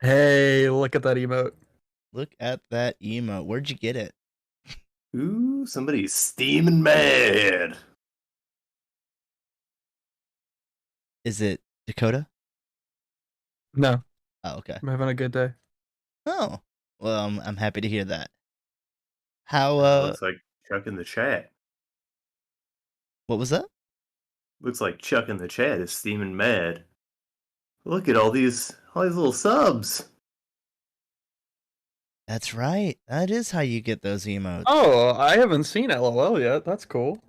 Hey, look at that emote. Look at that emote. Where'd you get it? Ooh, somebody's steaming mad. Is it Dakota? No, Oh, okay. I'm having a good day. Oh, well, I'm happy to hear that. How, Looks like Chuck in the chat. what was that? Looks like Chuck in the chat is steaming mad. Look at all these little subs. That's right. That is how you get those emotes. Oh, I haven't seen LOL yet. That's cool.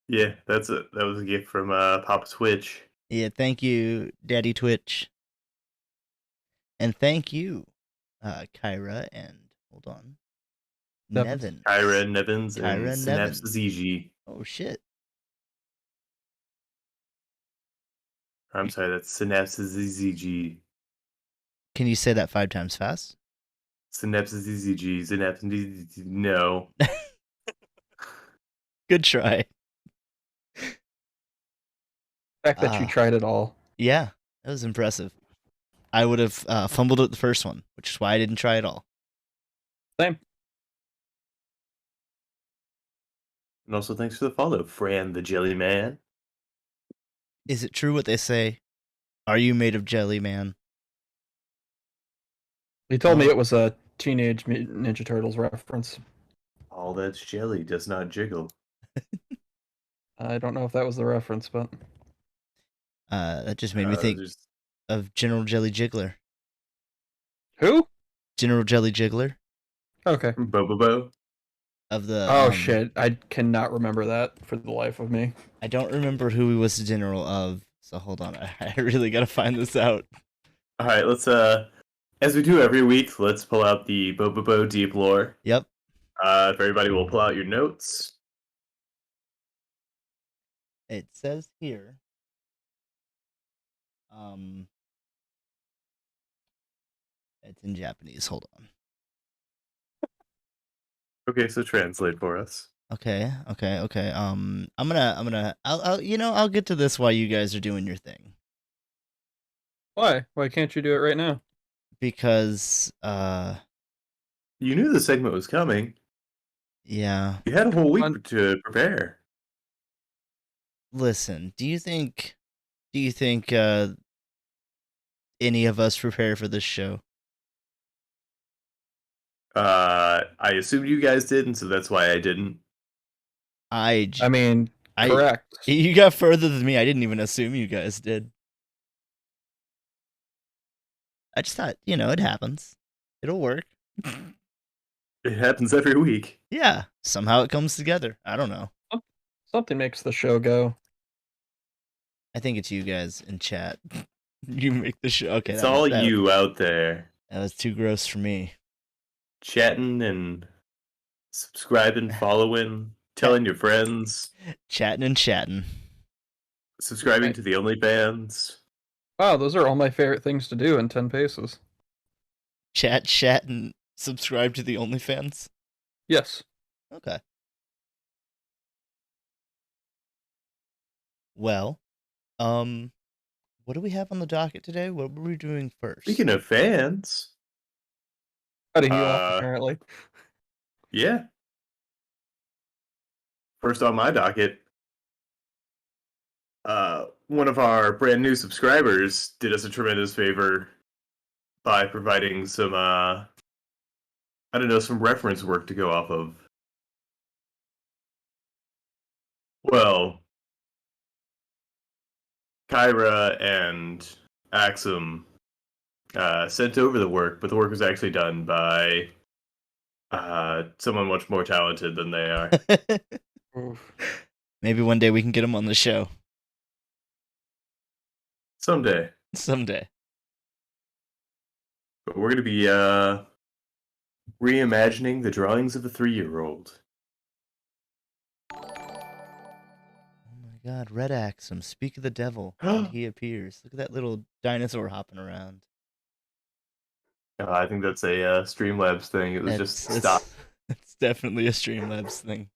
Yeah, that was a gift from Papa Twitch. Yeah, thank you, Daddy Twitch. And thank you, Kyra and, hold on, Nevin. Kyra Nevins and Kyra Synapse Nevins. ZG. Oh, shit. I'm sorry, that's Synapse ZG. Can you say that 5 times fast? Synapse ZG. Synapse ZG. No. Good try. The fact that you tried it all. Yeah, that was impressive. I would have fumbled at the first one, which is why I didn't try it all. Same. And also thanks for the follow, Fran the Jelly Man. Is it true what they say? Are you made of jelly, man? He told me it was a Teenage Mutant Ninja Turtles reference. All that's jelly does not jiggle. I don't know if that was the reference, but That just made me think of General Jelly Jiggler. who? General Jelly Jiggler Okay. Bobo. of the. Oh shit! I cannot remember that for the life of me. I don't remember who he was the general of. So hold on, I really gotta find this out. All right, let's as we do every week, let's pull out the Bobo deep lore. Yep. If everybody will pull out your notes. It says here. It's in Japanese. Hold on. Okay, so translate for us. Okay. I'll get to this while you guys are doing your thing. Why? Why can't you do it right now? Because you knew the segment was coming. Yeah. You had a whole week to prepare. Listen, do you think any of us prepare for this show? I assumed you guys did, and so that's why I didn't. I mean, correct. You got further than me. I didn't even assume you guys did. I just thought, it happens. It'll work. It happens every week. Yeah, somehow it comes together. I don't know. Something makes the show go. I think it's you guys in chat. You make the show. Okay, it's all you out there. That was too gross for me. Chatting and subscribing, following, telling your friends. Chatting and chatting. Subscribing to the OnlyFans. Wow, those are all my favorite things to do in 10 paces. Chat, and subscribe to the OnlyFans? Yes. Okay. Well, what do we have on the docket today? What were we doing first? Speaking of fans. Cutting you off, apparently. Yeah. First on my docket, one of our brand new subscribers did us a tremendous favor by providing some, some reference work to go off of. Well, Kyra and Axum sent over the work, but the work was actually done by someone much more talented than they are. Maybe one day we can get them on the show. Someday. But we're going to be reimagining the drawings of a 3-year-old. Oh my god, Red Axum, speak of the devil, and he appears. Look at that little dinosaur hopping around. I think that's a Streamlabs thing. It was just stop. It's definitely a Streamlabs thing.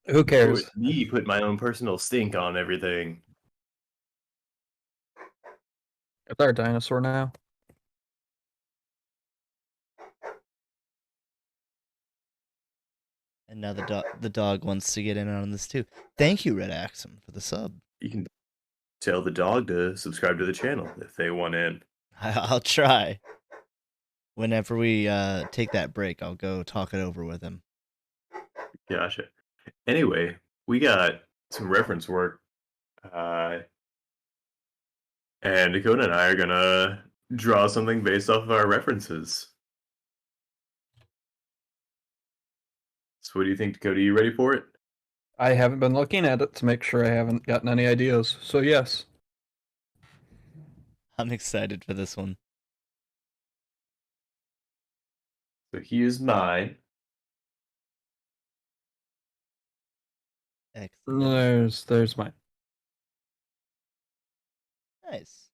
Who cares? It's me put my own personal stink on everything. It's our dinosaur now. And now the dog wants to get in on this too. Thank you, Red Axum, for the sub. You can tell the dog to subscribe to the channel if they want in. I'll try. Whenever we take that break, I'll go talk it over with him. Gotcha. Anyway, we got some reference work. And Dakota and I are gonna draw something based off of our references. So what do you think, Dakota? You ready for it? I haven't been looking at it to make sure I haven't gotten any ideas. So yes. I'm excited for this one. So here's mine. Excellent. There's mine. Nice.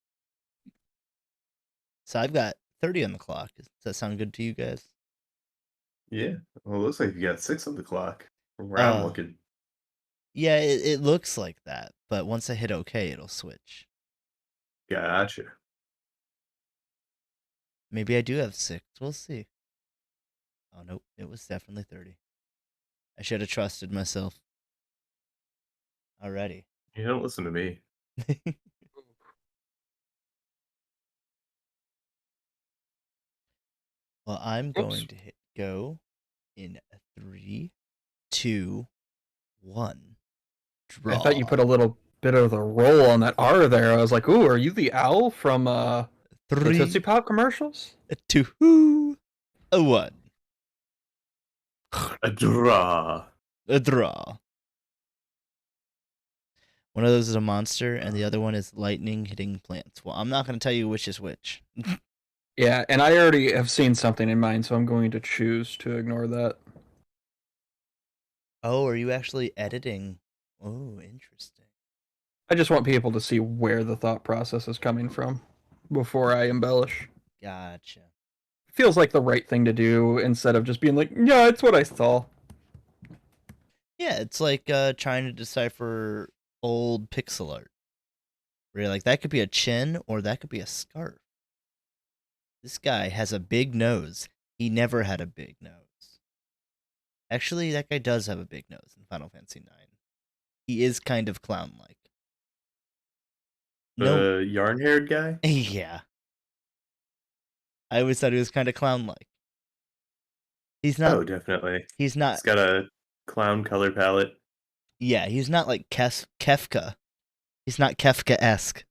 So I've got 30 on the clock. Does that sound good to you guys? Yeah. Well, it looks like you got 6 on the clock from where I'm looking. Yeah, it looks like that, but once I hit OK, it'll switch. Gotcha. Maybe I do have 6. We'll see. Oh, nope. It was definitely 30. I should have trusted myself. Alrighty. You don't listen to me. Well, I'm going to hit go in 3, 2, 1. Draw. I thought you put a little bit of the roll on that R there. I was like, ooh, are you the owl from the 3, Tootsie Pop commercials? 2, 1. A draw. A draw. One of those is a monster, and the other one is lightning hitting plants. Well, I'm not going to tell you which is which. Yeah, and I already have seen something in mind, so I'm going to choose to ignore that. Oh, are you actually editing? Oh, interesting. I just want people to see where the thought process is coming from before I embellish. Gotcha. Feels like the right thing to do instead of just being like, yeah, it's what I saw. Yeah, it's like trying to decipher old pixel art. Where you're like, that could be a chin or that could be a scarf. This guy has a big nose. He never had a big nose. Actually, that guy does have a big nose in Final Fantasy IX. He is kind of clown-like. The yarn-haired guy? Yeah. I always thought he was kind of clown-like. He's not. Oh, definitely. He's not. He's got a clown color palette. Yeah, he's not like Kefka. He's not Kefka-esque.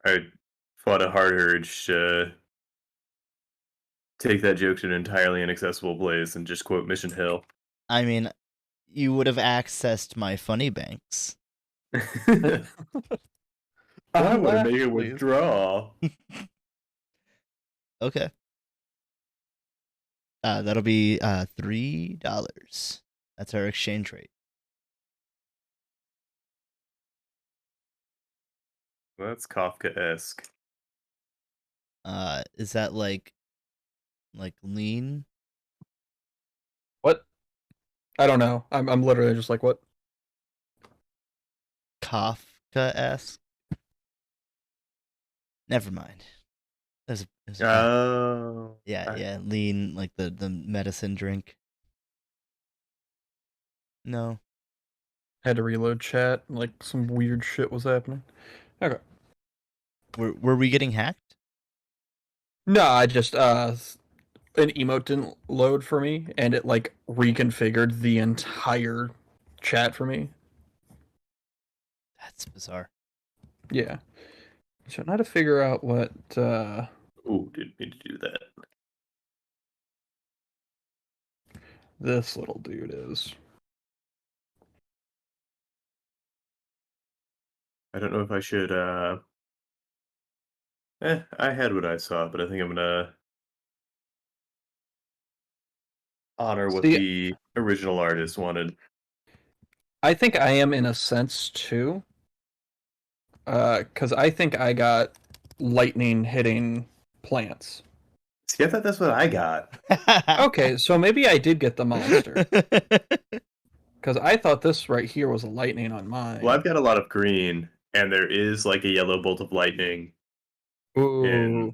I fought a hard urge to take that joke to an entirely inaccessible place and just quote Mission Hill. I mean, you would have accessed my funny banks. I want to make a withdrawal. Okay. That'll be $3. That's our exchange rate. That's Kafka-esque. Is that like lean? What? I don't know. I'm literally just like, what? Kafka-esque? Never mind. Oh. Yeah, lean, like the medicine drink. No. Had to reload chat. Like some weird shit was happening. Okay. Were we getting hacked? No, I just an emote didn't load for me, and it like reconfigured the entire chat for me. That's bizarre. Yeah. So now to figure out what. Oh, didn't mean to do that. This little dude is. I don't know if I should. I had what I saw, but I think I'm gonna honor what the original artist wanted. I think I am in a sense too. Because I think I got lightning hitting plants. See, I thought that's what I got. Okay, so maybe I did get the monster. Because I thought this right here was a lightning on mine. Well, I've got a lot of green, and there is like a yellow bolt of lightning. Ooh.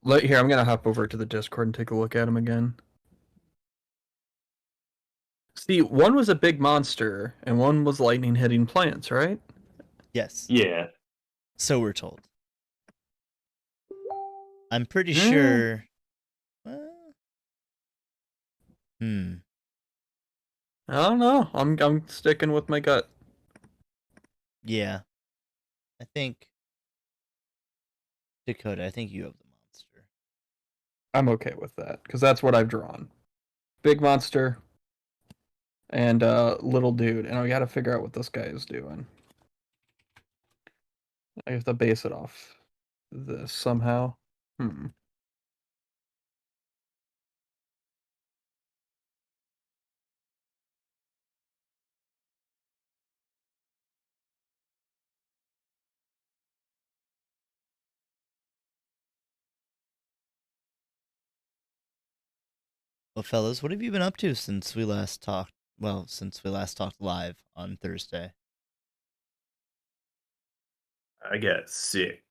Here, I'm going to hop over to the Discord and take a look at him again. See, one was a big monster, and one was lightning hitting plants, right? Yes. Yeah. So we're told. I'm pretty Hmm. sure. I don't know. I'm sticking with my gut. Yeah. I think Dakota, I think you have the monster. I'm okay with that, because that's what I've drawn. Big monster and little dude, and I gotta figure out what this guy is doing. I have to base it off this somehow. Well, fellas, what have you been up to since we last talked? Well, since we last talked live on Thursday. I got sick.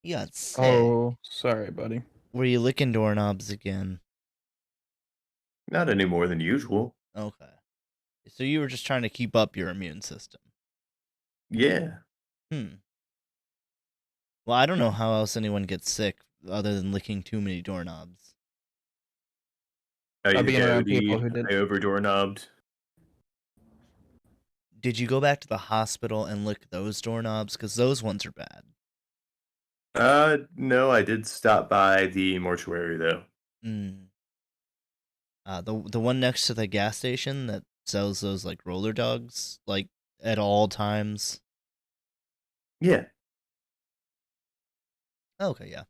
You got sick. Oh, sorry, buddy. Were you licking doorknobs again? Not any more than usual. Okay. So you were just trying to keep up your immune system. Yeah. Well, I don't know how else anyone gets sick other than licking too many doorknobs. I Being around people who did. I over doorknobbed. Did you go back to the hospital and lick those doorknobs? Because those ones are bad. No, I did stop by the mortuary though. The one next to the gas station that sells those like roller dogs, like at all times. Yeah. Okay, yeah.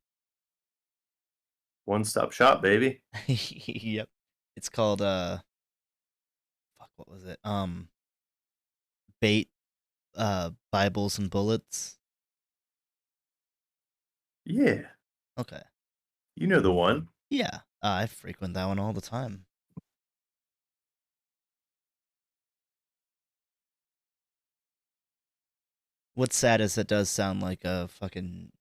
One-stop shop, baby. Yep. It's called fuck, what was it? Bait Bibles and Bullets. Yeah. Okay. You know the one. Yeah. I frequent that one all the time. What's sad is it does sound like a fucking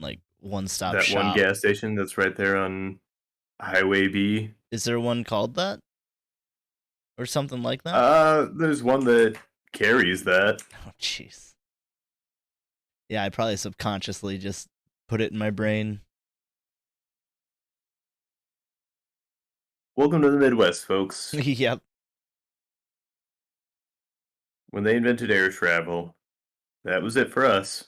like one-stop That shop. one gas station that's right there on Highway B. Is there one called that? Or something like that? There's one that carries that. Oh, jeez. Yeah, I probably subconsciously just put it in my brain. Welcome to the Midwest, folks. Yep. When they invented air travel, that was it for us.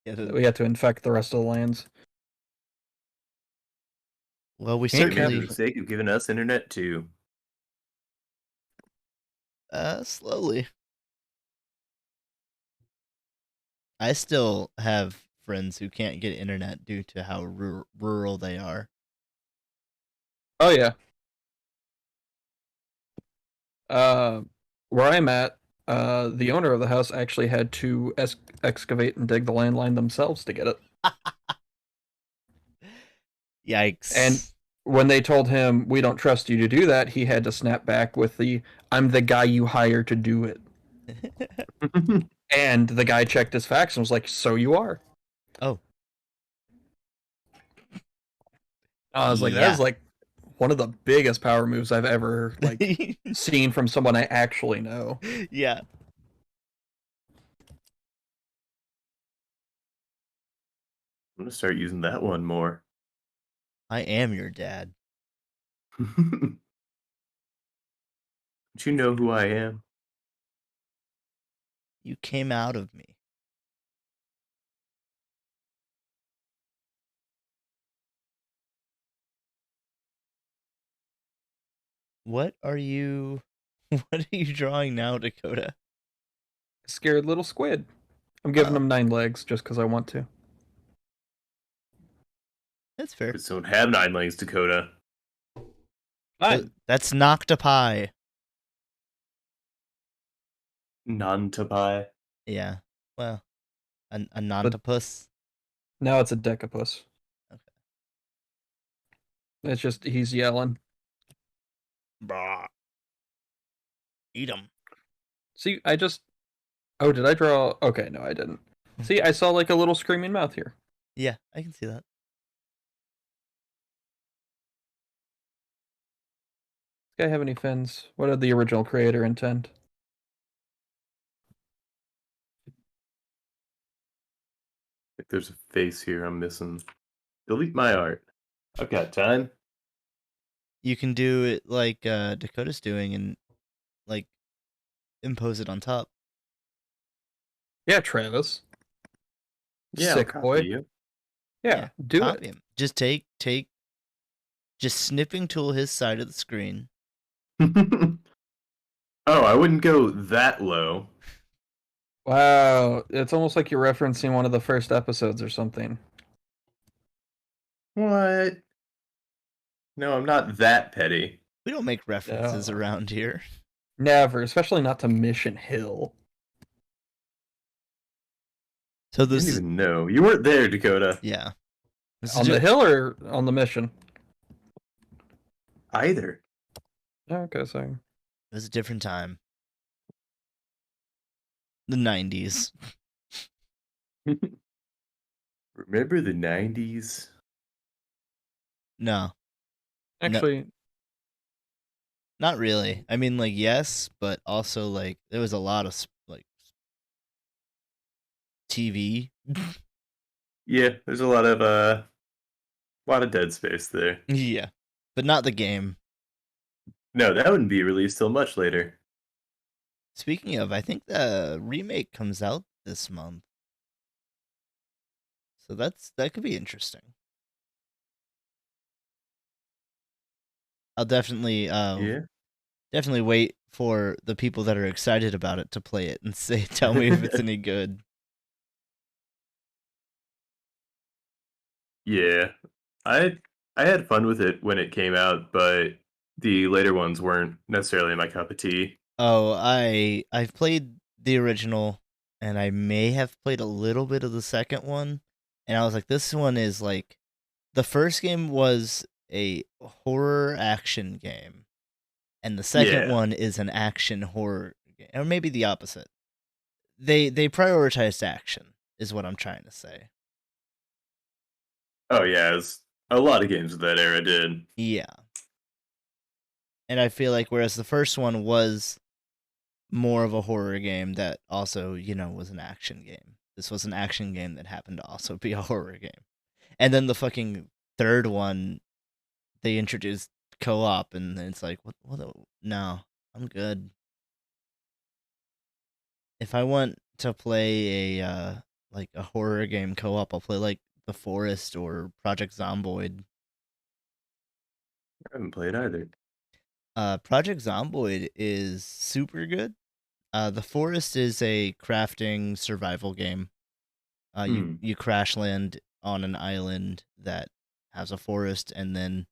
We had to infect the rest of the lands. Well, we For certainly the sake of giving us internet too. slowly. I still have friends who can't get internet due to how rural they are. Oh yeah. Where I'm at, the owner of the house actually had to excavate and dig the landline themselves to get it. Yikes. And when they told him, "We don't trust you to do that," he had to snap back with "I'm the guy you hire to do it." And the guy checked his facts and was like, "So you are." Oh. I was like, that was like one of the biggest power moves I've ever seen from someone I actually know. Yeah. I'm gonna start using that one more. I am your dad. Don't you know who I am? You came out of me. What are you drawing now, Dakota? Scared little squid. I'm giving him 9 legs just because I want to. That's fair. Just don't have 9 legs, Dakota. That's Noctopi. Non-to-buy. Yeah. Well, A nontopus. Now it's a decapus. Okay. It's just he's yelling. Bah. Eat them. See, I just. Oh, did I draw? Okay, no, I didn't. See, I saw like a little screaming mouth here. Yeah, I can see that. Does guy have any fins? What did the original creator intend? If there's a face here I'm missing. Delete my art. I've got time. You can do it like Dakota's doing and like impose it on top. Yeah, Travis. Yeah, Sick I'll boy. copy you. Yeah, do copy it. him. Just just snipping tool his side of the screen. Oh, I wouldn't go that low. Wow, it's almost like you're referencing one of the first episodes or something. What? No, I'm not that petty. We don't make references No. around here. Never, especially not to Mission Hill. So I this didn't is even know. You weren't there, Dakota. yeah. This On is the hill or on the mission? Either. Okay, so it was a different time. The 90s. Remember the 90s? No, actually, not really. I mean, like, yes, but also like there was a lot of like TV. Yeah, there's a lot of dead space there. Yeah, but not the game. No, that wouldn't be released till much later. Speaking of, I think the remake comes out this month, so that could be interesting. I'll definitely Yeah. definitely wait for the people that are excited about it to play it and tell me if it's any good. Yeah. I I had fun with it when it came out, but the later ones weren't necessarily my cup of tea. Oh, I've played the original, and I may have played a little bit of the second one, and I was like, this one is like, the first game was a horror action game, and the second Yeah. one is an action horror game, or maybe the opposite. They prioritized action, is what I'm trying to say. Oh yeah, as a lot of games of that era did. Yeah, and I feel like whereas the first one was more of a horror game that also, was an action game. This was an action game that happened to also be a horror game. And then the fucking third one, they introduced co-op, and it's like, no, I'm good. If I want to play like a horror game co-op, I'll play like The Forest or Project Zomboid. I haven't played either. Project Zomboid is super good. The Forest is a crafting survival game. You crash land on an island that has a forest, and then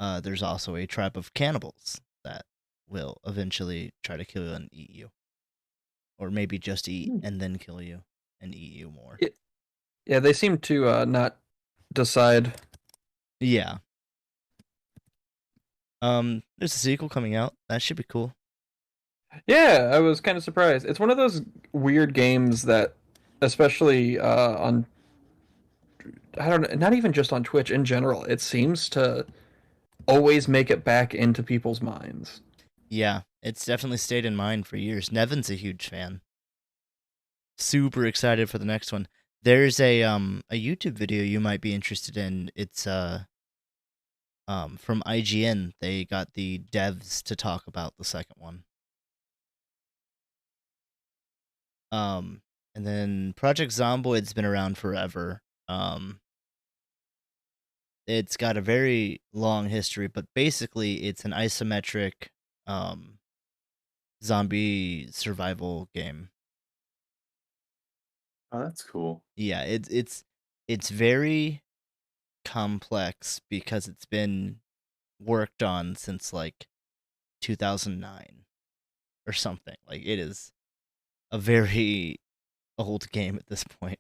there's also a tribe of cannibals that will eventually try to kill you and eat you, or maybe just eat and then kill you and eat you more. yeah, they seem to not decide. Yeah. There's a sequel coming out. That should be cool. Yeah, I was kind of surprised. It's one of those weird games that, especially on, I don't know, not even just on Twitch in general, it seems to always make it back into people's minds. Yeah, it's definitely stayed in mind for years. Nevin's a huge fan. Super excited for the next one. There's a YouTube video you might be interested in. It's from IGN. They got the devs to talk about the second one. And then Project Zomboid's been around forever. It's got a very long history, but basically it's an isometric zombie survival game. Oh, that's cool. Yeah, it's very complex because it's been worked on since like 2009 or something. Like, it is a very old game at this point.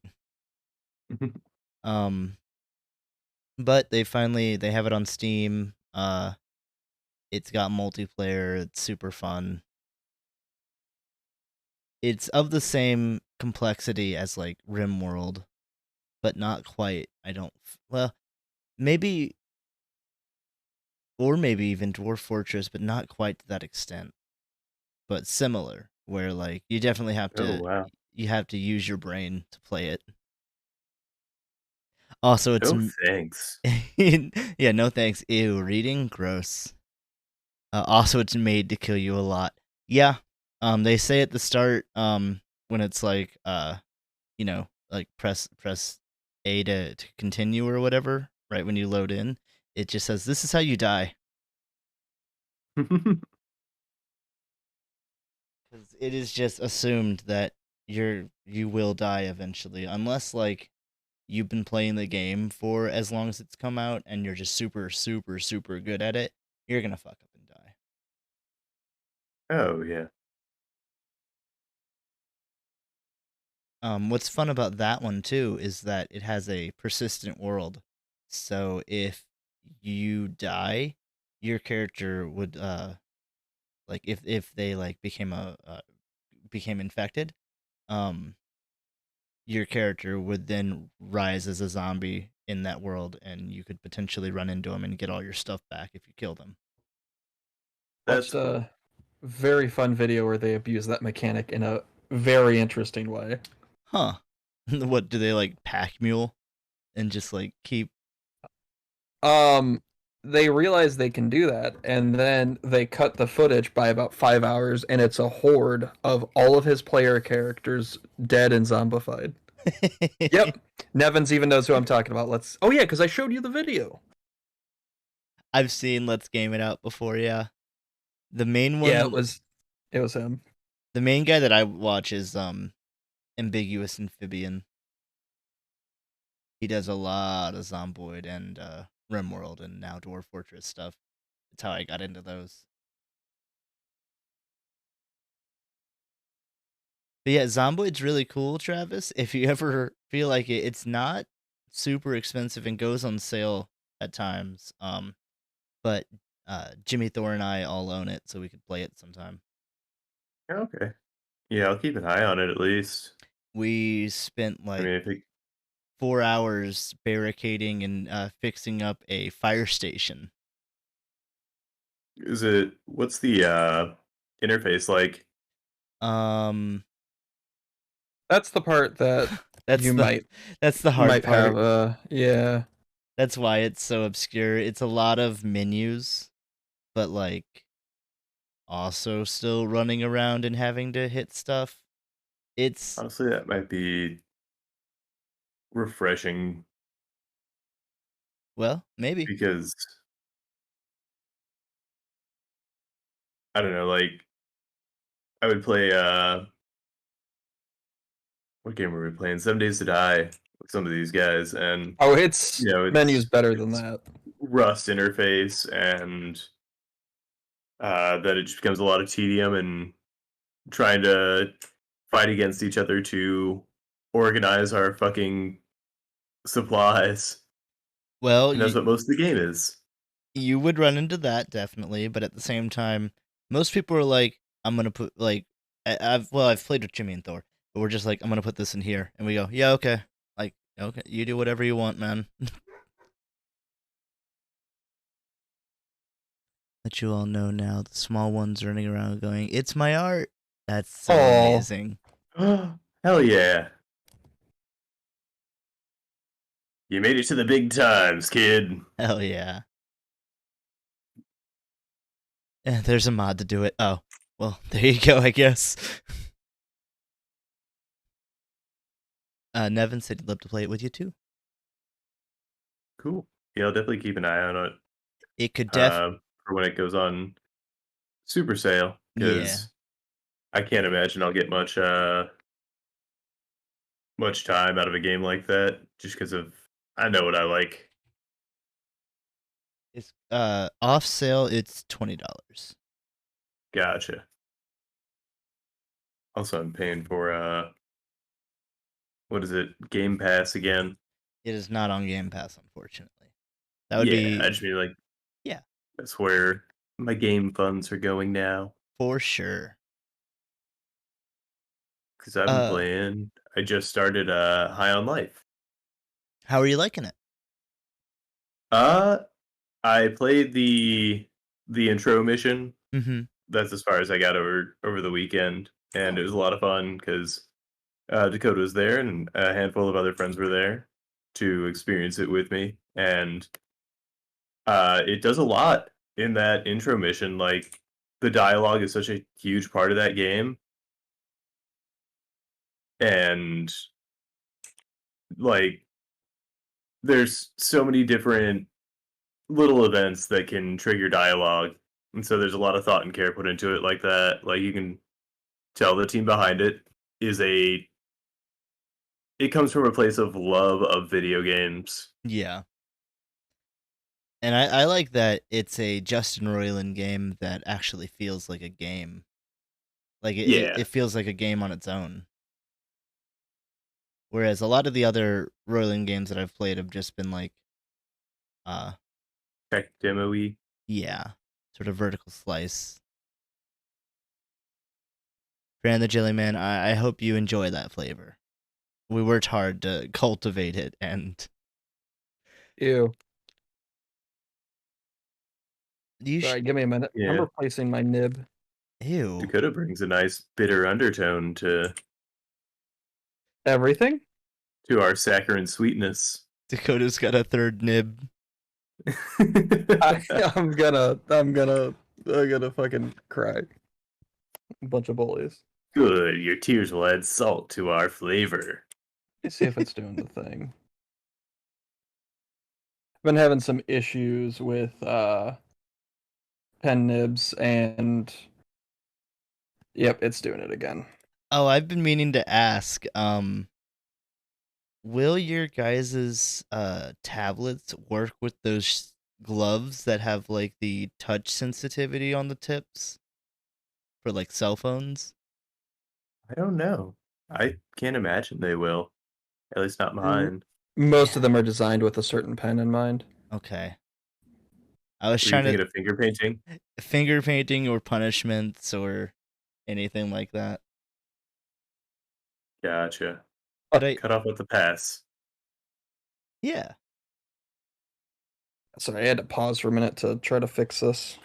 Um, but they have it on Steam. It's got multiplayer. It's super fun. It's of the same complexity as like RimWorld, but not quite. I don't. Well, maybe, or maybe even Dwarf Fortress, but not quite to that extent. But similar, where like you definitely have Oh to wow. use your brain to play it. Also, it's No thanks. yeah, no thanks. Ew, reading gross. Also, it's made to kill you a lot. Yeah. They say at the start, when it's like, like press A to continue or whatever, right when you load in, it just says this is how you die. Because it is just assumed that you will die eventually, unless like you've been playing the game for as long as it's come out and you're just super super super good at it. You're gonna fuck up and die. Oh yeah. What's fun about that one too is that it has a persistent world. So if you die, your character would like if they like became infected, um your character would then rise as a zombie in that world, and you could potentially run into them and get all your stuff back if you kill them. That's Watched cool. a very fun video where they abuse that mechanic in a very interesting way. Huh? What do they like pack mule and just like keep? Um, they realize they can do that, and then they cut the footage by about 5 hours, and it's a horde of all of his player characters dead and zombified. Yep, Nevins even knows who I'm talking about. Let's. Oh yeah, because I showed you the video. I've seen Let's Game It Out before. Yeah, the main Yeah, one, it was him. the main guy that I watch is Ambiguous Amphibian. He does a lot of Zomboid and RimWorld and now Dwarf Fortress stuff. That's how I got into those. But yeah, Zomboid's really cool, Travis. If you ever feel like it, it's not super expensive and goes on sale at times. But Jimmy Thor and I all own it, so we could play it sometime. Okay. Yeah, I'll keep an eye on it at least. We spent I like mean, if it 4 hours barricading and fixing up a fire station. is it what's the interface like? Um, That's the part that that's you the might that's the you hard might have. part. Yeah. That's why it's so obscure. It's a lot of menus, but like also still running around and having to hit stuff. It's Honestly, that might be refreshing well, maybe. because I don't know, like I would play what game were we playing? 7 Days to Die with some of these guys and Oh, it's menu's it's better than that. Rust interface and then it just becomes a lot of tedium and trying to fight against each other to organize our fucking supplies. Well, And that's what most of the game is. you would run into that definitely, but at the same time, most people are like, "I'm gonna put like," I've played with Jimmy and Thor, but we're just like, "I'm gonna put this in here," and we go, "Yeah, okay." Like, okay, you do whatever you want, man. Let you all know now, the small ones running around going, "It's my art." That's so Oh, amazing. Hell yeah. You made it to the big times, kid. Hell yeah. There's a mod to do it. Oh, well, there you go, I guess. Nevin said he'd love to play it with you too. Cool. Yeah, I'll definitely keep an eye on it It could for when it goes on super sale yeah. because I can't imagine I'll get much time out of a game like that just because of I know what I like. It's off sale. It's $20. Gotcha. Also, I'm paying for what is it, Game Pass again. It is not on Game Pass, unfortunately. That would Yeah, I be just mean like yeah, that's where my game funds are going now. for sure. Because I've been Uh, playing. I just started High on Life. how are you liking it? Uh, I played the intro mission. Mm-hmm. That's as far as I got over the weekend, and it was a lot of fun because Dakota was there, and a handful of other friends were there to experience it with me, and it does a lot in that intro mission. Like the dialogue is such a huge part of that game, and like there's so many different little events that can trigger dialogue, and so there's a lot of thought and care put into it like that. Like you can tell the team behind it is a it comes from a place of love of video games. Yeah. And I like that it's a Justin Roiland game that actually feels like a game. Like Yeah, it feels like a game on its own. Whereas a lot of the other Roiland games that I've played have just been like, uh, tech demo-y. yeah, sort of vertical slice. Fran the Jellyman, I hope you enjoy that flavor. We worked hard to cultivate it, and Ew. you Sorry, give me a minute. I'm Yeah, replacing my nib. ew. Dakota brings a nice bitter undertone Everything? to our saccharine sweetness. Dakota's got a third nib. I'm gonna fucking cry. A bunch of bullies. Good, your tears will add salt to our flavor. Let's see if it's doing the thing. I've been having some issues with pen nibs, and yep, it's doing it again. Oh, I've been meaning to ask, will your guys's tablets work with those gloves that have like the touch sensitivity on the tips for like cell phones? I don't know. I can't imagine they will. At least not Mm, mine. Most of them are designed with a certain pen in mind. Okay. I was Were you trying thinking to of finger painting? finger painting or punishments or anything like that. Gotcha. But I Cut off at the pass. yeah. Sorry, I had to pause for a minute to try to fix this.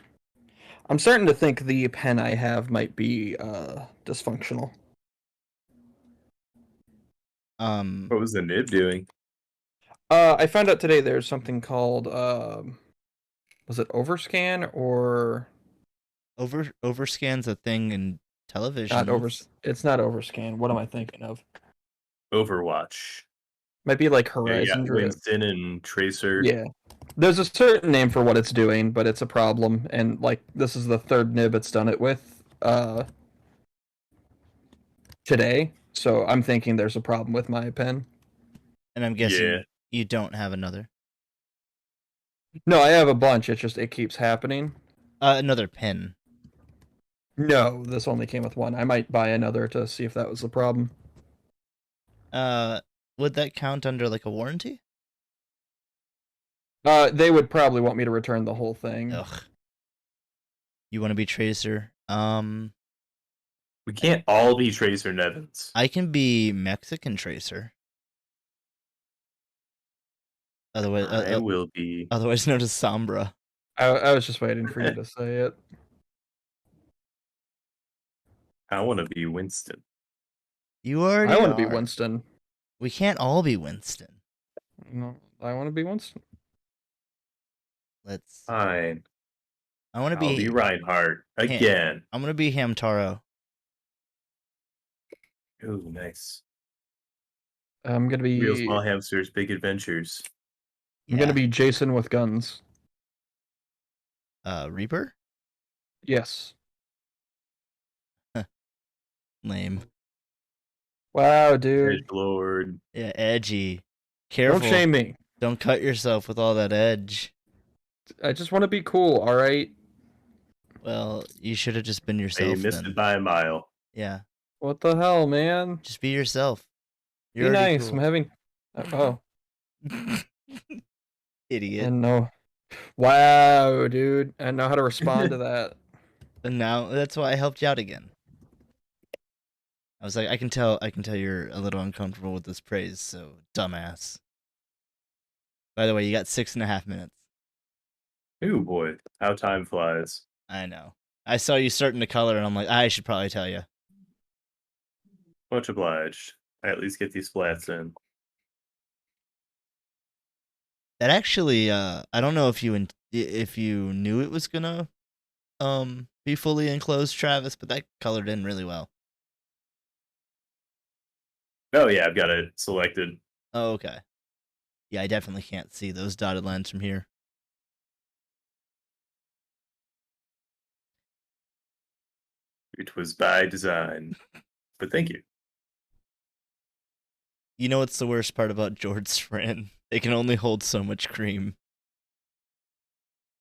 I'm starting to think the pen I have might be dysfunctional. What was the nib doing? I found out today there's something called was it overscan or Overscan's a thing in not over? televisions. It's not overscan. What am I thinking of? Overwatch. Might be like Yeah, you got Horizon Drift. Winston and Tracer. Yeah. There's a certain name for what it's doing, but it's a problem. And like this is the third nib it's done it with today. So I'm thinking there's a problem with my pen. And I'm guessing Yeah. you don't have another. No, I have a bunch. It's just it keeps happening. Another pen. No, this only came with one. I might buy another to see if that was the problem. Would that count under like a warranty? They would probably want me to return the whole thing. Ugh. You want to be Tracer? We can't all be Tracer Nevins. I can be Mexican Tracer. Otherwise, I will be. otherwise known as Sombra. I was just waiting for you to say it. I want to be Winston. You already I want to be are. Winston. We can't all be Winston. No, I want to be Winston. Let's. Fine. I want to I'll be Reinhardt again. I'm gonna be Hamtaro. Ooh, nice. I'm gonna be Real small hamsters, big adventures. I'm gonna be Jason with guns. Reaper. Yes. Lame. Wow, dude. Edge Lord. Yeah, edgy. Careful. Don't shame me. Don't cut yourself with all that edge. I just want to be cool. All right. Well, you should have just been Hey, yourself you missed then. it by a mile. Yeah, What the hell, man? just be yourself. You're Be already nice. I'm cool. having. Oh, Idiot. and no. Wow, dude. I know how to respond to that. And now that's why I helped you out again. I was like, I can tell you're a little uncomfortable with this praise, so dumbass. By the way, you got 6.5 minutes. Ooh boy, how time flies. I know. I saw you starting to color, and I'm like, I should probably tell you. Much obliged. I at least get these flats in. That actually, I don't know if you knew it was gonna be fully enclosed, Travis, but that colored in really well. Oh yeah, I've got it selected. Oh, okay. Yeah, I definitely can't see those dotted lines from here. It was by design. But thank you. You know what's the worst part about George's friend? They can only hold so much cream.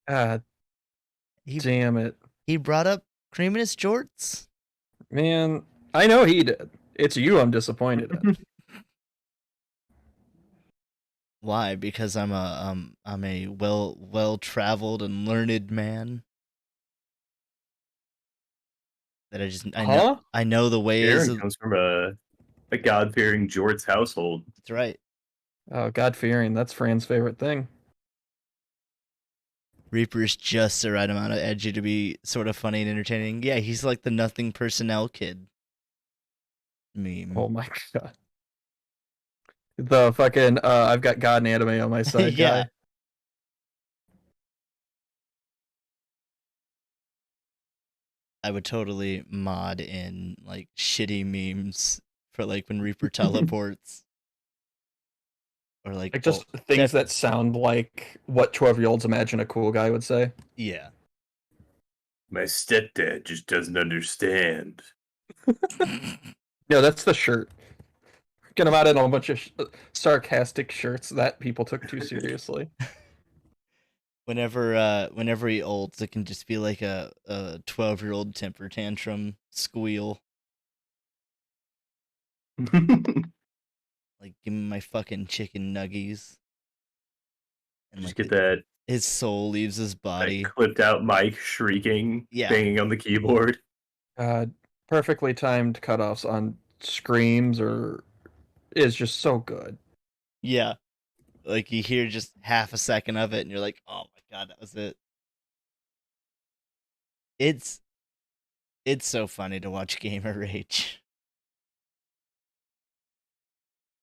God He damn it. he brought up cream in his jorts. Man, I know he did. It's you I'm disappointed in. Why? Because I'm a well traveled and learned man. That Huh? I know the ways Aaron of. comes from a God-fearing Jorts household. That's right. Oh, God fearing. That's Fran's favorite thing. Reaper's just the right amount of edgy to be sort of funny and entertaining. Yeah, he's like the nothing personnel kid meme. Oh my God. The fucking I've got God and anime on my side Yeah. guy. I would totally mod in like shitty memes for like when Reaper teleports. Or like Like just things that sound like what 12-year-olds imagine a cool guy would say. yeah. My stepdad just doesn't understand. No, that's the shirt. Get him out in a bunch of sarcastic shirts that people took too seriously. Whenever he ults, it can just be like a 12-year-old temper tantrum squeal. Like, give me my fucking chicken nuggies. And Just like get that, his soul leaves his body. clipped out mic shrieking, Yeah. banging on the keyboard. Perfectly timed cutoffs on screams or is just so good. Yeah. Like you hear just half a second of it and you're like, "Oh my god, that was it." It's so funny to watch Gamer Rage.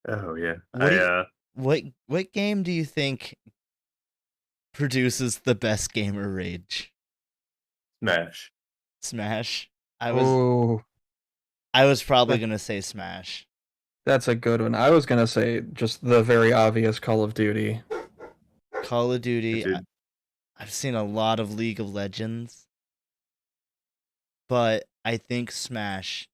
Oh yeah. What game do you think produces the best Gamer Rage? Smash. Smash. Oh, I was probably gonna say Smash. that's a good one. I was gonna say just the very obvious Call of Duty. Call of Duty. Dude, I've seen a lot of League of Legends, but I think Smash.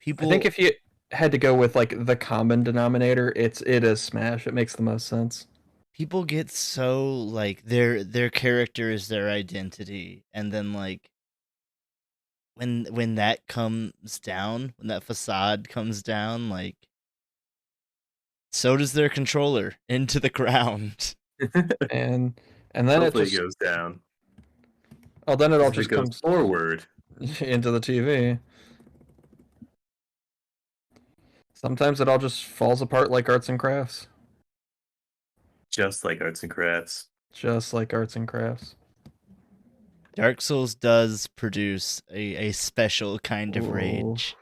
I think if you had to go with like the common denominator, it is Smash. It makes the most sense. People get so like their character is their identity, and then like when that comes down, when that facade comes down, like so does their controller into the ground. And then hopefully it just it goes down. oh then it all If just it goes comes forward. into the TV. Sometimes it all just falls apart like arts and crafts. Just like arts and crafts. Just like arts and crafts. Dark Souls does produce a special kind of Ooh. rage.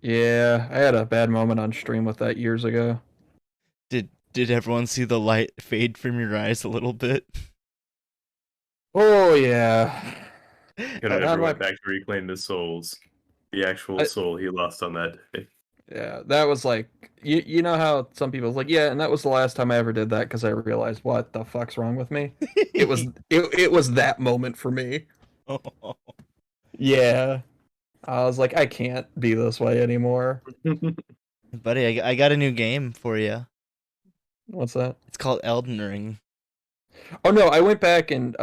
Yeah, I had a bad moment on stream with that years ago. Did everyone see the light fade from your eyes a little bit? Oh yeah. Could have never went back to reclaim his souls. The actual soul he lost on that day. Yeah, that was like you know how some people like, yeah, and that was the last time I ever did that because I realized what the fuck's wrong with me. It was that moment for me. Yeah. I was like, I can't be this way anymore. Buddy, I got a new game for you. What's that? It's called Elden Ring. Oh no, I went back and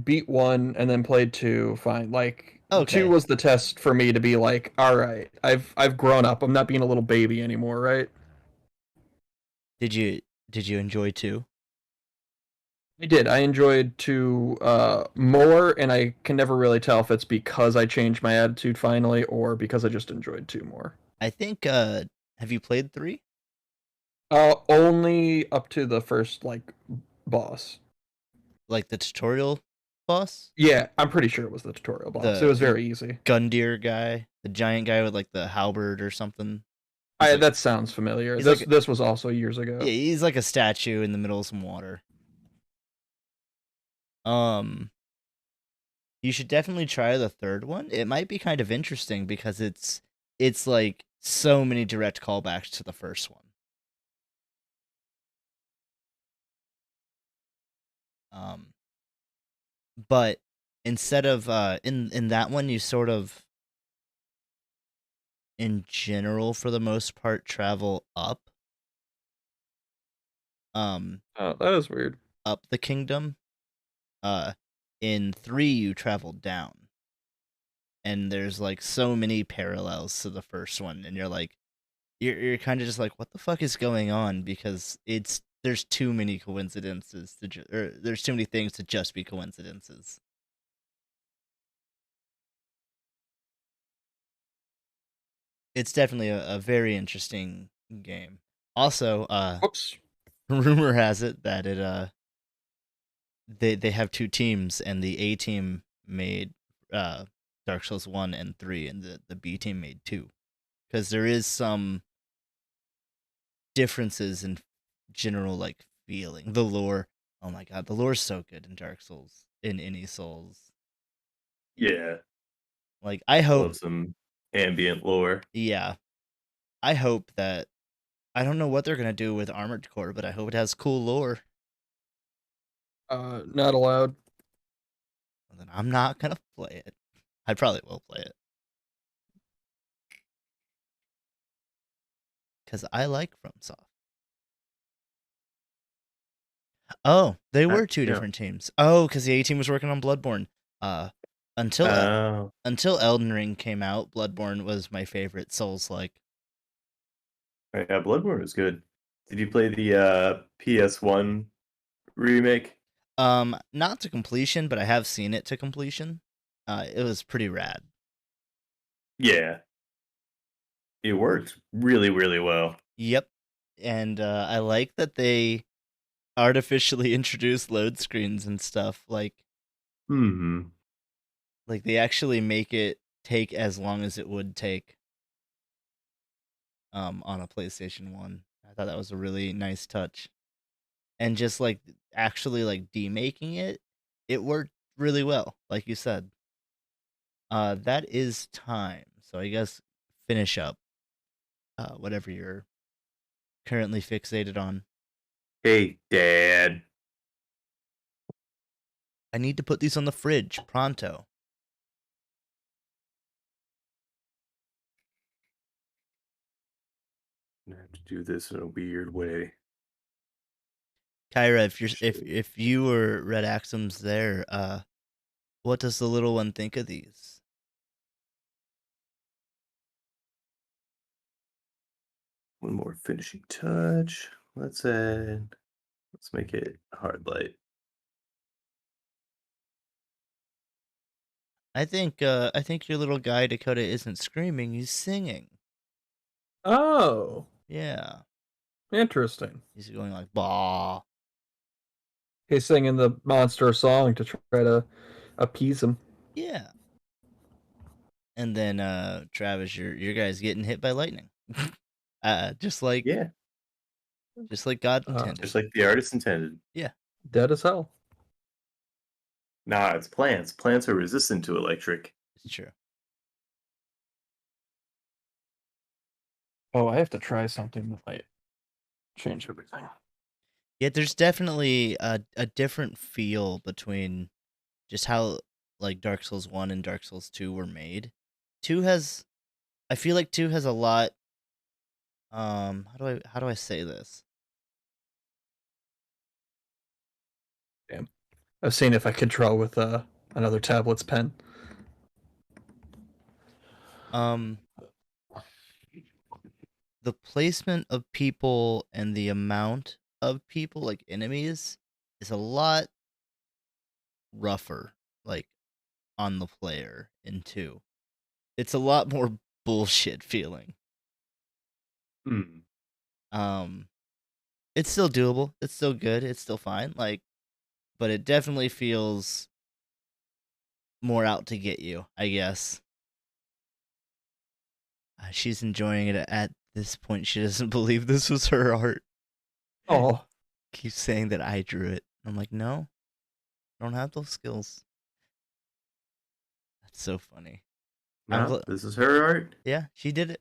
beat 1 and then played 2 fine. Like Two Okay. was the test for me to be like, all right, I've grown up. I'm not being a little baby anymore, right? Did you enjoy 2? I did. I enjoyed two more, and I can never really tell if it's because I changed my attitude finally or because I just enjoyed two more. I think have you played 3? Only up to the first like boss. Like the tutorial boss? Yeah, I'm pretty sure it was the tutorial boss. It was The very easy. Gundyr guy, the giant guy with like the halberd or something. He's like That sounds familiar. he's like This was also years yeah, ago. he's like a statue in the middle of some water. Um you should definitely try the 3rd one. It might be kind of interesting because it's like so many direct callbacks to the first one. Um but instead of in that one you sort of in general for the most part travel up um Oh, that is weird. up the kingdom. In 3 you travel down. And there's like so many parallels to the first one and you're kind of just like what the fuck is going on because there's too many coincidences or there's too many things to just be coincidences. It's definitely a very interesting game. Also, Whoops. rumor has it that they have 2 teams and the A team made Dark Souls 1 and 3 and the B team made 2 because there is some differences in general like feeling. The lore, oh my god, the lore's so good in Dark Souls, in any Souls. Yeah, Like I hope, love some ambient lore. yeah, I hope that I don't know what they're gonna do with Armored Core, but I hope it has cool lore. Not allowed. And then I'm not gonna play it. I probably will play it because I like FromSoft. Oh, they were 2 Yeah. different teams. Oh, because the A team was working on Bloodborne. Uh, until Oh, until Elden Ring came out, Bloodborne was my favorite Souls like. yeah, Bloodborne was good. Did you play the PS1 remake? Not to completion, but I have seen it to completion. It was pretty rad. Yeah, it worked really, really well. Yep. And I like that they artificially introduced load screens and stuff. Hmm. Like they actually make it take as long as it would take on a PlayStation 1. I thought that was a really nice touch. And just like actually like demaking it, it worked really well, like you said. That is time. So I guess finish up whatever you're currently fixated on. Hey, Dad. I need to put these on the fridge pronto. I have to do this in a weird way. Kyra, if you were Red Axum's there, what does the little one think of these? One more finishing touch. Let's make it hard light. I think your little guy Dakota isn't screaming, he's singing. Oh, Yeah. interesting. He's going like bah. He's singing the monster song to try to appease him. Yeah. And then Travis, your guy's getting hit by lightning. Just like Yeah, God intended. just like the artist intended. Yeah. Dead as hell. Nah, it's plants. Plants are resistant to electric. It's true. Oh, I have to try something that might change everything. Yeah, there's definitely a different feel between just how like Dark Souls 1 and Dark Souls 2 were made. 2 has I feel like 2 has a lot how do I say this? Damn. I've seen if I could draw with another tablet's pen. Um, the placement of people and the amount of people, like enemies, is a lot rougher, like on the player in 2. It's a lot more bullshit feeling. Hmm. Um, it's still doable. It's still good. It's still fine. Like, but it definitely feels more out to get you, I guess. She's enjoying it at this point. She doesn't believe this was her art. Oh, Keeps saying that I drew it. I'm like, no, I don't have those skills. That's so funny. I'm No, this is her art. Yeah, she did it.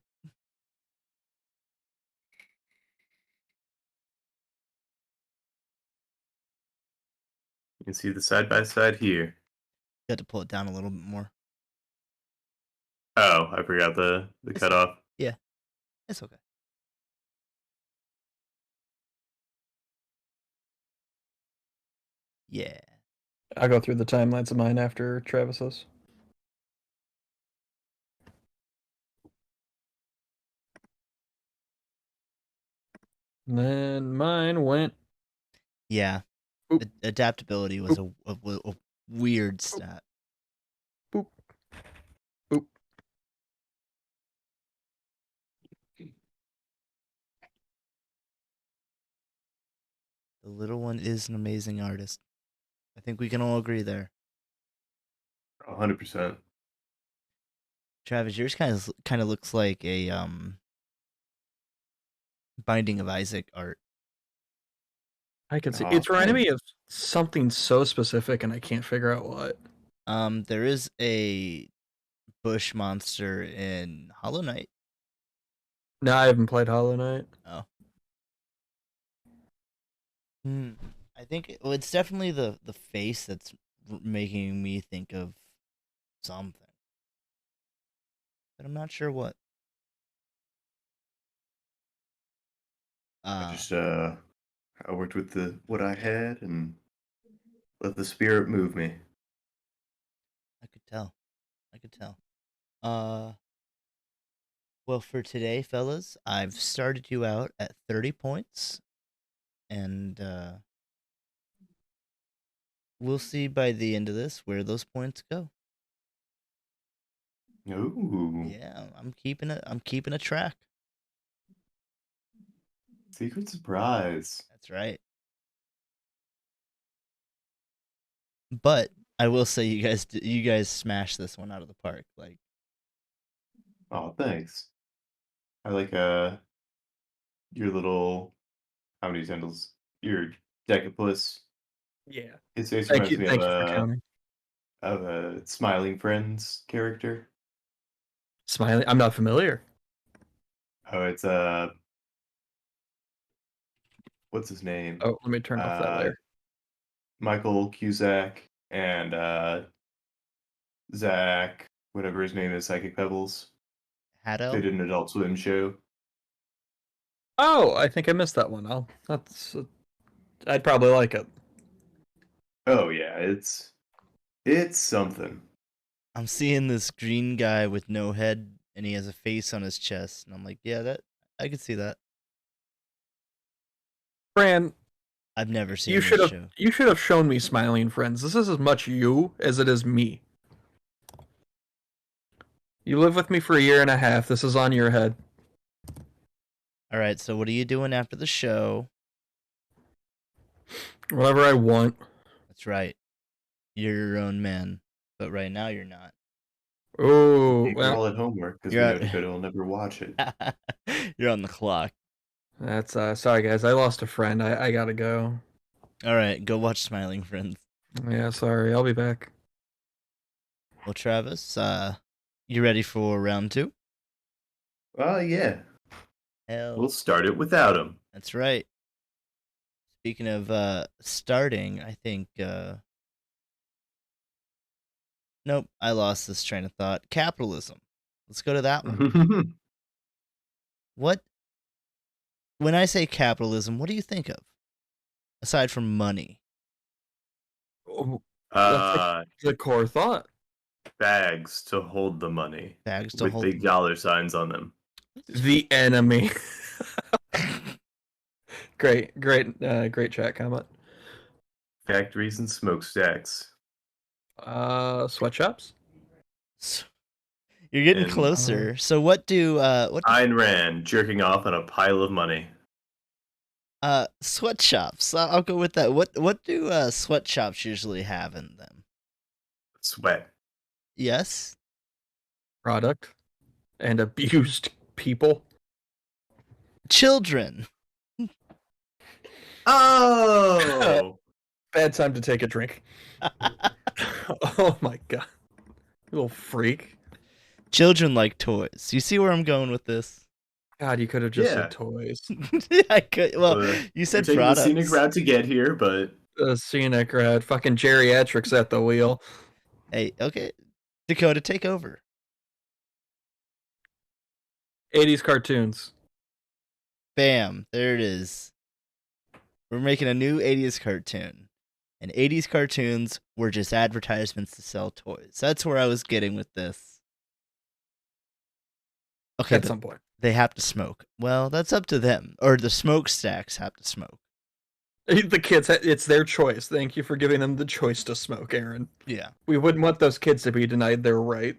You can see the side by side here. You had to pull it down a little bit more. Oh, I forgot the It's cutoff. Yeah, it's okay. Yeah. I'll go through the timelines of mine after Travis's. And then mine went. Yeah. Boop, Adaptability was boop, a weird stat. boop, boop. The little one is an amazing artist. I think we can all agree there. 100%. Travis, yours kind of looks like a Binding of Isaac art. I can see. Aw, It's reminding me thanks. of something so specific, and I can't figure out what. There is a bush monster in Hollow Knight. No, I haven't played Hollow Knight. Oh. I think it's definitely the face that's making me think of something, but I'm not sure what. I just I worked with the what I had and let the spirit move me. I could tell. I could tell. Well, for today, fellas, I've started you out at 30 points, and we'll see by the end of this where those points go. Ooh, Yeah, I'm keeping it. I'm keeping a track. secret surprise. That's right. But I will say, you guys smashed this one out of the park. Like, Oh, thanks. I like your little how many tendrils? Your Decapulus. Yeah. His face Thank reminds you. me Thank you for counting. of a Smiling Friends character. Smiley. I'm not familiar. Oh, it's what's his name? Oh, let me turn off that Uh, layer. Michael Cusack and Zach, whatever his name is, Psychic Pebbles. They Hadel. did an Adult Swim show. Oh, I think I missed that one. I'd probably like it. Oh yeah, it's something. I'm seeing this green guy with no head, and he has a face on his chest, and I'm like, yeah, that I could see that. Fran, I've never seen you this should have show. you should have shown me Smiling Friends. This is as much you as it is me. You live with me for a year and a half. This is on your head. All right, so what are you doing after the show? Whatever I want. That's right. You're your own man, but right now you're not. Oh, Keep well, all at homework because we You're know Dakota will never watch it. you're on the clock. that's sorry guys. I lost a friend. I gotta go. All right, go watch Smiling Friends. Yeah, sorry. I'll be back. Well, Travis, you ready for round 2? Yeah, Hell, we'll start it without him. that's right. Speaking of starting, I think nope, I lost this train of thought. Capitalism. Let's go to that one. What When I say capitalism, what do you think of? Aside from money. Oh, that's uh, the core thought. bags to hold the money Bags to with hold big dollar signs on them. The enemy. Great chat comment. Factories and smokestacks. Sweatshops. You're getting And closer. So what do Ayn Rand jerking off on a pile of money. sweatshops? I'll go with that. What do sweatshops usually have in them? Sweat. Yes. Product. And abused people. Children. Oh! Bad time to take a drink. Oh my god. You little freak. Children like toys. You see where I'm going with this? God, you could have just Yeah. said toys. I could. Well, you We're said taking the scenic products. route to get here, but Scenic rad. Fucking geriatrics at the wheel. Hey, okay. Dakota, take over. 80s cartoons. Bam. There it is. We're making a new 80s cartoon. And 80s cartoons were just advertisements to sell toys. That's where I was getting with this. Okay, At but some point. they have to smoke. Well, that's up to them. Or the smokestacks have to smoke. The kids, it's their choice. Thank you for giving them the choice to smoke, Aaron. Yeah. We wouldn't want those kids to be denied their right.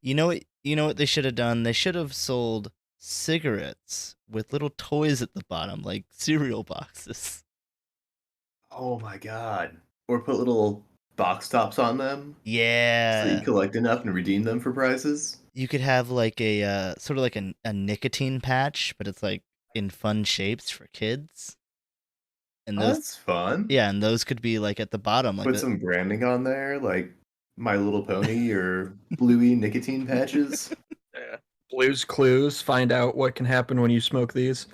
You know what? You know what they should have done? They should have sold cigarettes with little toys at the bottom, like cereal boxes. oh my god. Or put little box tops on them so that Yeah. you collect enough and redeem them for prizes. You could have like a sort of like a nicotine patch, but it's like in fun shapes for kids. And Oh, those, that's fun. yeah, and those could be like at the bottom, like Put the, some branding on there, like My Little Pony or Bluey nicotine patches. Yeah. Blue's Clues. Find out what can happen when you smoke these.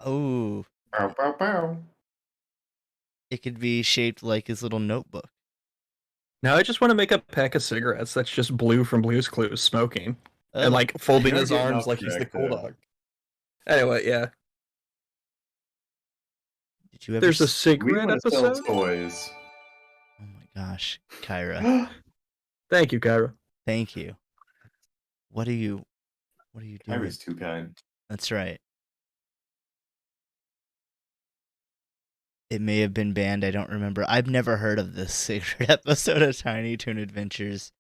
oh, Bow, bow, bow. it could be shaped like his little notebook. Now I just want to make a pack of cigarettes that's just Blue from Blue's Clues smoking. Oh, And like folding You're his getting arms off like he's the track, cool though. dog. Anyway, yeah. did you ever? There's a We cigarette want to sell episode. toys. Oh my gosh, Kyra, Thank you, Kyra. thank you. What are you doing? Kyra's too kind. That's right. It may have been banned. I don't remember. I've never heard of this cigarette episode of Tiny Toon Adventures.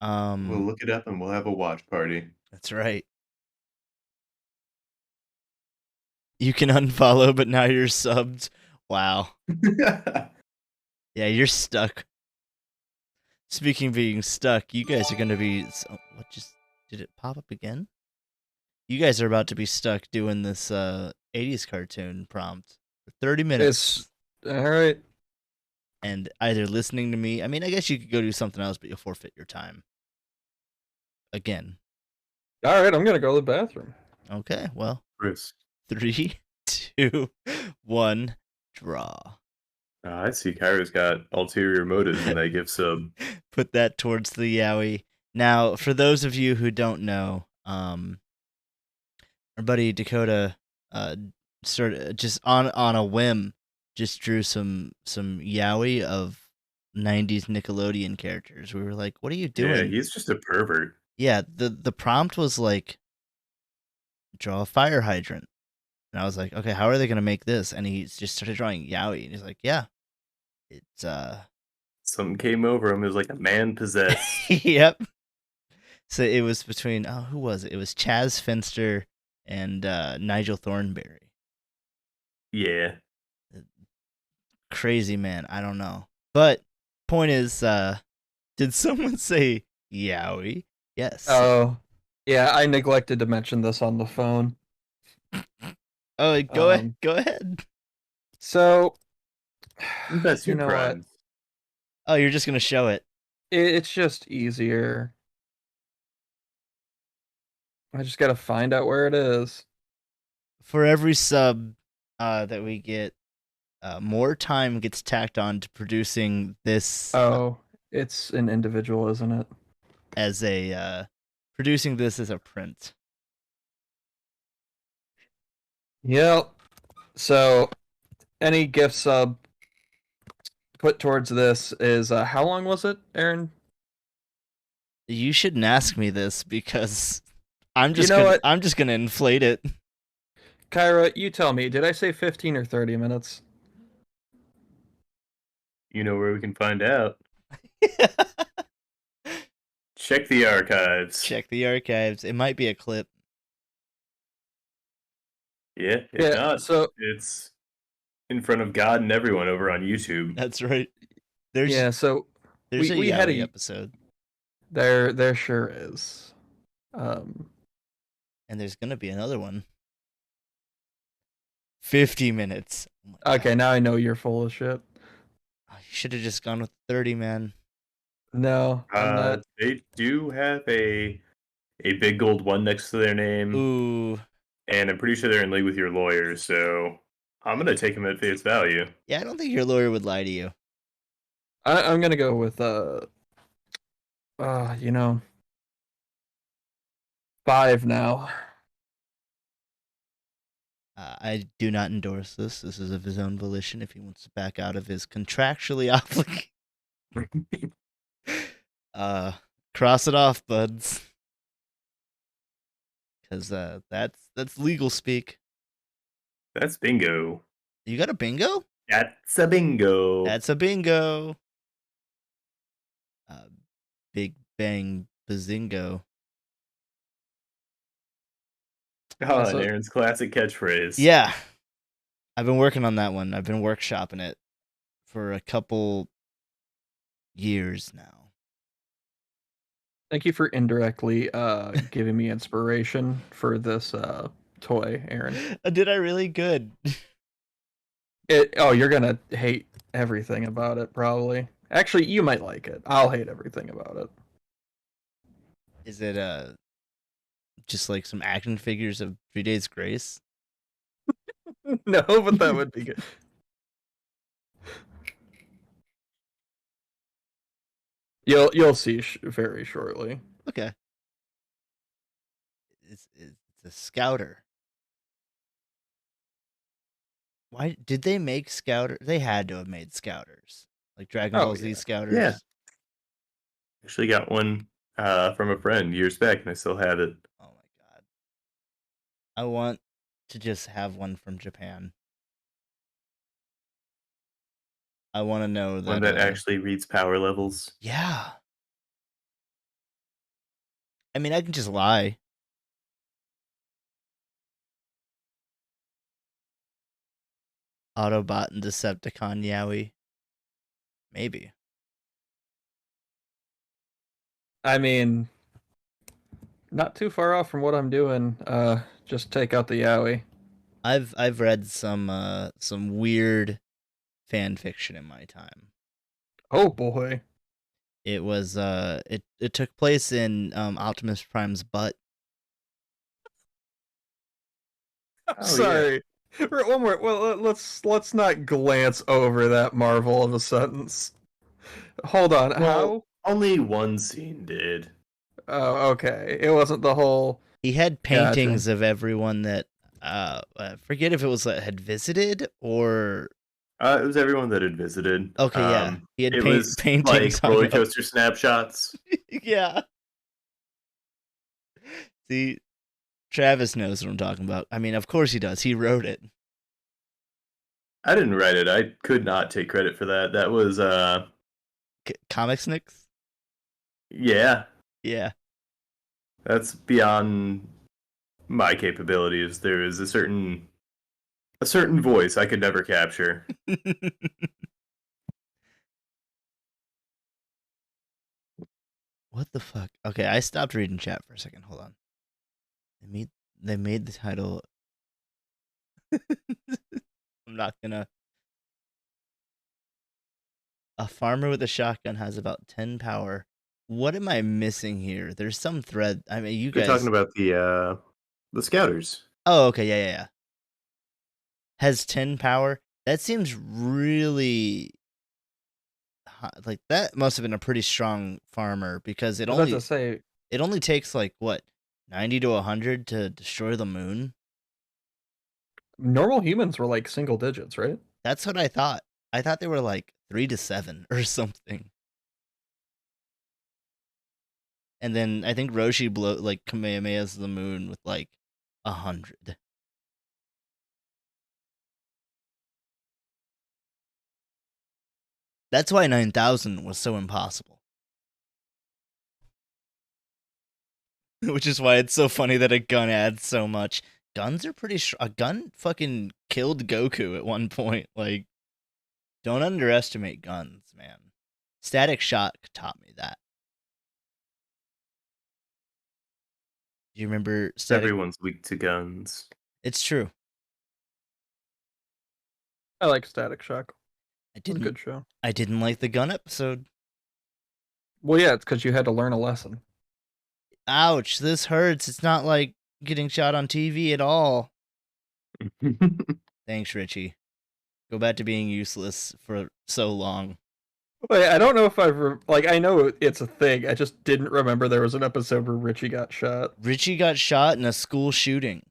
We'll look it up and we'll have a watch party. That's right. You can unfollow, but now you're subbed. Wow. Yeah, you're stuck. Speaking of being stuck, you guys are gonna be. What just did it pop up again? You guys are about to be stuck doing this 80s cartoon prompt for 30 minutes. It's all right. And either listening to me. I mean, I guess you could go do something else, but you'll forfeit your time. Again. All right, I'm gonna go to the bathroom. Okay, well, Bruce. 3, 2, 1, draw. I see Kyra's got ulterior motives in that gift sub. Put that towards the Yowie. Now, for those of you who don't know, our buddy Dakota started just on a whim, just drew some Yowie of 90s Nickelodeon characters. We were like, "What are you doing?" Yeah, he's just a pervert. Yeah, the prompt was like, draw a fire hydrant. And I was like, okay, how are they gonna make this? And he just started drawing Yowie, and he's like, yeah, it's Something came over him. It was like a man possessed. yep. So it was between who was it? It was Chaz Finster and Nigel Thornberry. Yeah. Crazy man, I don't know. But point is, did someone say Yowie? Yes. Oh, yeah. I neglected to mention this on the phone. Oh, go ahead. Go ahead. So, That's your you know crime. what? Oh, you're just gonna show it. It's just easier. I just gotta find out where it is. For every sub that we get, more time gets tacked on to producing this Oh, it's an individual, isn't it? as a producing this as a print. Yep. So, any gift sub put towards this is how long was it, Aaron? You shouldn't ask me this because I'm You just know gonna what, I'm just gonna inflate it. Kyra, you tell me. Did I say 15 or 30 minutes? You know where we can find out. Check the archives. Check the archives. It might be a clip. Yeah, if Yeah. not, So it's in front of God and everyone over on YouTube. That's right. There's yeah. So there's a we had Yowie a episode, there sure is. and there's gonna be another one. 50 minutes. Oh my Okay, God. now I know you're full of shit. Oh, you should have just gone with 30, man. No, I'm not. They do have a big gold one next to their name, Ooh. and I'm pretty sure they're in league with your lawyer. So I'm gonna take them at face value. Yeah, I don't think your lawyer would lie to you. I'm gonna go with you know, 5 now. I do not endorse this. This is of his own volition if he wants to back out of his contractually obligated. Cross it off, buds. Because that's legal speak. That's bingo. You got a bingo? That's a bingo. That's a bingo. Big bang bazingo. Oh, So- and Aaron's classic catchphrase. Yeah. I've been working on that one. I've been workshopping it for a couple years now. Thank you for indirectly giving me inspiration for this toy, Aaron. Did I really good? You're gonna hate everything about it, probably. Actually, you might like it. I'll hate everything about it. Is it just like some action figures of 3 Days Grace? No, but that would be good. You'll see very shortly. Okay. It's a scouter. Why did they make scouter? They had to have made scouters. Like Dragon Oh, Ball Z yeah. scouters. Yeah. Actually got one from a friend years back, and I still have it. Oh my God. I want to just have one from Japan. I want to know that One that actually reads power levels. Yeah. I mean, I can just lie. Autobot and Decepticon Yowie. Maybe. I mean, not too far off from what I'm doing. Just take out the yaoi. I've read some weird fan fiction in my time. Oh boy. It was it took place in Optimus Prime's butt. Oh, Sorry. One more. Well, let's not glance over that marvel of a sentence. Hold on. Well, only one scene did. How? Oh, okay. It wasn't the whole. He had paintings of everyone that I forget if it was had visited or It was everyone that had visited. okay, yeah. He had It was paintings like hung roller up. coaster snapshots. Yeah. See, Travis knows what I'm talking about. I mean, of course he does. He wrote it. I didn't write it. I could not take credit for that. That was Comics Nicks? yeah. Yeah. That's beyond my capabilities. There is a certain voice I could never capture. What the fuck? Okay, I stopped reading chat for a second. Hold on. They made the title. I'm not gonna. A farmer with a shotgun has about 10 power. What am I missing here? There's some thread. I mean, you You're guys. talking about the scouters. Oh, okay, yeah. Has 10 power. That seems really like that must have been a pretty strong farmer because I was about to say. it only takes like what 90 to 100 to destroy the moon. Normal humans were like single digits, right? That's what I thought. I thought they were like 3-7 or something. And then I think Roshi Kamehamehas the moon with 100. That's why 9,000 was so impossible. Which is why it's so funny that a gun adds so much. Guns are pretty a gun fucking killed Goku at one point. Don't underestimate guns, man. Static Shock taught me that. Do you remember Everyone's weak to guns. It's true. I like Static Shock. It's a good show. I didn't like the gun episode. Well, yeah, it's because you had to learn a lesson. Ouch, this hurts. It's not like getting shot on TV at all. Thanks, Richie. Go back to being useless for so long. Wait, I don't know if I know it's a thing. I just didn't remember there was an episode where Richie got shot. Richie got shot in a school shooting.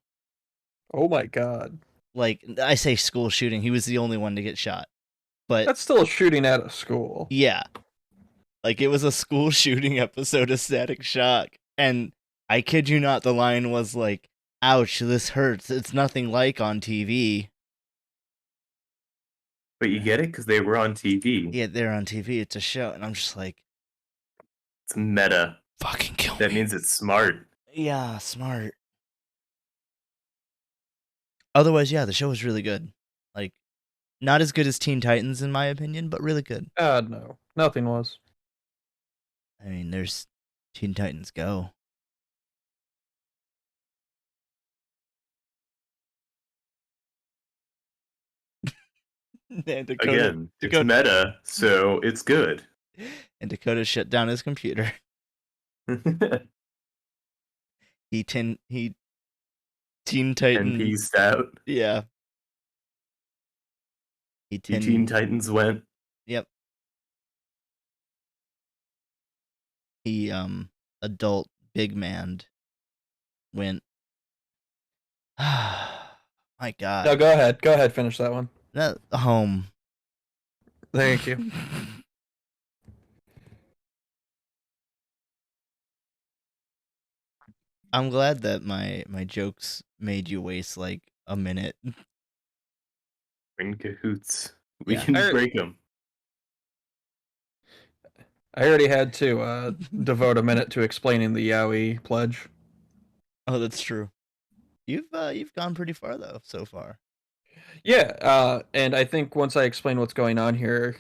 Oh my god. I say school shooting. He was the only one to get shot. But that's still a shooting at a school. Yeah. It was a school shooting episode of Static Shock. And I kid you not, the line was ouch, this hurts. It's nothing like on TV. But you get it? Because they were on TV. Yeah, they're on TV. It's a show. And I'm just it's meta. Fucking kill me. That means it's smart. Yeah, smart. Otherwise, yeah, the show was really good. Not as good as Teen Titans, in my opinion, but really good. No. Nothing was. I mean, there's Teen Titans Go. And Dakota, it's meta, so it's good. And Dakota shut down his computer. he Teen Titan. And peaced out. Yeah. Teen Titans went. Yep. He adult big man went. My god. No, go ahead. Go ahead, finish that one. Home. Thank you. I'm glad that my jokes made you waste a minute. We're in cahoots. We can break them. I already had to devote a minute to explaining the Yowie pledge. Oh, that's true. You've gone pretty far though so far. Yeah, and I think once I explain what's going on here,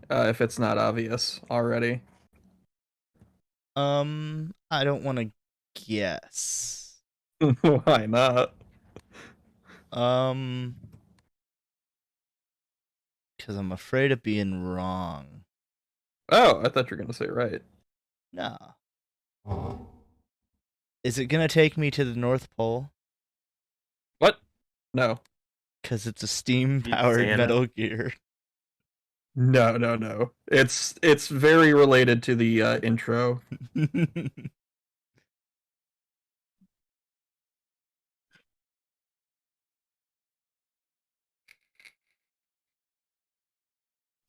if it's not obvious already. I don't want to guess. Why not? Because I'm afraid of being wrong. Oh, I thought you were gonna say right. Nah. Is it gonna take me to the North Pole? What? No. Because it's a steam-powered Metal Gear. No. It's very related to the intro.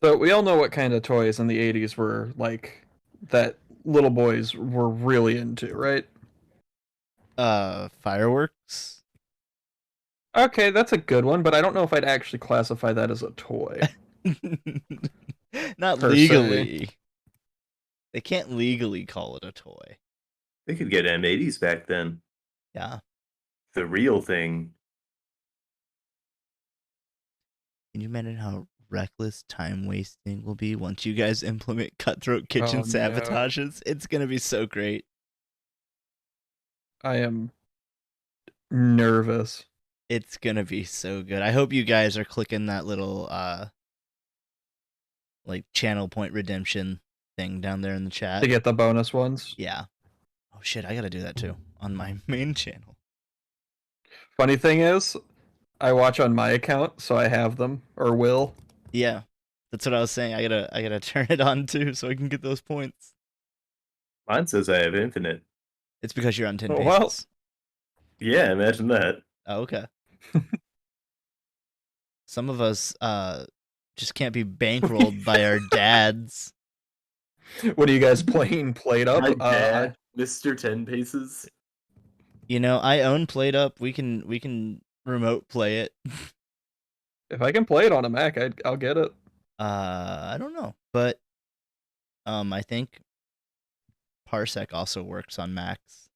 So we all know what kind of toys in the 80s were that little boys were really into, right? Fireworks? Okay, that's a good one, but I don't know if I'd actually classify that as a toy. Not legally. They can't legally call it a toy. They could get M80s back then. Yeah. The real thing. Can you imagine how reckless time wasting will be once you guys implement cutthroat kitchen sabotages? No. It's gonna be so great. I am nervous. It's gonna be so good. I hope you guys are clicking that little channel point redemption thing down there in the chat to get the bonus ones. Yeah. Oh shit, I gotta do that too on my main channel. Funny thing is, I watch on my account, so I have them or will. Yeah, that's what I was saying. I gotta turn it on too, so I can get those points. Mine says I have infinite. It's because you're on 10 bases. Well, yeah, imagine that. Oh, okay. Some of us just can't be bankrolled by our dads. What are you guys playing? Played up? My dad, Mr. 10 Paces. You know, I own Played Up. We can remote play it. If I can play it on a Mac, I'll get it. I don't know, but I think Parsec also works on Macs.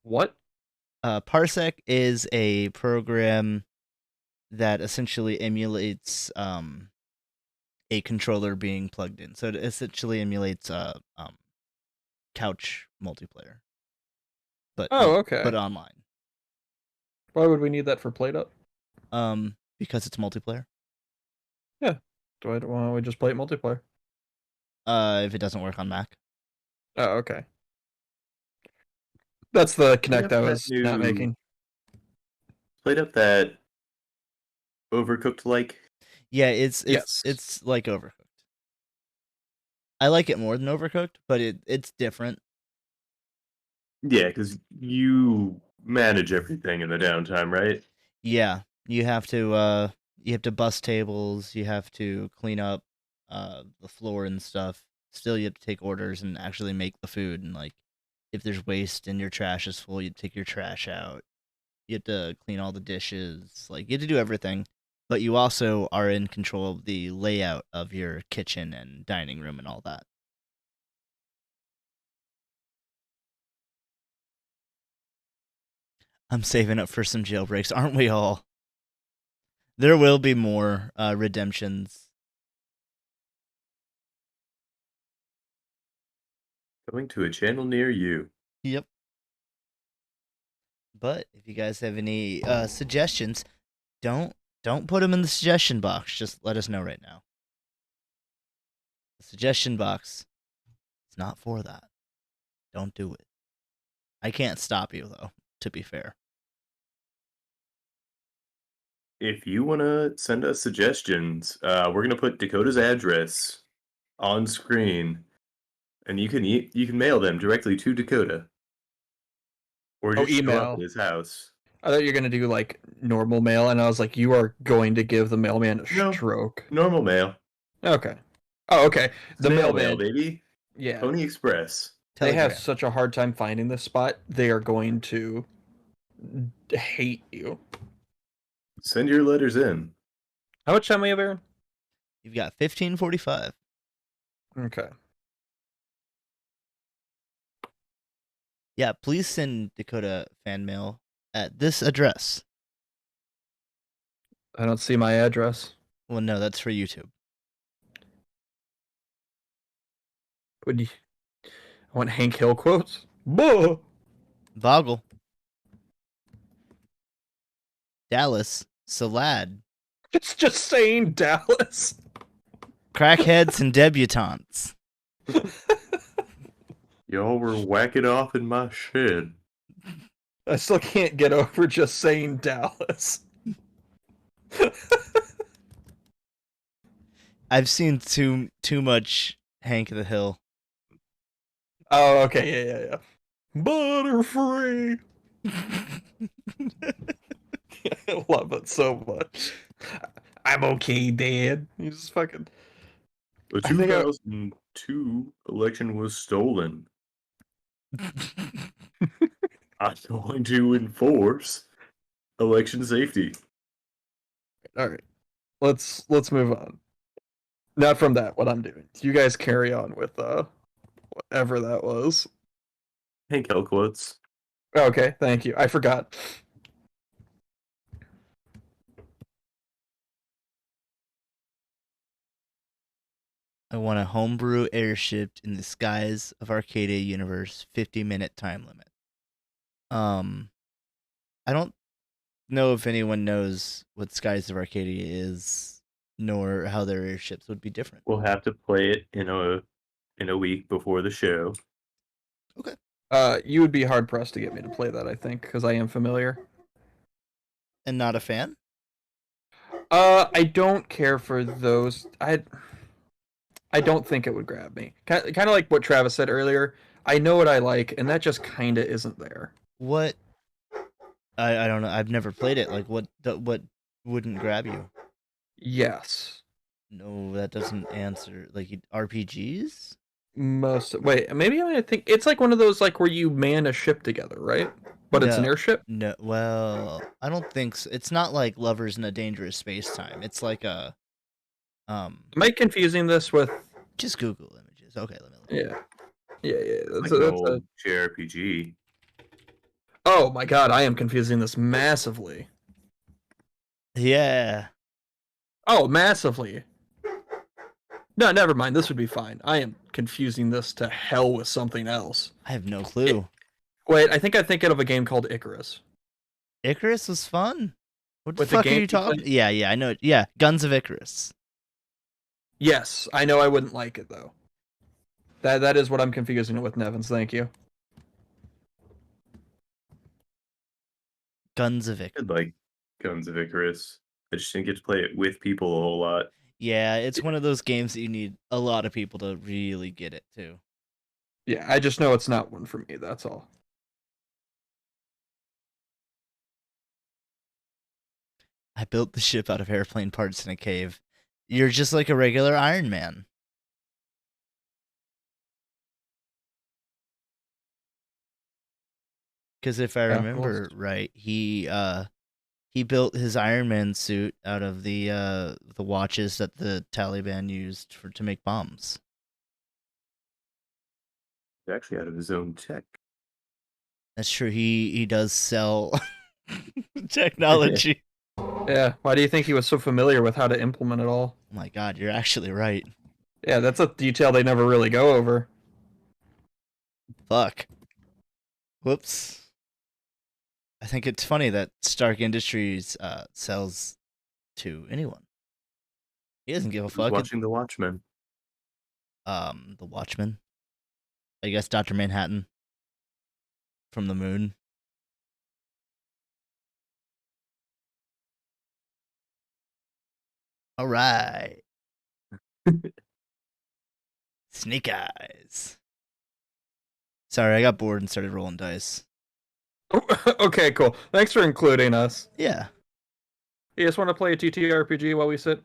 What? Parsec is a program that essentially emulates a controller being plugged in. So it essentially emulates couch multiplayer, but Oh, okay. but online. Why would we need that for played up? Because it's multiplayer. Why don't we just play it multiplayer? If it doesn't work on Mac. Oh, okay. That's the connect I that was not making. Played up that Overcooked like. Yeah, it's Yes. it's like Overcooked. I like it more than Overcooked, but it's different. Yeah, because you manage everything in the downtime, right? Yeah, you have to bust tables, you have to clean up the floor and stuff. Still, you have to take orders and actually make the food. And like, if there's waste and your trash is full, you take your trash out. You have to clean all the dishes. Like, you have to do everything. But you also are in control of the layout of your kitchen and dining room and all that. I'm saving up for some jailbreaks, aren't we all? There will be more redemptions. Going to a channel near you. Yep. But if you guys have any suggestions, don't put them in the suggestion box. Just let us know right now. The suggestion box is not for that. Don't do it. I can't stop you though, to be fair. If you want to send us suggestions, we're going to put Dakota's address on screen, and you can mail them directly to Dakota. Or Oh, just show up email. at his house. I thought you were gonna do like normal mail, and I was like, you are going to give the mailman a No. stroke. Normal mail. Okay. Oh, okay. The Snail mailman, mail, baby. yeah. Pony Express. They have Telegram. such a hard time finding this spot. They are going to hate you. Send your letters in. How much time we have, Aaron? You've got 15:45. Okay. Yeah, please send Dakota fan mail at this address. I don't see my address. Well, no, that's for YouTube. Would you? I want Hank Hill quotes. Buh! Boggle. Dallas. Salad. It's just saying Dallas. Crackheads and debutantes. Y'all were whacking off in my shed. I still can't get over just saying Dallas. I've seen too much Hank the Hill. Oh, okay, yeah. Butterfree. I love it so much. I'm okay, Dad. He's just fucking. The I think 2002 election was stolen. I'm going to enforce election safety. All right, let's move on. Not from that. What I'm doing. You guys carry on with whatever that was. Hank Hill quotes. Okay, thank you. I forgot. I want a homebrew airship in the skies of Arcadia Universe, 50-minute time limit. I don't know if anyone knows what Skies of Arcadia is, nor how their airships would be different. We'll have to play it in a week before the show. Okay. You would be hard pressed to get me to play that, I think, because I am familiar. And not a fan? I don't care for those. I don't think it would grab me. Kind of like what Travis said earlier. I know what I like, and that just kind of isn't there. What? I don't know. I've never played it. Like, what wouldn't grab you? Yes. No, that doesn't answer. Like RPGs? Wait, maybe I think it's like one of those like where you man a ship together, right? But it's an No, airship. no. Well, I don't think so. It's not like Lovers in a Dangerous Space Time. It's like a Am I confusing this with? Just Google images. Okay, let me look. Yeah, yeah. It's like an old JRPG. Oh my god, I am confusing this massively. Yeah. Oh, massively. No, never mind. This would be fine. I am confusing this to hell with something else. I have no clue. Wait, I think I'm thinking of a game called Icarus. Icarus was fun. What the With the fuck are game you talking? Yeah, I know it. Yeah, Guns of Icarus. Yes, I know I wouldn't like it though. That is what I'm confusing it with, Nevins. Thank you. Guns of I Icarus. like Guns of Icarus. I just didn't get to play it with people a whole lot. Yeah, it's one of those games that you need a lot of people to really get it to. Yeah, I just know it's not one for me. That's all. I built the ship out of airplane parts in a cave. You're just like a regular Iron Man. Because if I remember right, he built his Iron Man suit out of the watches that the Taliban used to make bombs. He's actually out of his own tech. That's true. He does sell technology. Yeah. Why do you think he was so familiar with how to implement it all? Oh my god, you're actually right. Yeah, that's a detail they never really go over. Fuck. Whoops. I think it's funny that Stark Industries sells to anyone. He doesn't give a fuck. Watching The Watchmen. The Watchmen. I guess Dr. Manhattan from the moon. All right. Snake Eyes. Sorry, I got bored and started rolling dice. Okay, cool. Thanks for including us. Yeah. You just want to play a TTRPG while we sit?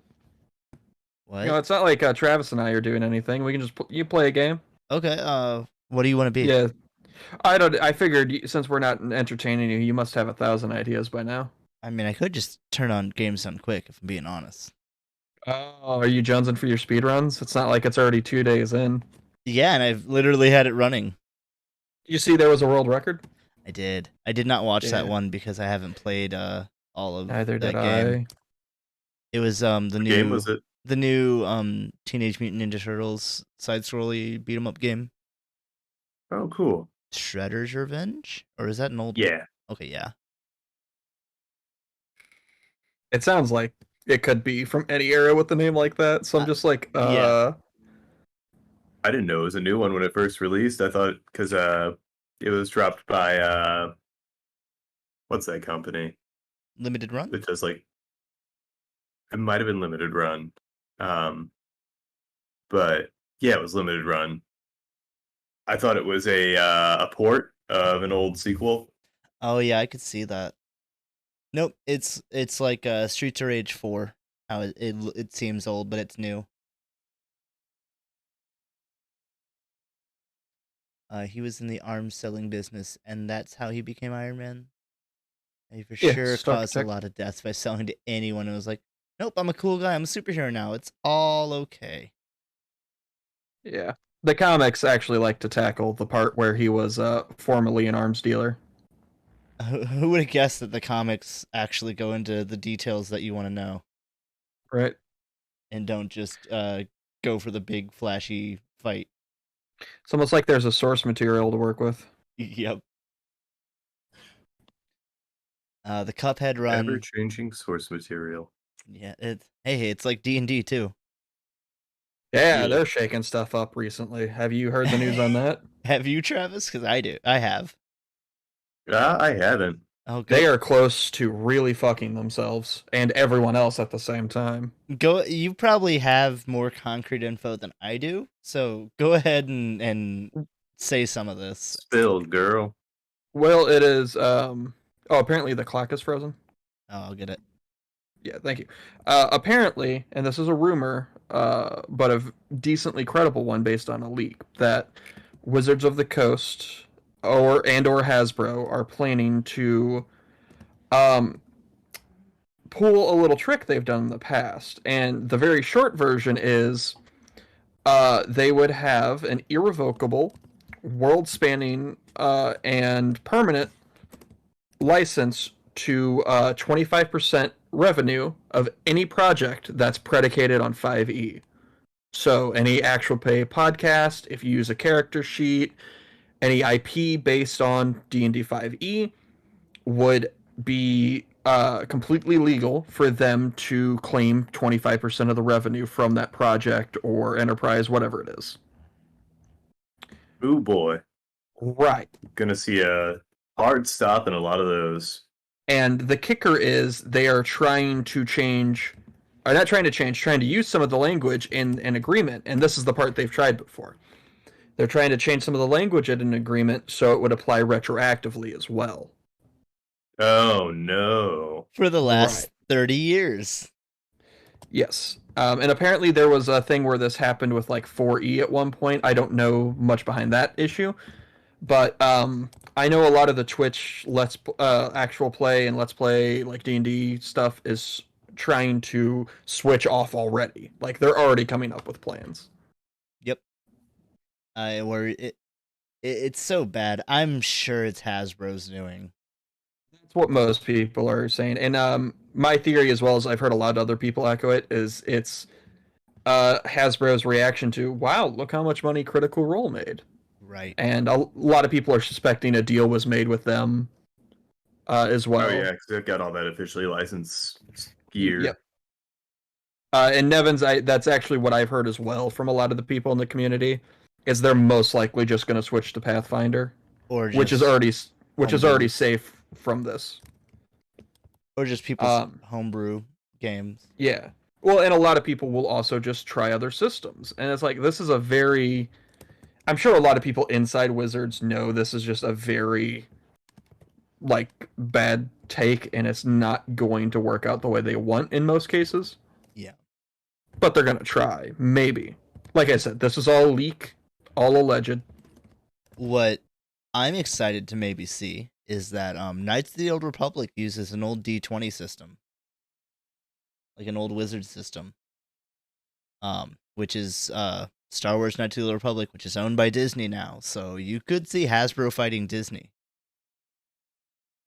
What? You know, it's not like Travis and I are doing anything. We can just you play a game. Okay. What do you want to be? Yeah. I figured since we're not entertaining you, you must have 1,000 ideas by now. I mean, I could just turn on Games Done Quick if I'm being honest. Oh, are you jonesing for your speed runs? It's not like it's already 2 days in. Yeah, and I've literally had it running. You see, there was a world record. I did. I did not watch that Yeah. one because I haven't played all of Neither that did game. It was the What new game was it? the new Teenage Mutant Ninja Turtles side-scrolly beat 'em up game. Oh, cool. Shredder's Revenge? Or is that an old one? Yeah. Okay, yeah. It sounds like it could be from any era with a name like that. So I'm just like, yeah. I didn't know it was a new one when it first released. I thought because it was dropped by what's that company? Limited Run? It does like it might have been Limited Run. But yeah, it was Limited Run. I thought it was a port of an old sequel. Oh yeah, I could see that. Nope, it's like Streets of Rage 4. How it seems old, but it's new. He was in the arms selling business, and that's how he became Iron Man. He for sure caused a lot of deaths by selling to anyone who was like, "Nope, I'm a cool guy. I'm a superhero now. It's all okay." Yeah. The comics actually like to tackle the part where he was formerly an arms dealer. Who would have guessed that the comics actually go into the details that you want to know? Right. And don't just go for the big flashy fight. It's almost like there's a source material to work with. Yep. The Cuphead run. Ever-changing source material. Yeah, it's like D&D too. Yeah, they're shaking stuff up recently. Have you heard the news on that? Have you, Travis? Because I do. I have. I haven't. Oh, they are close to really fucking themselves and everyone else at the same time. You probably have more concrete info than I do, so go ahead and say some of this. Spill, girl. Well, it is. Oh, apparently the clock is frozen. Oh, I'll get it. Yeah, thank you. Apparently, and this is a rumor, but a decently credible one based on a leak, that Wizards of the Coast or Hasbro are planning to um, pull a little trick they've done in the past. And the very short version is they would have an irrevocable, world-spanning, and permanent license to 25% revenue of any project that's predicated on 5e. So any actual play podcast, if you use a character sheet, any IP based on D&D 5e would be completely legal for them to claim 25% of the revenue from that project or enterprise, whatever it is. Ooh boy, Right. gonna see a hard stop in a lot of those. And the kicker is they are trying to change, or not trying to change, trying to use some of the language in an agreement. And this is the part they've tried before. They're trying to change some of the language in an agreement so it would apply retroactively as well. Oh no. For the last Right. 30 years. Yes. And apparently there was a thing where this happened with like 4E at one point. I don't know much behind that issue, but I know a lot of the Twitch actual play and let's play like D&D stuff is trying to switch off already. Like they're already coming up with plans. Yep. It's so bad. I'm sure it's Hasbro's doing. That's what most people are saying. And my theory, as well as I've heard a lot of other people echo it, is it's Hasbro's reaction to, wow, look how much money Critical Role made. Right. And a lot of people are suspecting a deal was made with them as well. Oh yeah, because they've got all that officially licensed gear. Yep. And Nevins, that's actually what I've heard as well from a lot of the people in the community, is they're most likely just going to switch to Pathfinder, Or which is already homebrew. safe from this. Or just people's homebrew games. Yeah. Well, and a lot of people will also just try other systems. And it's like, this is a very... I'm sure a lot of people inside Wizards know this is just a very, like, bad take, and it's not going to work out the way they want in most cases. Yeah. But they're going to try. Maybe. Like I said, this is all leak, all alleged. What I'm excited to maybe see is that Knights of the Old Republic uses an old D20 system. Like an old wizard system. Which is Star Wars Knights of the Old Republic, which is owned by Disney now. So you could see Hasbro fighting Disney.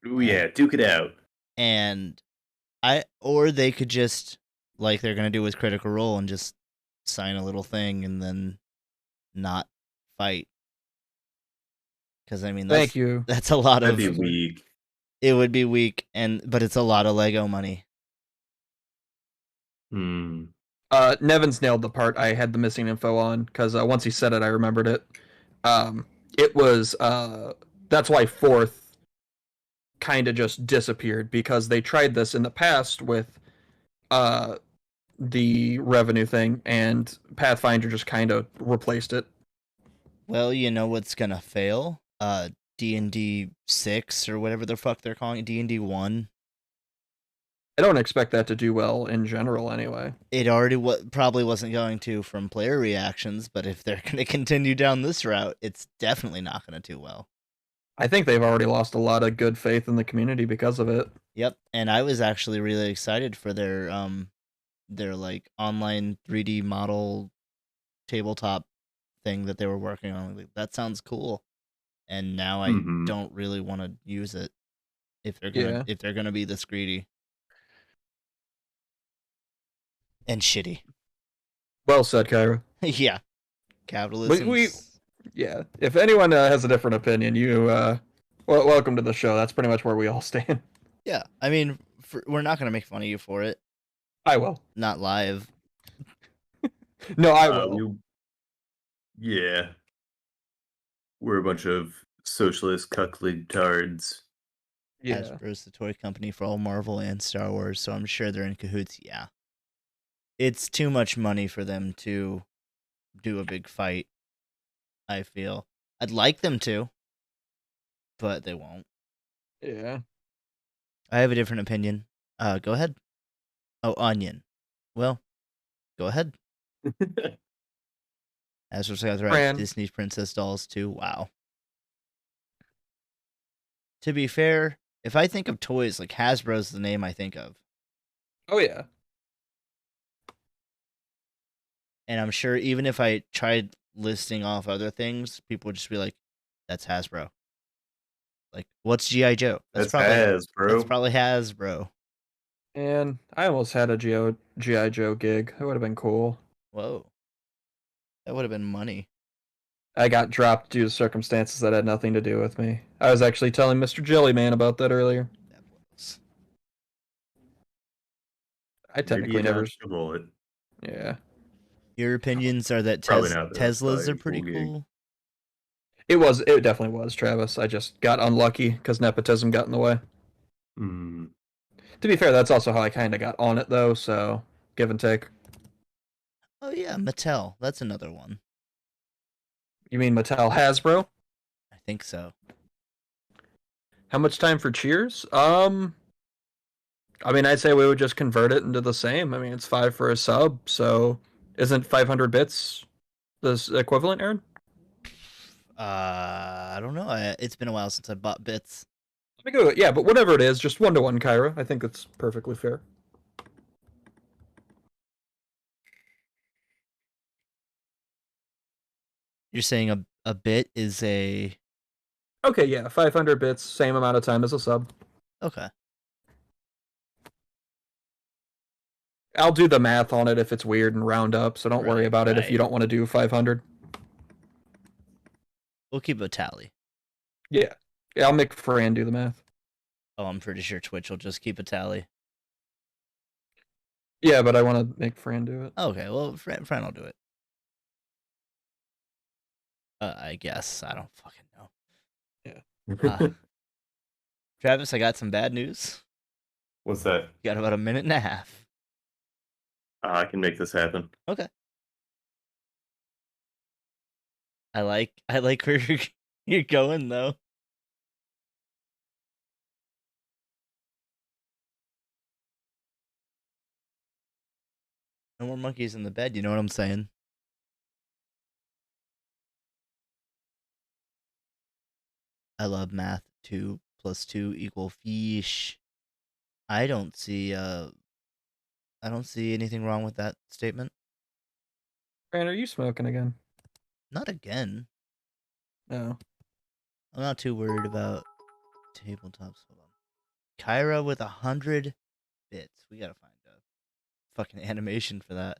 Ooh yeah, duke it out. And or they could just, like they're gonna do with Critical Role, and just sign a little thing and then not fight. Because I mean, Thank you. That's a lot That'd of. be weak. It would be weak, but it's a lot of Lego money. Hmm. Nevins nailed the part I had the missing info on, because once he said it, I remembered it. It was, that's why Fourth kind of just disappeared, because they tried this in the past with the revenue thing, and Pathfinder just kind of replaced it. Well, you know what's gonna fail? D&D 6 or whatever the fuck they're calling it, D&D 1. I don't expect that to do well in general anyway. It already probably wasn't going to from player reactions, but if they're going to continue down this route, it's definitely not going to do well. I think they've already lost a lot of good faith in the community because of it. Yep, and I was actually really excited for their like online 3D model tabletop thing that they were working on. Like, that sounds cool. And now I don't really want to use it if they're gonna be this greedy and shitty. Well said, Kyra. Yeah, capitalism. Yeah. If anyone has a different opinion, you welcome to the show. That's pretty much where we all stand. Yeah, I mean, we're not gonna make fun of you for it. I will. Not live. No, I will. Yeah. We're a bunch of socialist cuckletards. Yeah. Hasbro's the toy company for all Marvel and Star Wars, so I'm sure they're in cahoots. Yeah. It's too much money for them to do a big fight, I feel. I'd like them to, but they won't. Yeah. I have a different opinion. Go ahead. Oh, Onion. Well, go ahead. Hasbro's got the right Fran. Disney princess dolls too. Wow. To be fair, if I think of toys, like Hasbro's the name I think of. Oh yeah. And I'm sure even if I tried listing off other things, people would just be like, that's Hasbro. Like, what's G.I. Joe? That's Has, bro. That's probably Hasbro. And I almost had a G.I. Joe gig. That would have been cool. Whoa. That would have been money. I got dropped due to circumstances that had nothing to do with me. I was actually telling Mr. Jellyman about that earlier. That was. I technically never. dodged a bullet. Yeah. Your opinions are that Probably not, though. It's Teslas probably are a pretty cool gig. cool. It definitely was, Travis. I just got unlucky because nepotism got in the way. Mm. To be fair, that's also how I kind of got on it, though, so give and take. Oh yeah, Mattel. That's another one. You mean Mattel Hasbro? I think so. How much time for Cheers? I mean, I'd say we would just convert it into the same. I mean, it's 5 for a sub, so isn't 500 bits the equivalent, Aaron? I don't know. It's been a while since I bought bits. Let me go. Yeah, but whatever it is, just 1-to-1, Kyra. I think that's perfectly fair. You're saying a bit is a Okay, yeah, 500 bits, same amount of time as a sub. okay. I'll do the math on it if it's weird and round up, so don't worry Right, about it if you right. don't want to do 500. We'll keep a tally. Yeah. Yeah, I'll make Fran do the math. Oh, I'm pretty sure Twitch will just keep a tally. Yeah, but I want to make Fran do it. Okay, well, Fran will do it. I guess. I don't fucking know. Yeah. Travis, I got some bad news. What's that? You got about a minute and a half. I can make this happen. Okay. I like where you're going though. No more monkeys in the bed, you know what I'm saying? I love math. 2 + 2 = fish. I don't see anything wrong with that statement. Fran, are you smoking again? Not again. No. I'm not too worried about tabletops. Hold on. Kyra with 100 bits. We gotta find a fucking animation for that.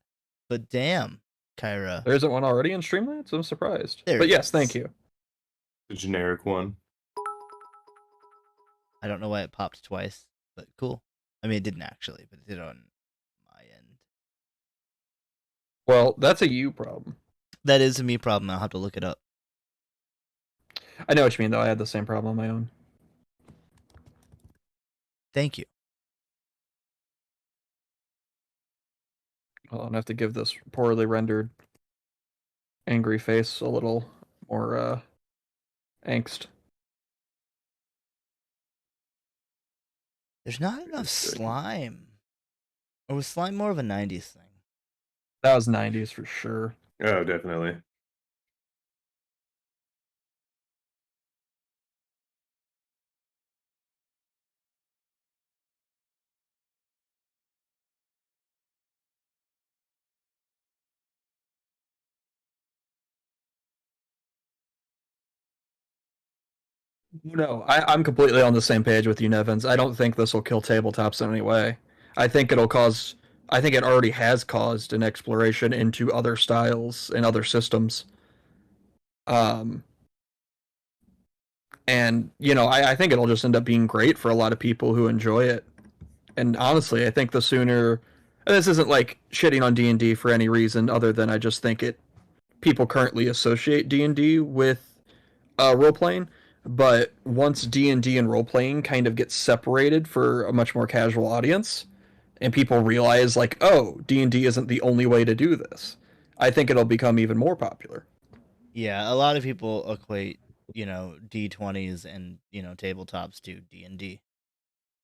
But damn, Kyra. There isn't one already in Streamlabs? I'm surprised. There but it yes, is. thank you. The generic one. I don't know why it popped twice, but cool. I mean, it didn't actually, but it did on my end. Well, that's a you problem. That is a me problem. I'll have to look it up. I know what you mean, though. I had the same problem on my own. Thank you. Well, I'm gonna have to give this poorly rendered angry face a little more angst. There's not enough slime. Or was slime more of a 90s thing? That was 90s for sure. Oh, definitely. No, I'm completely on the same page with you, Nevins. I don't think this will kill tabletops in any way. I think it'll cause. I think it already has caused an exploration into other styles and other systems. And I think it'll just end up being great for a lot of people who enjoy it. And honestly, I think the sooner. And this isn't like shitting on D&D for any reason other than I just think people currently associate D&D with role playing, but once D&D and role playing kind of gets separated for a much more casual audience, and people realize like, oh, D&D isn't the only way to do this, I think it'll become even more popular. Yeah, a lot of people equate, D20s and tabletops to D&D.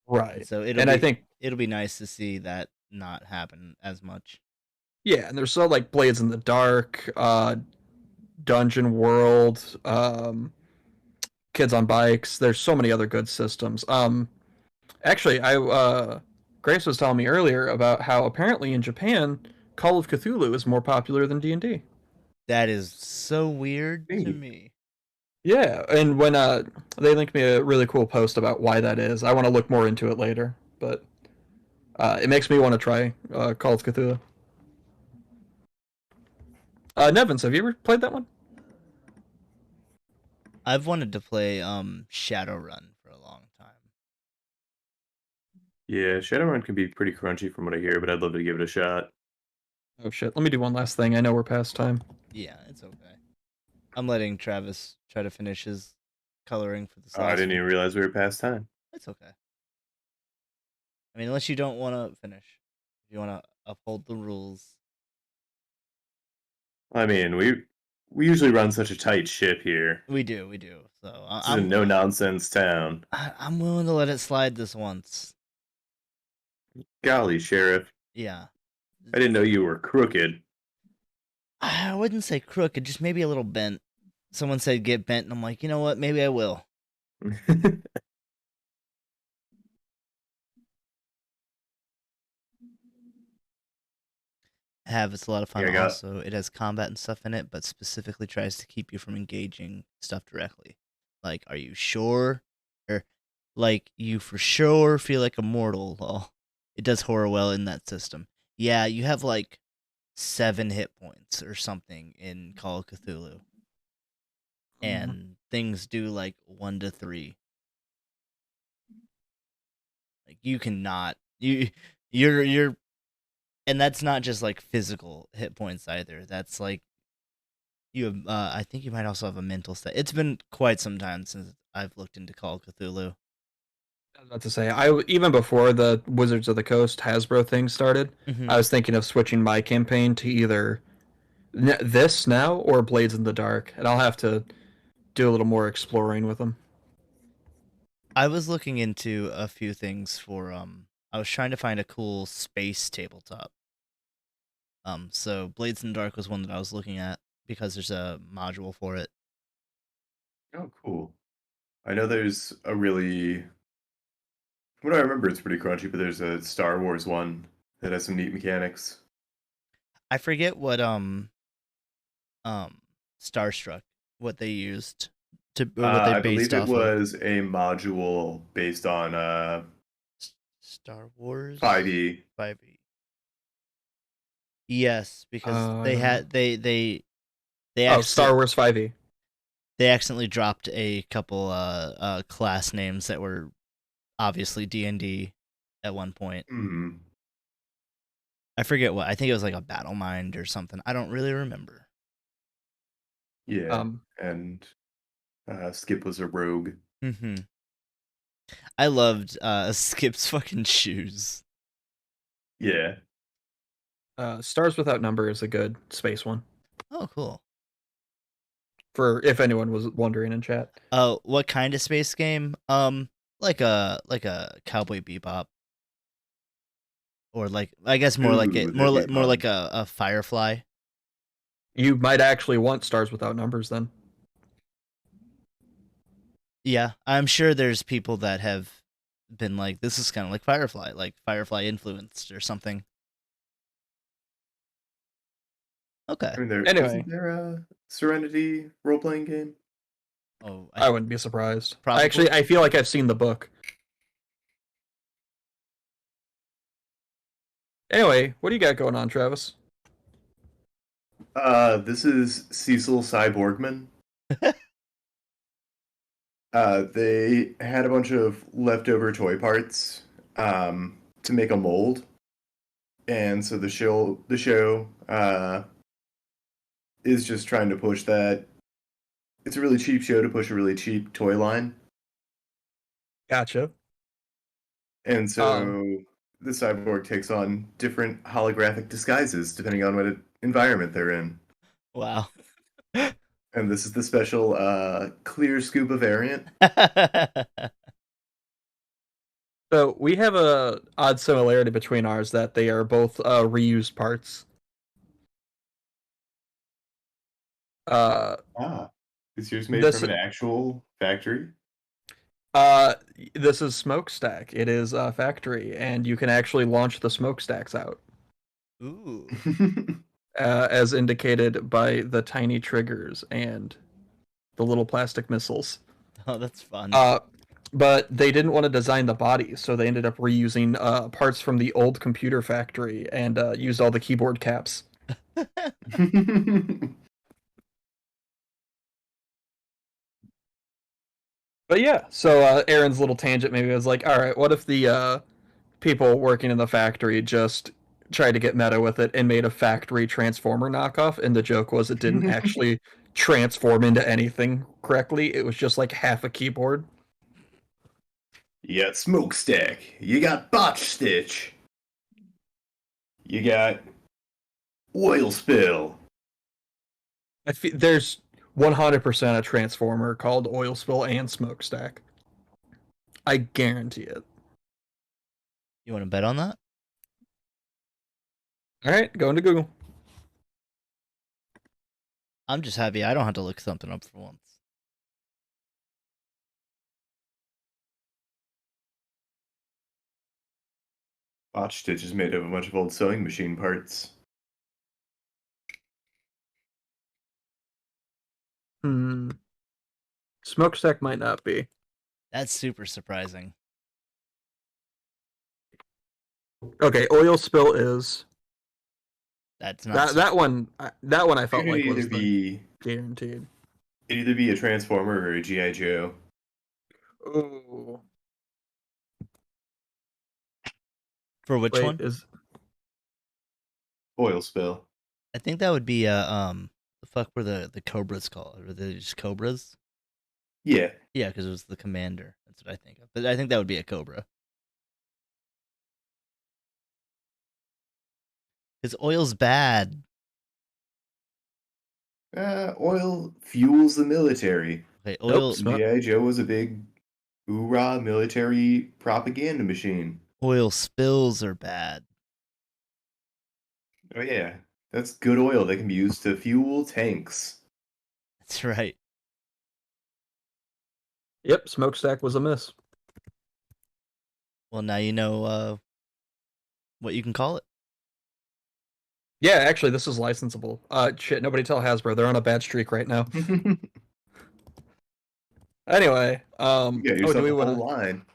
Right. So I think it'll be nice to see that not happen as much. Yeah, and there's so like Blades in the Dark, Dungeon World, Kids on Bikes. There's so many other good systems. Actually, I Grace was telling me earlier about how apparently in Japan, Call of Cthulhu is more popular than D&D. That is so weird to Neat. me. Yeah, and when they linked me a really cool post about why that is. I want to look more into it later, but it makes me want to try Call of Cthulhu. Nevins, have you ever played that one? I've wanted to play Shadowrun for a long time. Yeah, Shadowrun can be pretty crunchy from what I hear, but I'd love to give it a shot. Oh shit! Let me do one last thing. I know we're past time. Yeah, it's okay. I'm letting Travis try to finish his coloring for this Oh, I last didn't one. even realize we were past time. It's okay. I mean, unless you don't want to finish. If you want to uphold the rules. I mean, we usually run such a tight ship here. We do, we do. So This is a no nonsense town. I'm willing to let it slide this once. Golly, Sheriff, Yeah. I didn't know you were crooked. I wouldn't say crooked, just maybe a little bent. Someone said get bent, and I'm like, you know what? Maybe I will. It's a lot of fun. Yeah, I got. Also, it has combat and stuff in it, but specifically tries to keep you from engaging stuff directly. Like, are you sure? Or, like, you for sure feel like a mortal. Well, it does horror well in that system. Yeah, you have like 7 hit points or something in Call of Cthulhu, and things do like 1 to 3. Like, you cannot you're and that's not just like physical hit points either. That's like you have. I think you might also have a mental stat. It's been quite some time since I've looked into Call of Cthulhu. I was about to say, I even before the Wizards of the Coast Hasbro thing started, Mm-hmm. I was thinking of switching my campaign to either this now or Blades in the Dark, and I'll have to do a little more exploring with them. I was looking into a few things for. I was trying to find a cool space tabletop. So Blades in the Dark was one that I was looking at because there's a module for it. Oh, cool. I know there's a really. From what I remember, it's pretty crunchy, but there's a Star Wars one that has some neat mechanics. I forget what Starstruck what they used to or what they I based believe it off of. was a module based on Star Wars 5e. 5e. Yes, because I they don't know. had Oh, Star Wars 5e. they accidentally dropped a couple class names that were obviously D&D at one point. Hmm. I forget what. I think it was like a battle mind or something. I don't really remember. Yeah, and Skip was a rogue. Mm-hmm. I loved Skip's fucking shoes. Yeah. Stars Without Number is a good space one. Oh, cool. For if anyone was wondering in chat. What kind of space game? Like a Cowboy Bebop, or like I guess more like Ooh, it that'd be more fun. like a Firefly. You might actually want Stars Without Numbers then. Yeah, I'm sure there's people that have been like, this is kind of like Firefly influenced or something. Okay. I mean, there Anyway, wasn't there a Serenity role playing game? Oh, I wouldn't be surprised. probably. I feel like I've seen the book. Anyway, what do you got going on, Travis? This is Cecil Cyborgman. They had a bunch of leftover toy parts to make a mold, and so the show is just trying to push that. It's a really cheap show to push a really cheap toy line, Gotcha. and Um, so the cyborg takes on different holographic disguises depending on what environment they're in. Wow. And this is the special clear scuba variant. So we have a odd similarity between ours that they are both reused parts. Uh, Ah, is yours made this from an actual factory? uh, this is smokestack. It is a factory, and you can actually launch the smokestacks out, Ooh. as indicated by the tiny triggers and the little plastic missiles. Oh, that's fun. Uh, but they didn't want to design the body, so they ended up reusing parts from the old computer factory and used all the keyboard caps. But yeah, so Aaron's little tangent maybe was like, all right, what if the people working in the factory just tried to get meta with it and made a factory transformer knockoff? And the joke was it didn't actually transform into anything correctly. It was just like half a keyboard. You got smokestack. You got botch stitch. You got oil spill. There's 100% a transformer called oil spill and smokestack. I guarantee it. You want to bet on that? All right, go into Google. I'm just happy I don't have to look something up for once. Botch stitch is made of a bunch of old sewing machine parts. Hmm. Smokestack might not be. That's super surprising. Okay, oil spill is That's not that one. That one I felt It'd like either was the be guaranteed. it'd either be a transformer or a GI Joe. Ooh. for which Wait, one? is Oil spill. I think that would be the fuck were the cobras called? Were they just cobras? Yeah. Yeah, because it was the commander. That's what I think of. But I think that would be a cobra. Because oil's bad. Oil fuels the military. Okay, nope. GI Joe was a big hoorah military propaganda machine. oil spills are bad. Oh yeah, that's good oil that can be used to fuel tanks. That's right. Yep, smokestack was a miss. Well, now you know what you can call it. Yeah, actually, this is licensable. Shit, nobody tell Hasbro. They're on a bad streak right now. You Anyway, got do yourself we a want whole to line.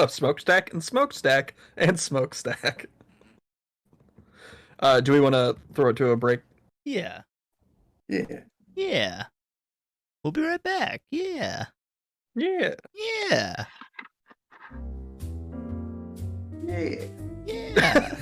smokestack and smokestack and smokestack? Do we want to throw it to a break? Yeah. Yeah. Yeah. We'll be right back. Yeah. Yeah. Yeah. Yeah. Yeah.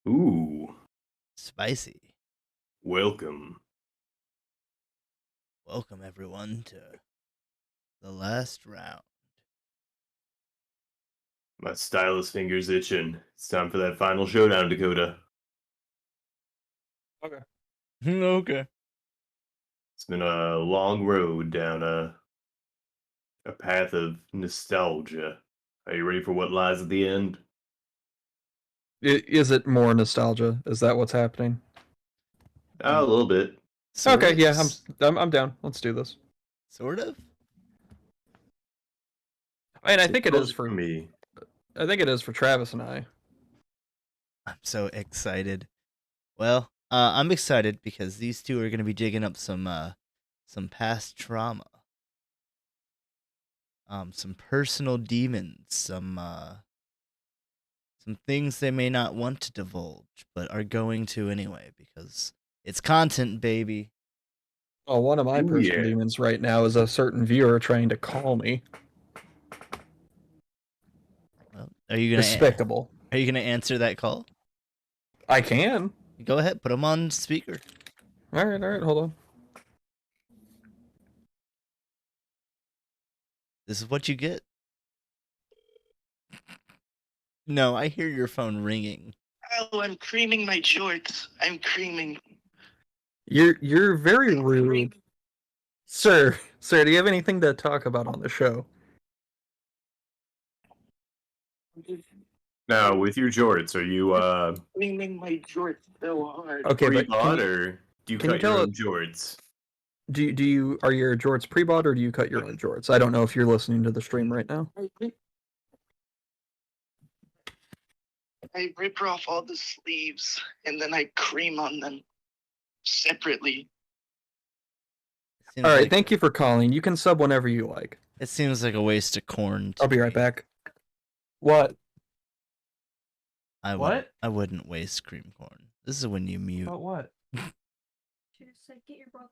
Ooh, Spicy. welcome. Welcome everyone to the last round. My stylus finger's itching. It's time for that final showdown, Dakota. Okay. Okay. It's been a long road down a path of nostalgia. Are you ready for what lies at the end? Is it more nostalgia? Is that what's happening? A little bit. Sort Okay, of. yeah, I'm down. Let's do this. Sort of. I mean, I think it is Nostalgia for me. I think it is for Travis and I. I'm so excited. Well, I'm excited because these two are going to be digging up some past trauma, some personal demons, some things they may not want to divulge, but are going to anyway because it's content, baby. Oh, one of my Ooh, personal yeah. demons right now is a certain viewer trying to call me. Well, Despicable. are you gonna answer that call? I can. Go ahead, put them on speaker. All right, hold on. This is what you get. No, I hear your phone ringing. Oh, I'm creaming my jorts. I'm creaming. You're very rude. Sir, do you have anything to talk about on the show? Now, with your jorts, are you Creaming my jorts so hard. Okay, but pre-bought or do you can you cut your tell own it- jorts? do you are your jorts pre-bought or do you cut your own jorts? I don't know if you're listening to the stream right now. I rip off all the sleeves and then I cream on them separately. Seems All right, like, thank you for calling. You can sub whenever you like. It seems like a waste of corn. To I'll be right me. back. What? I What? wouldn't. I wouldn't waste cream corn. This is when you mute. What? She just said, "Get your brother."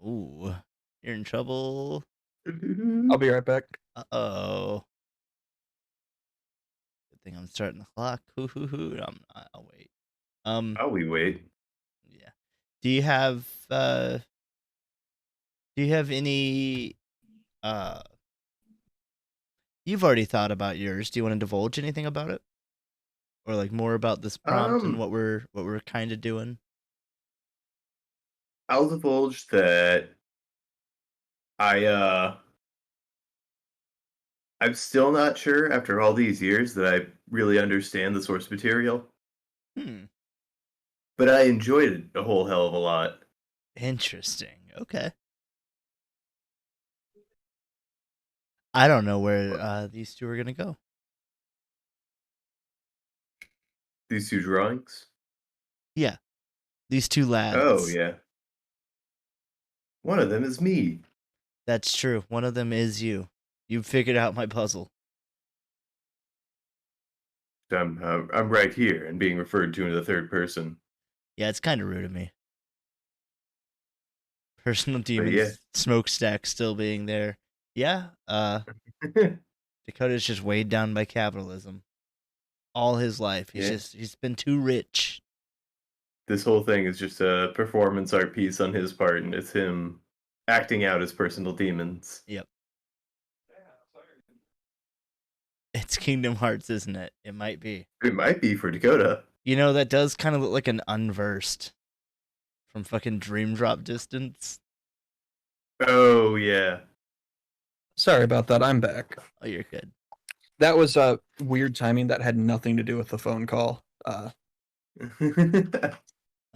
Ooh, you're in trouble. I'll be right back. Uh-oh. Good thing I'm starting the clock. Hoo. No, I'm not. I'll wait. Oh, we wait. Yeah. Do you have any you've already thought about yours. Do you want to divulge anything about it? Or like more about this prompt and what we're kind of doing? I'll divulge that I'm still not sure after all these years that I really understand the source material, Hmm. but I enjoyed it a whole hell of a lot. Interesting. Okay. I don't know where these two are gonna go. These two drawings? Yeah. These two lads. Oh, yeah. One of them is me. That's true. One of them is you. You figured out my puzzle. I'm right here and being referred to in the third person. Yeah, it's kind of rude of me. Personal demons, yeah. smokestack still being there. Yeah, Dakota's just weighed down by capitalism. All his life. He's been too rich. This whole thing is just a performance art piece on his part, and it's him acting out his personal demons. Yep. It's Kingdom Hearts, isn't it? It might be. It might be for Dakota. You know, that does kind of look like an unversed from fucking Dream Drop distance. Oh, yeah. Sorry about that. I'm back. Oh, you're good. That was weird timing that had nothing to do with the phone call.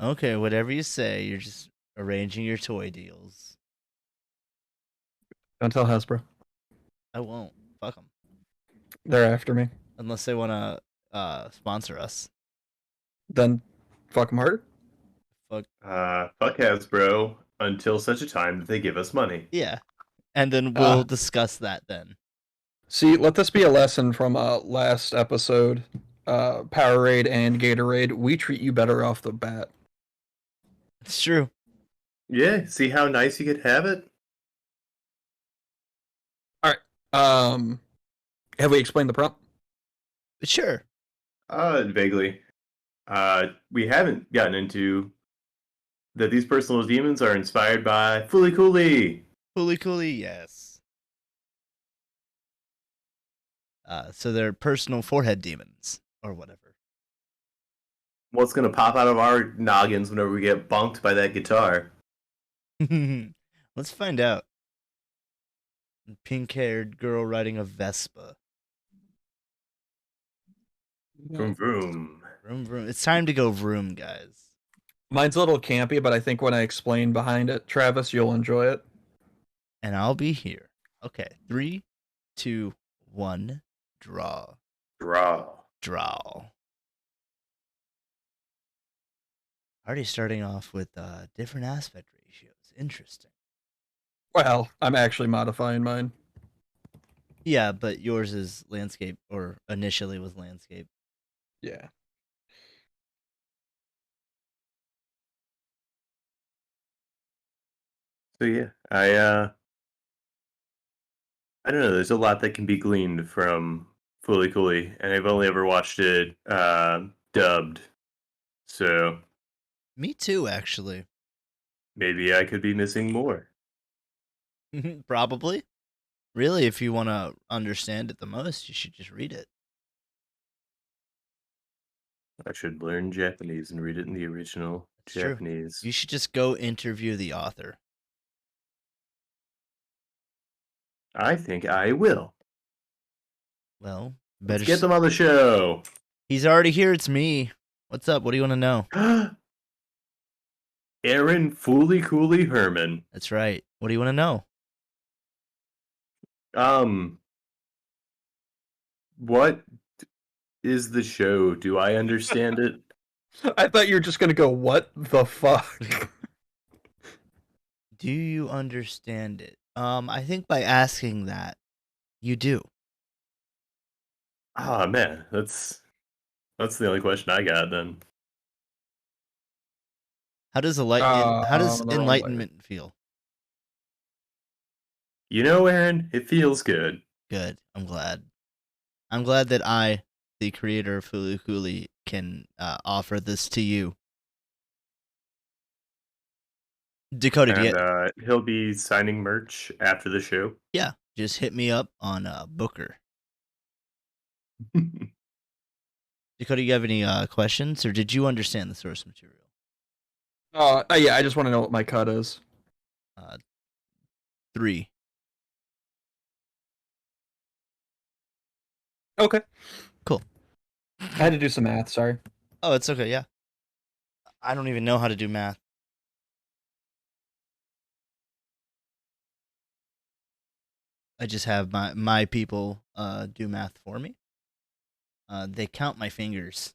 Okay, whatever you say. You're just arranging your toy deals. Don't tell Hasbro. I won't. Fuck them. They're after me. Unless they want to sponsor us. Then fuck them harder. Fuck. Fuck Hasbro until such a time that they give us money. Yeah. And then we'll discuss that then. See, let this be a lesson from last episode. Powerade and Gatorade, we treat you better off the bat. It's true. Yeah, see how nice you could have it? Have we explained the prompt? Sure. Vaguely. we haven't gotten into that these personal demons are inspired by Fooly Cooly. Cooly cooly, yes. So they're personal forehead demons or whatever. What's gonna pop out of our noggins whenever we get bonked by that guitar? Let's find out. Pink-haired girl riding a Vespa. Vroom vroom. Vroom vroom. It's time to go vroom, guys. Mine's a little campy, but I think when I explain behind it, Travis, you'll enjoy it. And I'll be here. Okay, 3, 2, 1. Draw. Draw. Draw. Already starting off with different aspect ratios. Interesting. Well, I'm actually modifying mine. Yeah, but yours is landscape, or initially was landscape. Yeah. So yeah, I don't know. There's a lot that can be gleaned from Fooly Cooly, and I've only ever watched it dubbed. So Me too, actually. maybe I could be missing more. Probably. Really, if you want to understand it the most, you should just read it. I should learn Japanese and read it in the original That's true. Japanese. You should just go interview the author. I think I will. Well, Let's better. get them on the show. He's already here. It's me. What's up? What do you want to know? Aaron Fooly Cooly Herman. That's right. What do you want to know? What is the show? Do I understand it? I thought you were just gonna go, what the fuck? Do you understand it? I think by asking that, you do. Ah man, that's the only question I got then. How does the wrong way. enlightenment feel? You know, Aaron, it feels good. Good. I'm glad. I'm glad that I, the creator of Fulu Cooley, can offer this to you. Dakota, And he'll be signing merch after the show. yeah, just hit me up on Booker. Dakota, you have any questions, or did you understand the source material? Yeah, I just want to know what my cut is. 3. Okay. Cool. I had to do some math, sorry. Oh, it's okay, yeah. I don't even know how to do math. I just have my people do math for me. They count my fingers.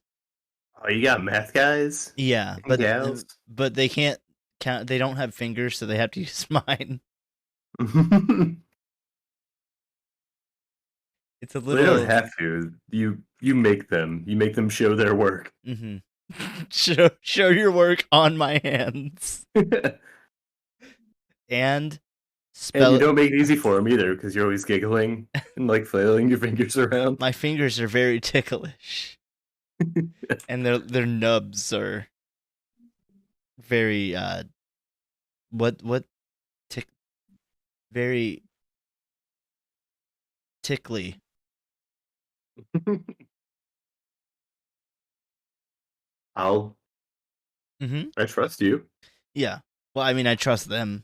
Oh, you got math guys? Yeah, And gals? but they can't count. They don't have fingers, so they have to use mine. It's a They little. don't have to. You make them. You make them show their work. Mm-hmm. show your work on my hands and spell. And you it. don't make it easy for them either, because you're always giggling and like flailing your fingers around. My fingers are very ticklish, and their nubs are very very tickly. Mm-hmm. I trust you. Yeah. Well, I mean, I trust them.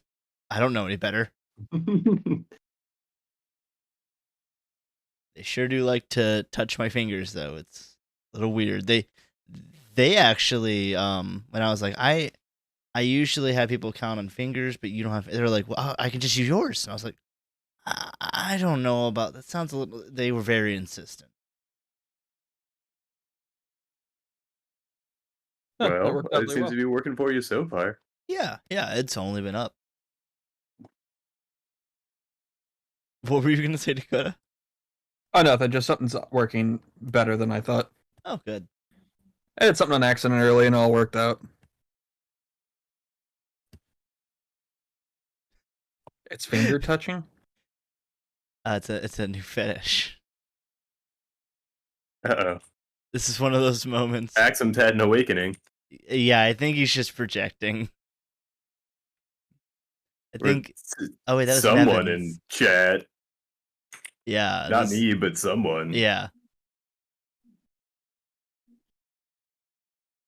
I don't know any better. They sure do like to touch my fingers, though. It's a little weird. They actually, when I was like, I usually have people count on fingers, but you don't have. They're like, well, I can just use yours. And I was like, I don't know about that. Sounds a little. They were very insistent. Well, it seems to be working for you so far. Yeah, it's only been up. What were you gonna say, Dakota? Oh, nothing. Just something's working better than I thought. Oh, good. I did something on accident early and it all worked out. It's finger touching? It's a new fetish. Uh-oh. This is one of those moments. Axum's had an awakening. Yeah, I think he's just projecting. I think. Oh wait, that was someone Nevins. in chat. Yeah, Not me, but someone. Yeah.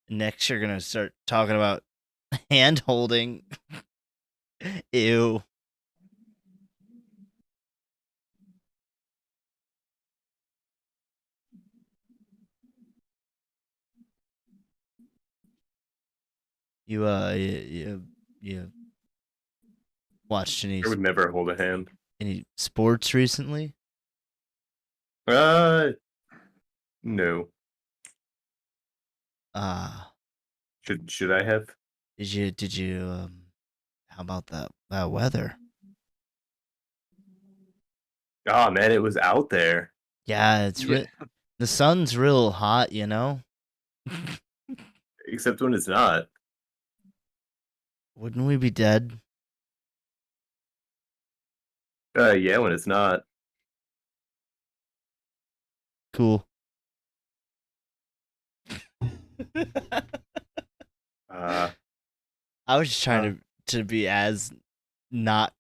Next, you're gonna start talking about hand holding. Ew. You watched I would never hold a hand. any sports recently? No. Should I have? Did you how about that weather? Oh man, it was out there. Yeah, the sun's real hot, you know? Except when it's not. Wouldn't we be dead? Yeah, when it's not. Cool. Uh, I was just trying to be as not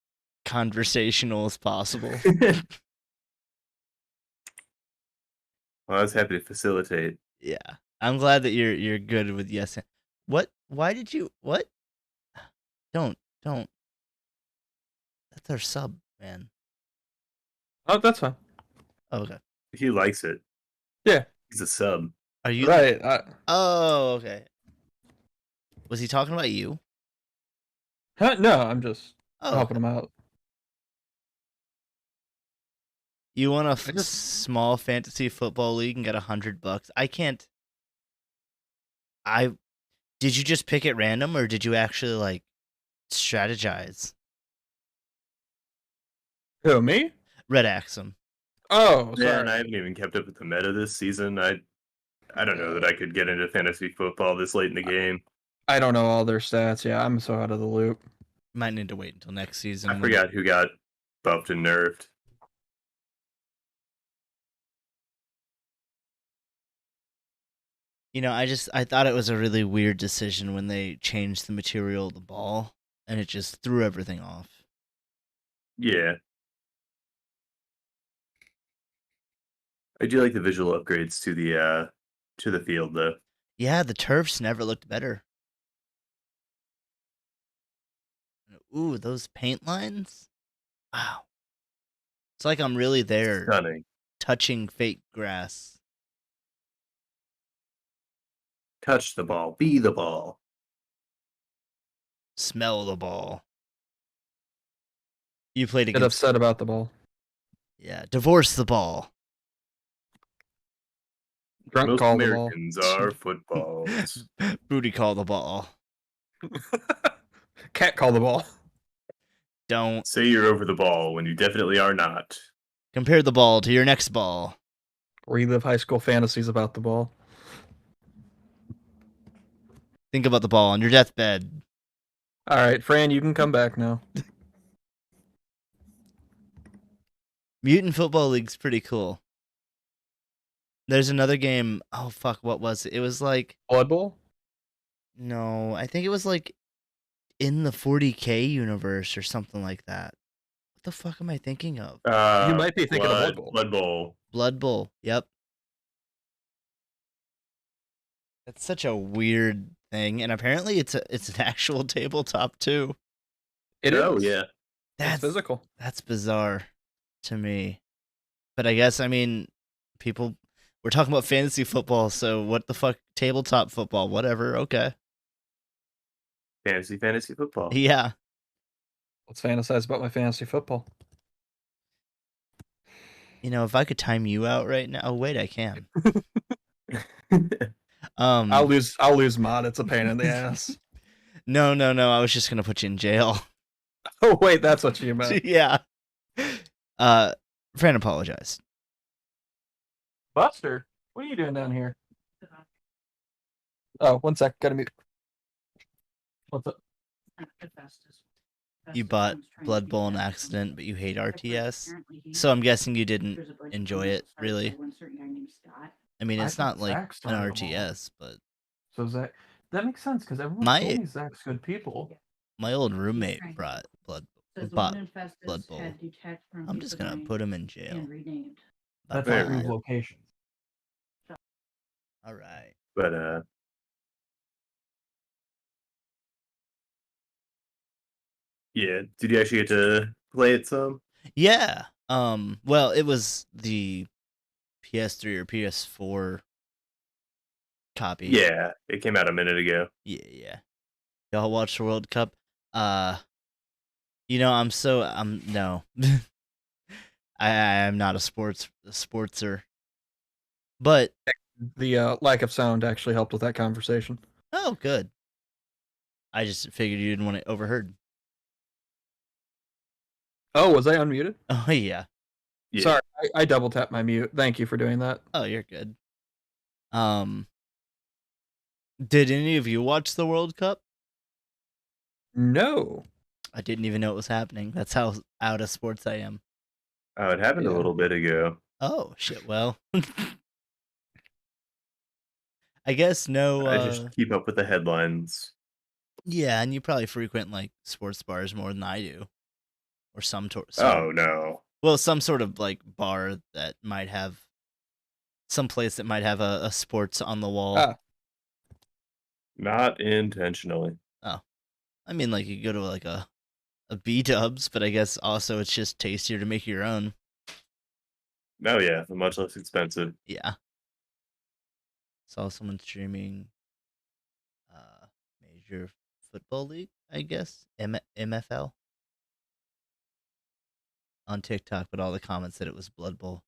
conversational as possible. well, I was happy to facilitate. Yeah. I'm glad that you're good with yes. What? Why did you what? Don't. That's our sub, man. Oh, that's fine. Oh, okay. He likes it. Yeah. He's a sub. Are you Right. Oh, okay. Was he talking about you? No, I'm just Oh, helping him out. you want a small fantasy football league and get $100? I can't. Did you just pick at random or did you actually like strategize? Who, me? Red Axum. Oh, sorry. Yeah, and I haven't even kept up with the meta this season. I don't know that I could get into fantasy football this late in the game. I don't know all their stats. Yeah, I'm so out of the loop. Might need to wait until next season. I forgot who got buffed and nerfed. You know, I thought it was a really weird decision when they changed the material of the ball and it just threw everything off. Yeah. I do like the visual upgrades to the field though. Yeah, the turfs never looked better. Ooh, those paint lines? Wow. It's like I'm really there. Stunning. Touching fake grass. Touch the ball. Be the ball. Smell the ball. You played Get against... upset about the ball. Yeah, divorce the ball. Drunk Most call Americans the ball. are footballs. Booty call the ball. Cat call the ball. Don't Say you're over the ball when you definitely are not. compare the ball to your next ball. Relive high school fantasies about the ball. Think about the ball on your deathbed. All right, Fran, you can come back now. Mutant Football League's pretty cool. There's another game. Oh, fuck. What was it? It was like... Blood Bowl? No, I think it was like in the 40K universe or something like that. What the fuck am I thinking of? You might be thinking of Blood Bowl. Blood Bowl. Blood Bowl. Yep. That's such a weird thing, and apparently it's an actual tabletop too. It is. Oh yeah. It's physical. That's bizarre to me. But I guess we're talking about fantasy football, so what the fuck, tabletop football, whatever. Okay. Fantasy football. Yeah. Let's fantasize about my fantasy football. You know, if I could time you out right now. Oh wait, I can. I'll lose mod. It's a pain in the ass. No. I was just gonna put you in jail. Oh wait, that's what you meant. Yeah. Fran apologized. Buster, what are you doing down here? Oh, one sec. Gotta mute. What's up? You bought Blood Bowl on accident, but you hate RTS. So I'm guessing you didn't enjoy it, really. I mean, I it's think not like Zach an started them all. RTS, but So Zach, that makes sense because everyone My- told me Zach's good people. my old roommate Right. brought Says the bought one in Festus Blood Bowl. had detached from I'm just gonna Peaceline put him in jail. and renamed. Bye That's There approved we go. locations. All right. But yeah, did you actually get to play it some? Yeah. Well, it was the PS3 or PS4 copy. Yeah, it came out a minute ago. Yeah. Y'all watch the World Cup? You know, I'm no. I'm not a sportser. But The lack of sound actually helped with that conversation. oh, good. I just figured you didn't want it overheard. Oh, was I unmuted? Oh yeah. Yeah. Sorry, I double tapped my mute. Thank you for doing that. Oh, you're good. Did any of you watch the World Cup? No. I didn't even know it was happening. That's how out of sports I am. Oh, it happened a Yeah. little bit ago. Oh shit. Well, I guess no. I just keep up with the headlines. Yeah, and you probably frequent like sports bars more than I do, or some Oh no. well, some sort of like bar that might have some place that might have a sports on the wall. Ah. Not intentionally. I mean, like you go to like a B Dubs, but I guess also it's just tastier to make your own. Oh yeah, much less expensive. Yeah. Saw someone streaming Major Football League, I guess. MFL on TikTok, but all the comments said it was Blood Bowl.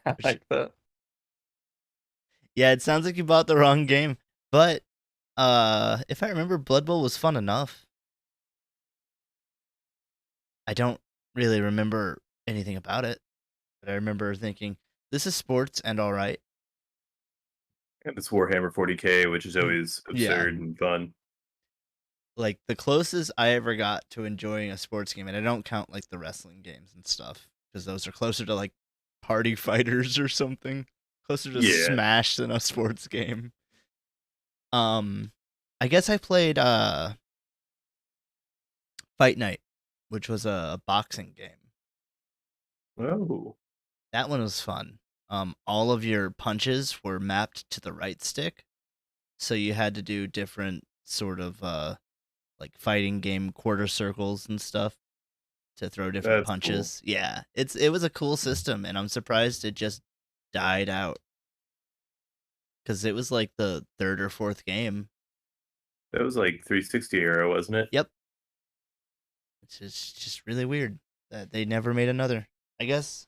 I like that. Yeah, it sounds like you bought the wrong game, but if I remember, Blood Bowl was fun enough. I don't really remember anything about it, but I remember thinking, this is sports and all right. And it's Warhammer 40K, which is always Yeah. absurd and fun. Like the closest I ever got to enjoying a sports game, and I don't count like the wrestling games and stuff, because those are closer to like party fighters or something, closer to Yeah. Smash than a sports game. I guess I played Fight Night, which was a boxing game. Oh. That one was fun. All of your punches were mapped to the right stick, so you had to do different sort of like fighting game quarter circles and stuff to throw different That's punches. Yeah, it was a cool system, and I'm surprised it just died out because it was like the third or fourth game. That was like 360 era, wasn't it? Yep. It's just really weird that they never made another. I guess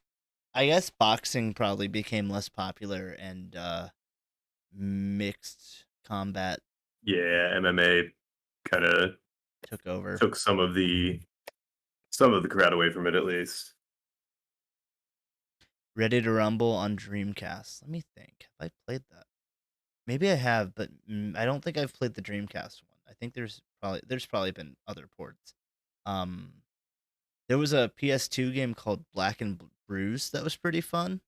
boxing probably became less popular and mixed combat Yeah, MMA kind of took over. took some of the crowd away from it, at least. Ready to Rumble on Dreamcast. Let me think. Have I played that? Maybe I have, but I don't think I've played the Dreamcast one. I think there's probably been other ports. There was a PS2 game called Black and Bruised that was pretty fun.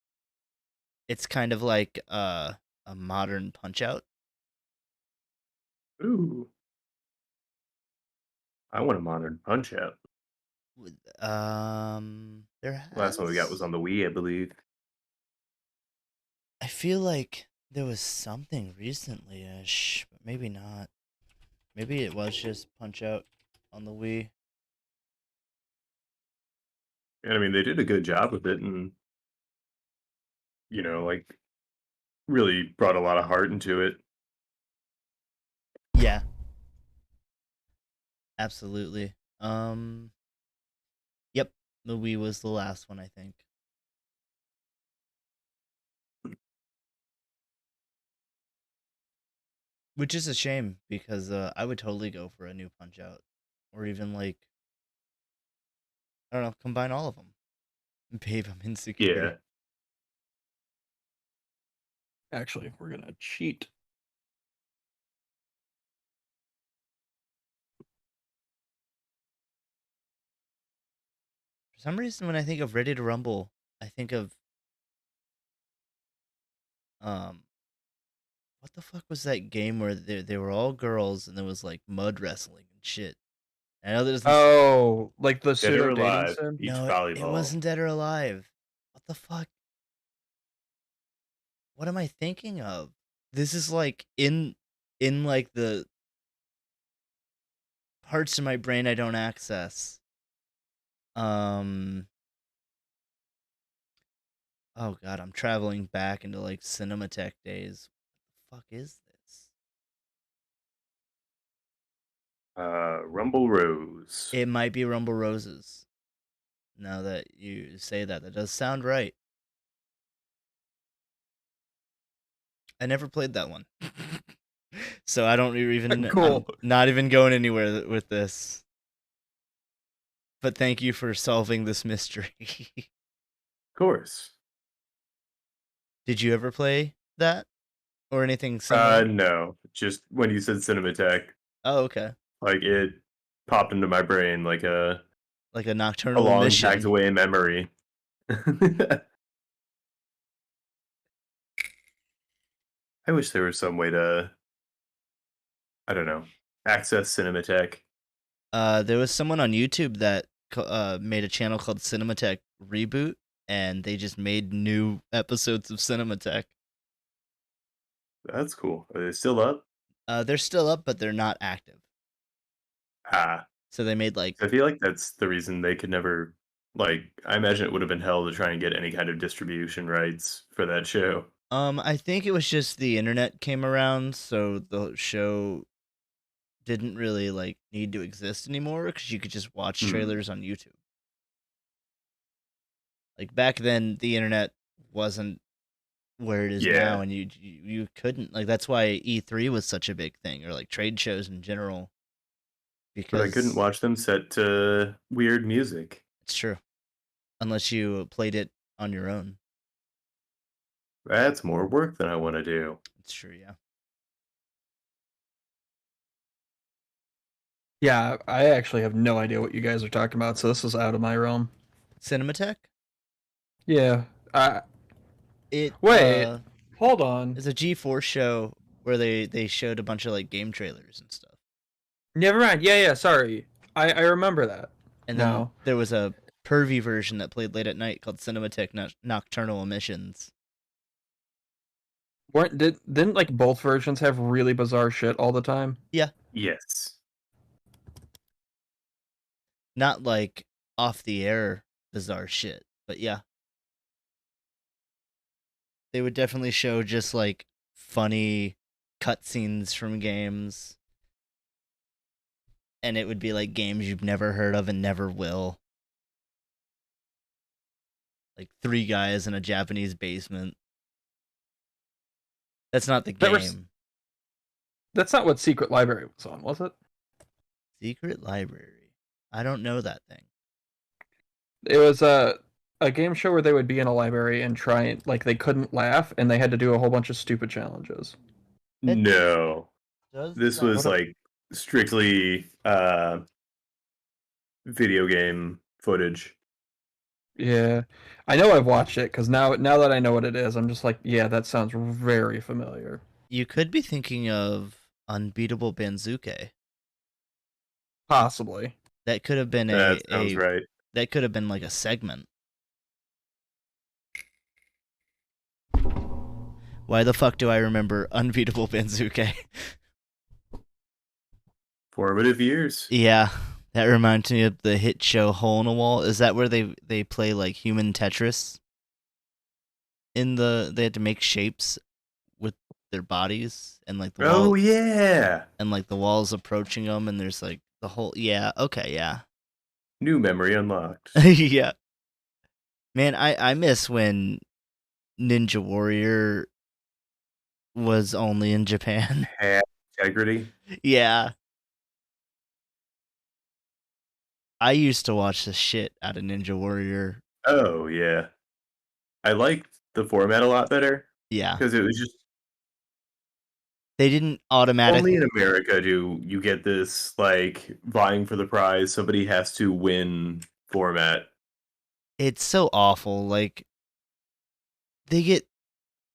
It's kind of like a modern Punch-Out. Ooh. I want a modern Punch-Out. There has... Last one we got was on the Wii, I believe. I feel like there was something recently-ish, but maybe not. Maybe it was just Punch-Out on the Wii. And I mean, they did a good job with it, and like really brought a lot of heart into it. Yeah. Absolutely. Yep, the Wii was the last one, I think. Which is a shame because I would totally go for a new Punch-Out, or even like, I don't know, combine all of them. Babe, I'm insecure. Yeah. Actually, we're gonna cheat. For some reason, when I think of Ready to Rumble, I think of what the fuck was that game where they were all girls and there was like mud wrestling and shit. I know there's Oh, like the Dead or pseudo dating Alive, sim. beach no, it volleyball. wasn't Dead or Alive. What the fuck? What am I thinking of? This is like in like the parts of my brain I don't access. Oh god, I'm traveling back into like Cinematech days. What the fuck is this? Rumble Rose. It might be Rumble Roses. Now that you say that, that does sound right. I never played that one. So I don't even Cool. I'm not even going anywhere with this. But thank you for solving this mystery. Of course. Did you ever play that or anything similar? No. Just when you said Cinematech, Oh, okay. like it popped into my brain like a Like a a nocturnal long emission. tagged away memory. I wish there was some way to, I don't know, access Cinematech. There was someone on YouTube that made a channel called Cinematech Reboot, and they just made new episodes of Cinematech. That's cool. Are they still up? They're still up, but they're not active. Ah, So they made like I feel like that's the reason they could never, like, I imagine it would have been hell to try and get any kind of distribution rights for that show. I think it was just the internet came around, so the show didn't really like need to exist anymore because you could just watch Mhm. trailers on YouTube. Like back then, the internet wasn't where it is Yeah. now, and you couldn't like. That's why E3 was such a big thing, or like trade shows in general. But I couldn't Because watch them set to weird music. it's true, unless you played it on your own. That's more work than I want to do. It's true, yeah. Yeah, I actually have no idea what you guys are talking about, so this is out of my realm. Cinematech. Yeah. It Wait, hold on. is a G4 show where they showed a bunch of like game trailers and stuff. Never mind. Yeah, sorry. I remember that. And then No. there was a pervy version that played late at night called Cinematech Nocturnal Emissions. Didn't like both versions have really bizarre shit all the time? Yeah, Yes. not like off the air bizarre shit, but yeah. They would definitely show just like funny cutscenes from games. And it would be like games you've never heard of and never will. Like 3 guys in a Japanese basement. That's not the That was- game. That's not what Secret Library was on, was it? Secret Library. I don't know that thing. It was a game show where they would be in a library and try and like they couldn't laugh and they had to do a whole bunch of stupid challenges. It No. does This sound- was like strictly video game footage. Yeah. I know I've watched it because now that I know what it is, I'm just like, yeah, that sounds very familiar. You could be thinking of Unbeatable Banzuke. Possibly. That could have been That sounds right. that could have been like a segment. Why the fuck do I remember Unbeatable Banzuke? Formative years. Yeah, that reminds me of the hit show Hole in a Wall. Is that where they play like human Tetris? They had to make shapes with their bodies and like the Oh wall yeah. and like the walls approaching them and there's like the whole yeah. New memory unlocked. Yeah. Man, I miss when Ninja Warrior was only in Japan. Had integrity. Yeah. I used to watch the shit out of Ninja Warrior. Oh yeah. I liked the format a lot better Yeah. because it was just They didn't only automatically in America do you get this like vying for the prize. Somebody has to win format. It's so awful. Like they get.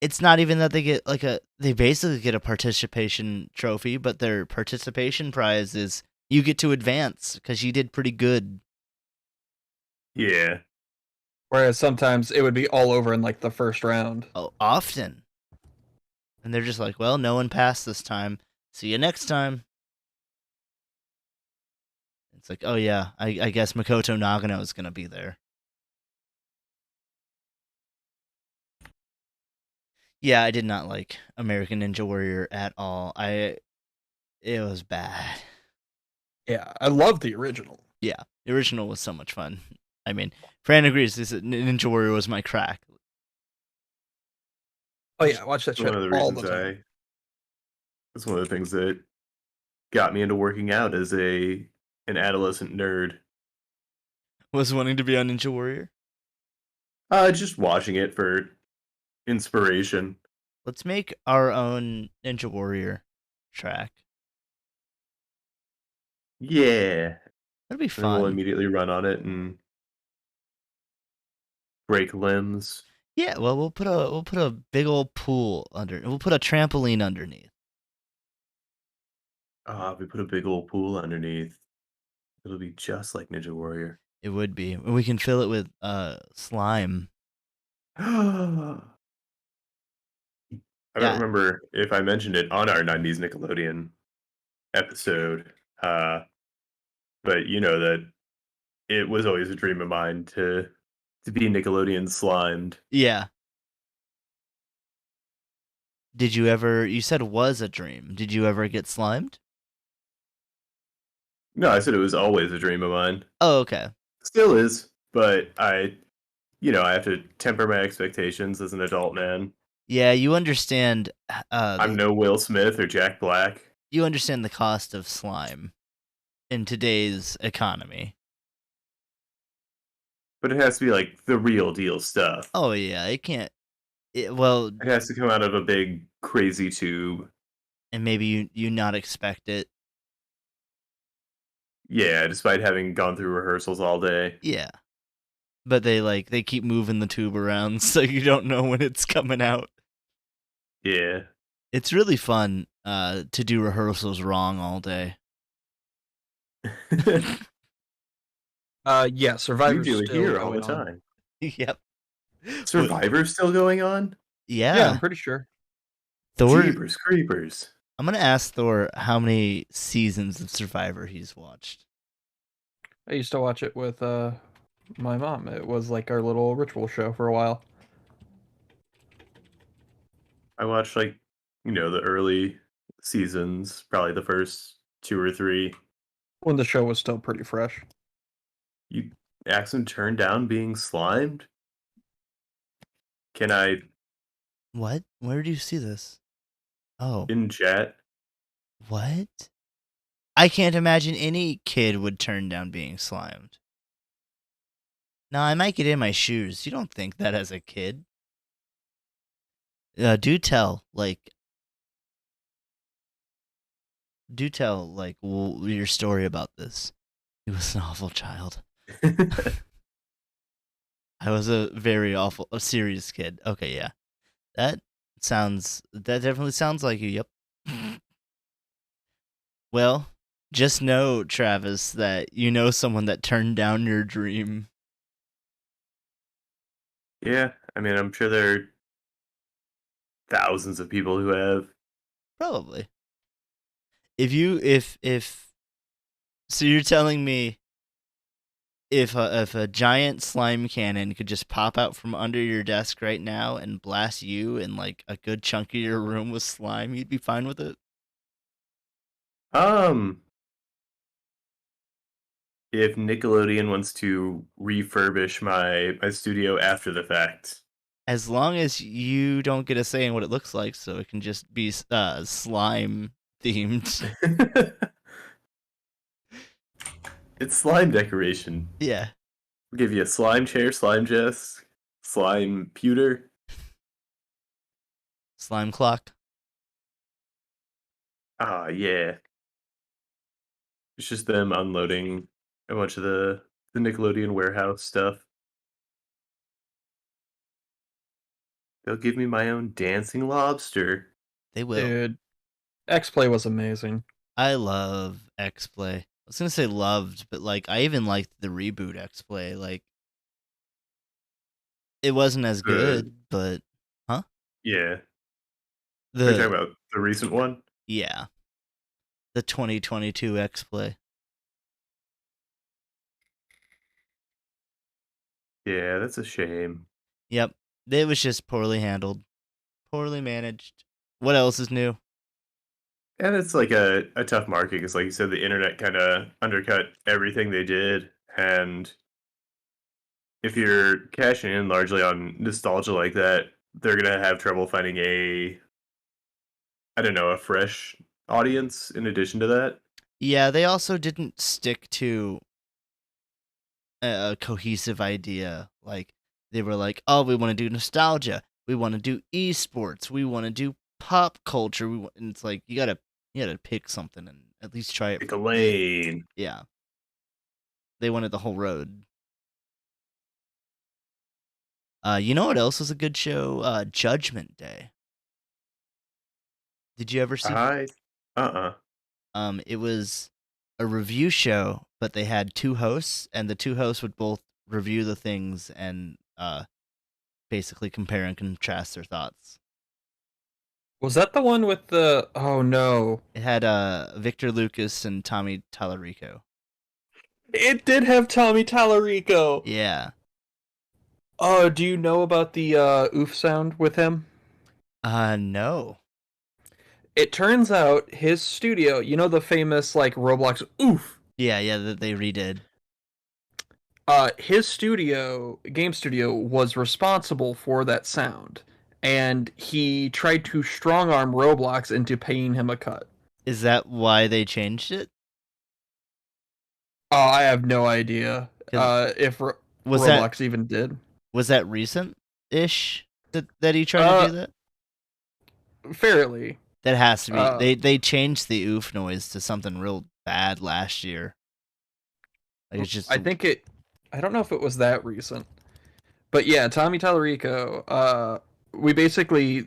It's not even that they get like a. They basically get a participation trophy, but their participation prize is you get to advance because you did pretty good. Yeah. Whereas sometimes it would be all over in like the first round. Oh, often. And they're just like, well, no one passed this time. See you next time. It's like, oh yeah, I guess Makoto Nagano is gonna be there. Yeah, I did not like American Ninja Warrior at all. It was bad. Yeah, I love the original. Yeah, the original was so much fun. I mean, Fran agrees. Ninja Warrior was my crack. Oh yeah, I watch that It's one shit of the all reasons the time. It's one of the things that got me into working out as an adolescent nerd. Was wanting to be on Ninja Warrior. Just watching it for inspiration. Let's make our own Ninja Warrior track. Yeah. That'd be And then we'll fun. immediately run on it and break limbs. Yeah, well, we'll put a big old pool under. We'll put a trampoline underneath. If we put a big old pool underneath, it'll be just like Ninja Warrior. It would be. And we can fill it with slime. I don't Yeah. remember if I mentioned it on our 90s Nickelodeon episode, but you know that it was always a dream of mine to be Nickelodeon slimed. Yeah. Did you ever? You said was a dream. Did you ever get slimed? No, I said it was always a dream of mine. Oh, okay. Still is, but I have to temper my expectations as an adult man. Yeah, you understand. I'm no Will Smith or Jack Black. You understand the cost of slime in today's economy. But it has to be like the real deal stuff. Oh yeah, it can't. Well, It has to come out of a big crazy tube. and maybe you not expect it. Yeah, despite having gone through rehearsals all day. Yeah, but they keep moving the tube around, so you don't know when it's coming out. Yeah. It's really fun to do rehearsals wrong all day. Yeah, You Survivor's do it still here all the going on. time. Yep. Survivor's still going on? Yeah, Yeah. I'm pretty sure. Thor. Jeepers creepers. I'm gonna ask Thor how many seasons of Survivor he's watched. I used to watch it with my mom. It was like our little ritual show for a while. I watched the early seasons, probably the first 2 or 3. When the show was still pretty fresh. You Axon turned down being slimed? Can I What? Where do you see this? Oh, in chat? what? I can't imagine any kid would turn down being slimed. No, I might get in my shoes. You don't think that as a kid? Do tell, your story about this. He was an awful child. I was a serious kid. Okay, yeah. That definitely sounds like you, yep. Well, just know, Travis, that you know someone that turned down your dream. Yeah, I mean, I'm sure there are thousands of people who have. Probably. So you're telling me if a giant slime cannon could just pop out from under your desk right now and blast you and like a good chunk of your room with slime, you'd be fine with it? If Nickelodeon wants to refurbish my studio after the fact. As long as you don't get a say in what it looks like, so it can just be slime themed. It's slime decoration. Yeah. We'll give you a slime chair, slime desk, slime pewter. Slime clock. Yeah. It's just them unloading a bunch of the Nickelodeon warehouse stuff. They'll give me my own dancing lobster. They will. Dude, X-Play was amazing. I love X-Play. I was gonna say loved, but like I even liked the reboot X-Play. Like it wasn't as good, but Yeah. Are you talking the about the recent one? yeah, the 2022 X-Play. Yeah, that's a shame. Yep, it was just poorly handled, poorly managed. What else is new? And it's like a tough market because, like you said, the internet kind of undercut everything they did. And if you're cashing in largely on nostalgia like that, they're going to have trouble finding I don't know, a fresh audience in addition to that. Yeah, they also didn't stick to a cohesive idea. Like they were like, "Oh, we want to do nostalgia. We want to do esports. We want to do pop culture." And it's like you gotta pick something and at least try it. Pick a lane. Yeah, they wanted the whole road. You know what else was a good show? Judgment Day. Did you ever see? It was a review show, but they had two hosts, and the two hosts would both review the things and basically compare and contrast their thoughts. Was that the one with the... Oh, no. It had Victor Lucas and Tommy Tallarico. It did have Tommy Tallarico. Yeah. Oh, do you know about the oof sound with him? No. It turns out his studio, you know the famous like Roblox oof? Yeah, that they redid. His game studio, was responsible for that sound, and he tried to strong arm Roblox into paying him a cut. Is that why they changed it? Oh, I have no idea if Roblox even did. Was that recent-ish that he tried to do that? Fairly. That has to be. They changed the oof noise to something real bad last year. Like it's just. I don't know if it was that recent, but yeah, Tommy Tallarico. We basically,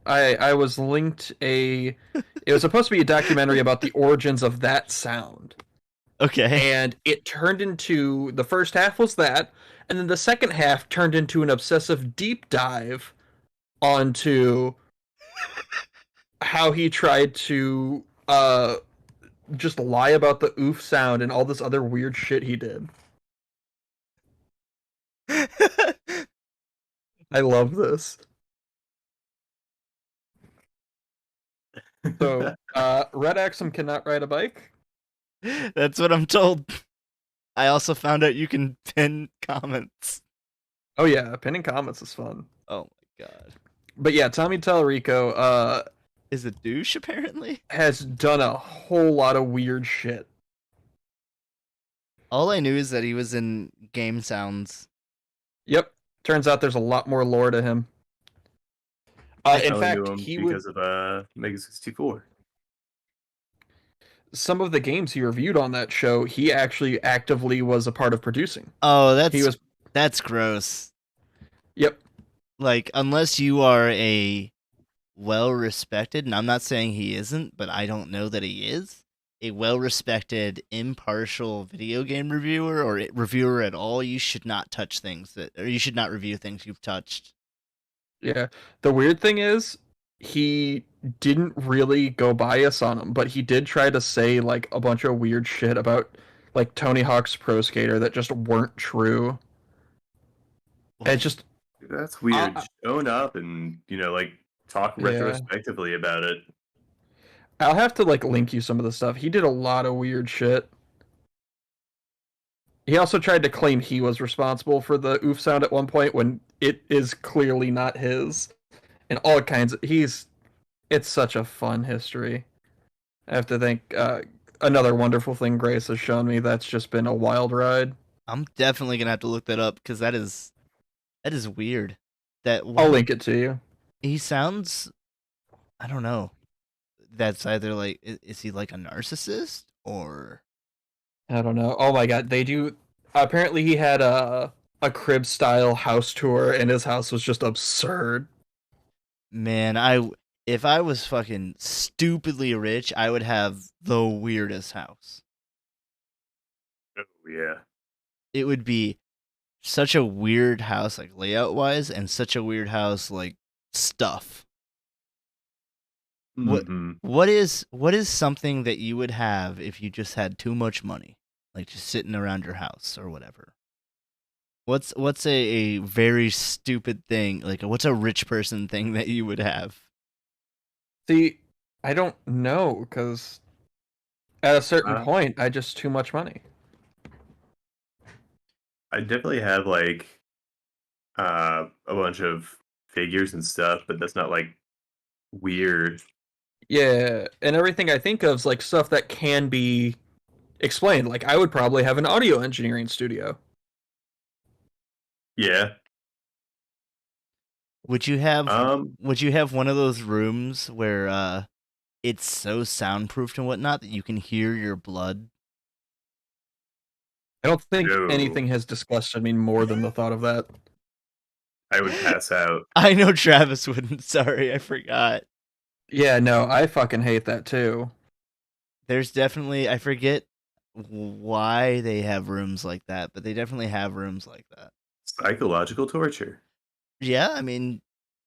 I was linked it was supposed to be a documentary about the origins of that sound. Okay. And it turned into, the first half was that, and then the second half turned into an obsessive deep dive onto how he tried to just lie about the oof sound and all this other weird shit he did. I love this. So, Red Axum cannot ride a bike? That's what I'm told. I also found out you can pin comments. Oh yeah, pinning comments is fun. Oh my god. But yeah, Tommy Tallarico is a douche apparently. Has done a whole lot of weird shit. All I knew is that he was in Game Sounds. Yep. Turns out there's a lot more lore to him. In fact, because of Mega 64. Some of the games he reviewed on that show, he actually actively was a part of producing. Oh, that's gross. Yep. Like, unless you are a well-respected, and I'm not saying he isn't, but I don't know that he is, a well-respected, impartial video game reviewer or reviewer at all, you should not touch things or you should not review things you've touched. Yeah. The weird thing is, he didn't really go bias on him, but he did try to say like a bunch of weird shit about like Tony Hawk's Pro Skater that just weren't true. Well, it's just that's weird. Own up and like talk retrospectively about it. I'll have to like link you some of the stuff. He did a lot of weird shit. He also tried to claim he was responsible for the oof sound at one point when it is clearly not his. And all kinds of it's such a fun history. I have to think another wonderful thing Grace has shown me that's just been a wild ride. I'm definitely gonna have to look that up because that is weird. I'll link it to you. He sounds, I don't know. That's either like, is he like a narcissist or? I don't know. Oh my god, they do. Apparently, he had a crib style house tour, and his house was just absurd. Man, if I was fucking stupidly rich, I would have the weirdest house. Oh yeah. It would be such a weird house, like layout wise, and such a weird house, like stuff. Mm-hmm. What is something that you would have if you just had too much money, like just sitting around your house or whatever? What's a very stupid thing, like what's a rich person thing that you would have? See, I don't know because at a certain Uh, point, I just too much money. I definitely have like a bunch of figures and stuff, but that's not like weird. Yeah, and everything I think of is like stuff that can be explained. Like I would probably have an audio engineering studio. Yeah. Would you have Um. one of those rooms where it's so soundproofed and whatnot that you can hear your blood? I don't think No. anything has disgusted me more than the thought of that. I would pass out. I know Travis wouldn't. Sorry, I forgot. Yeah, no, I fucking hate that too. There's definitely, I forget why they have rooms like that, but they definitely have rooms like that. Psychological torture. Yeah, I mean,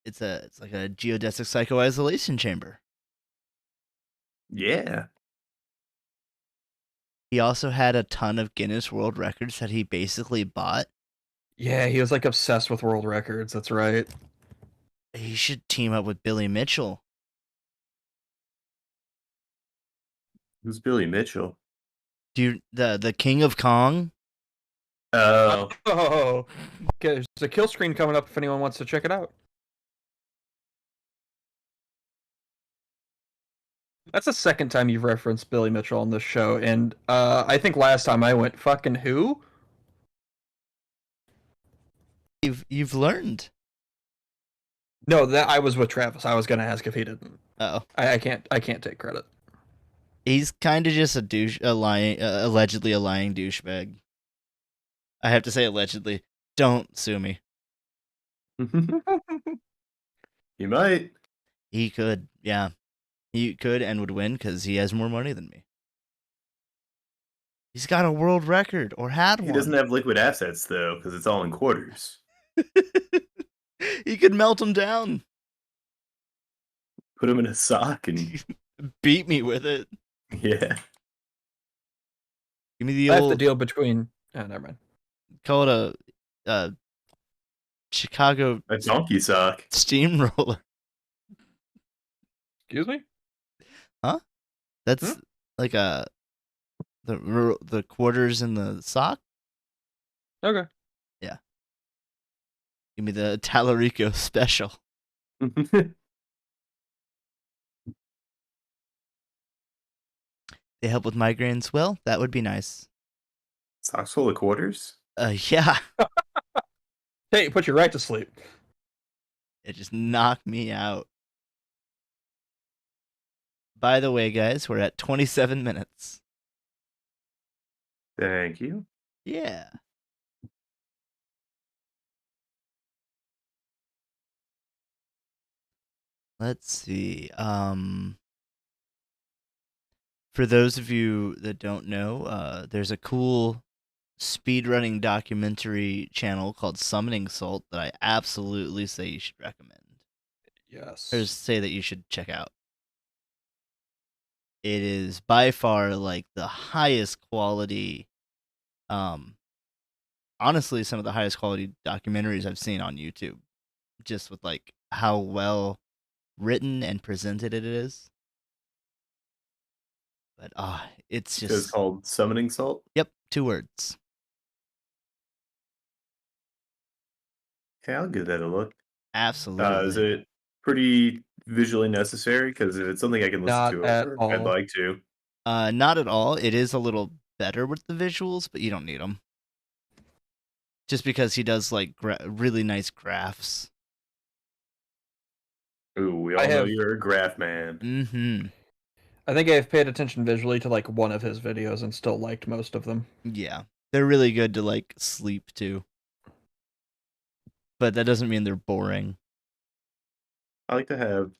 it's like a geodesic psycho-isolation chamber. Yeah. He also had a ton of Guinness World Records that he basically bought. Yeah, he was like obsessed with world records. That's right. He should team up with Billy Mitchell. Who's Billy Mitchell? Dude, the King of Kong? Oh. Oh, okay, there's a kill screen coming up if anyone wants to check it out. That's the second time you've referenced Billy Mitchell on this show, and I think last time I went, fucking who? You've learned. No, that I was with Travis. I was gonna ask if he didn't. Oh. I can't take credit. He's kind of just allegedly a lying douchebag. I have to say allegedly. Don't sue me. You might. He could, yeah. He could and would win because he has more money than me. He's got a world record, or had He one. doesn't have liquid assets though, because it's all in quarters. He could melt them down. Put him in a sock and Beat me with it. yeah. Give me the That's the old deal between. Oh, never mind. call it a Chicago A donkey sock. steamroller. Excuse me. That's like the quarters in the sock. Okay. Give me the Tallarico special. They help with migraines. Well, that would be nice. Socks full of quarters? Yeah. Hey, put you right to sleep. It just knocked me out. By the way, guys, we're at 27 minutes. Thank you. Yeah. Let's see. For those of you that don't know, there's a cool speedrunning documentary channel called Summoning Salt that I absolutely say you should recommend. Yes. Or say that you should check out. It is by far like the highest quality, honestly, some of the highest quality documentaries I've seen on YouTube. Just with like how well written and presented it is. But it's So it's just called Summoning Salt? Yep, 2 words. Okay, I'll give that a look. Absolutely. Is it pretty visually necessary? Because if it's something I can listen Not to at over, all. I'd like to. Not at all. It is a little better with the visuals, but you don't need them. Just because he does like really nice graphs. Ooh, we all know you're a graph man. Mm-hmm. I think I've paid attention visually to like one of his videos and still liked most of them. Yeah. They're really good to like sleep to. but that doesn't mean they're boring. I like to have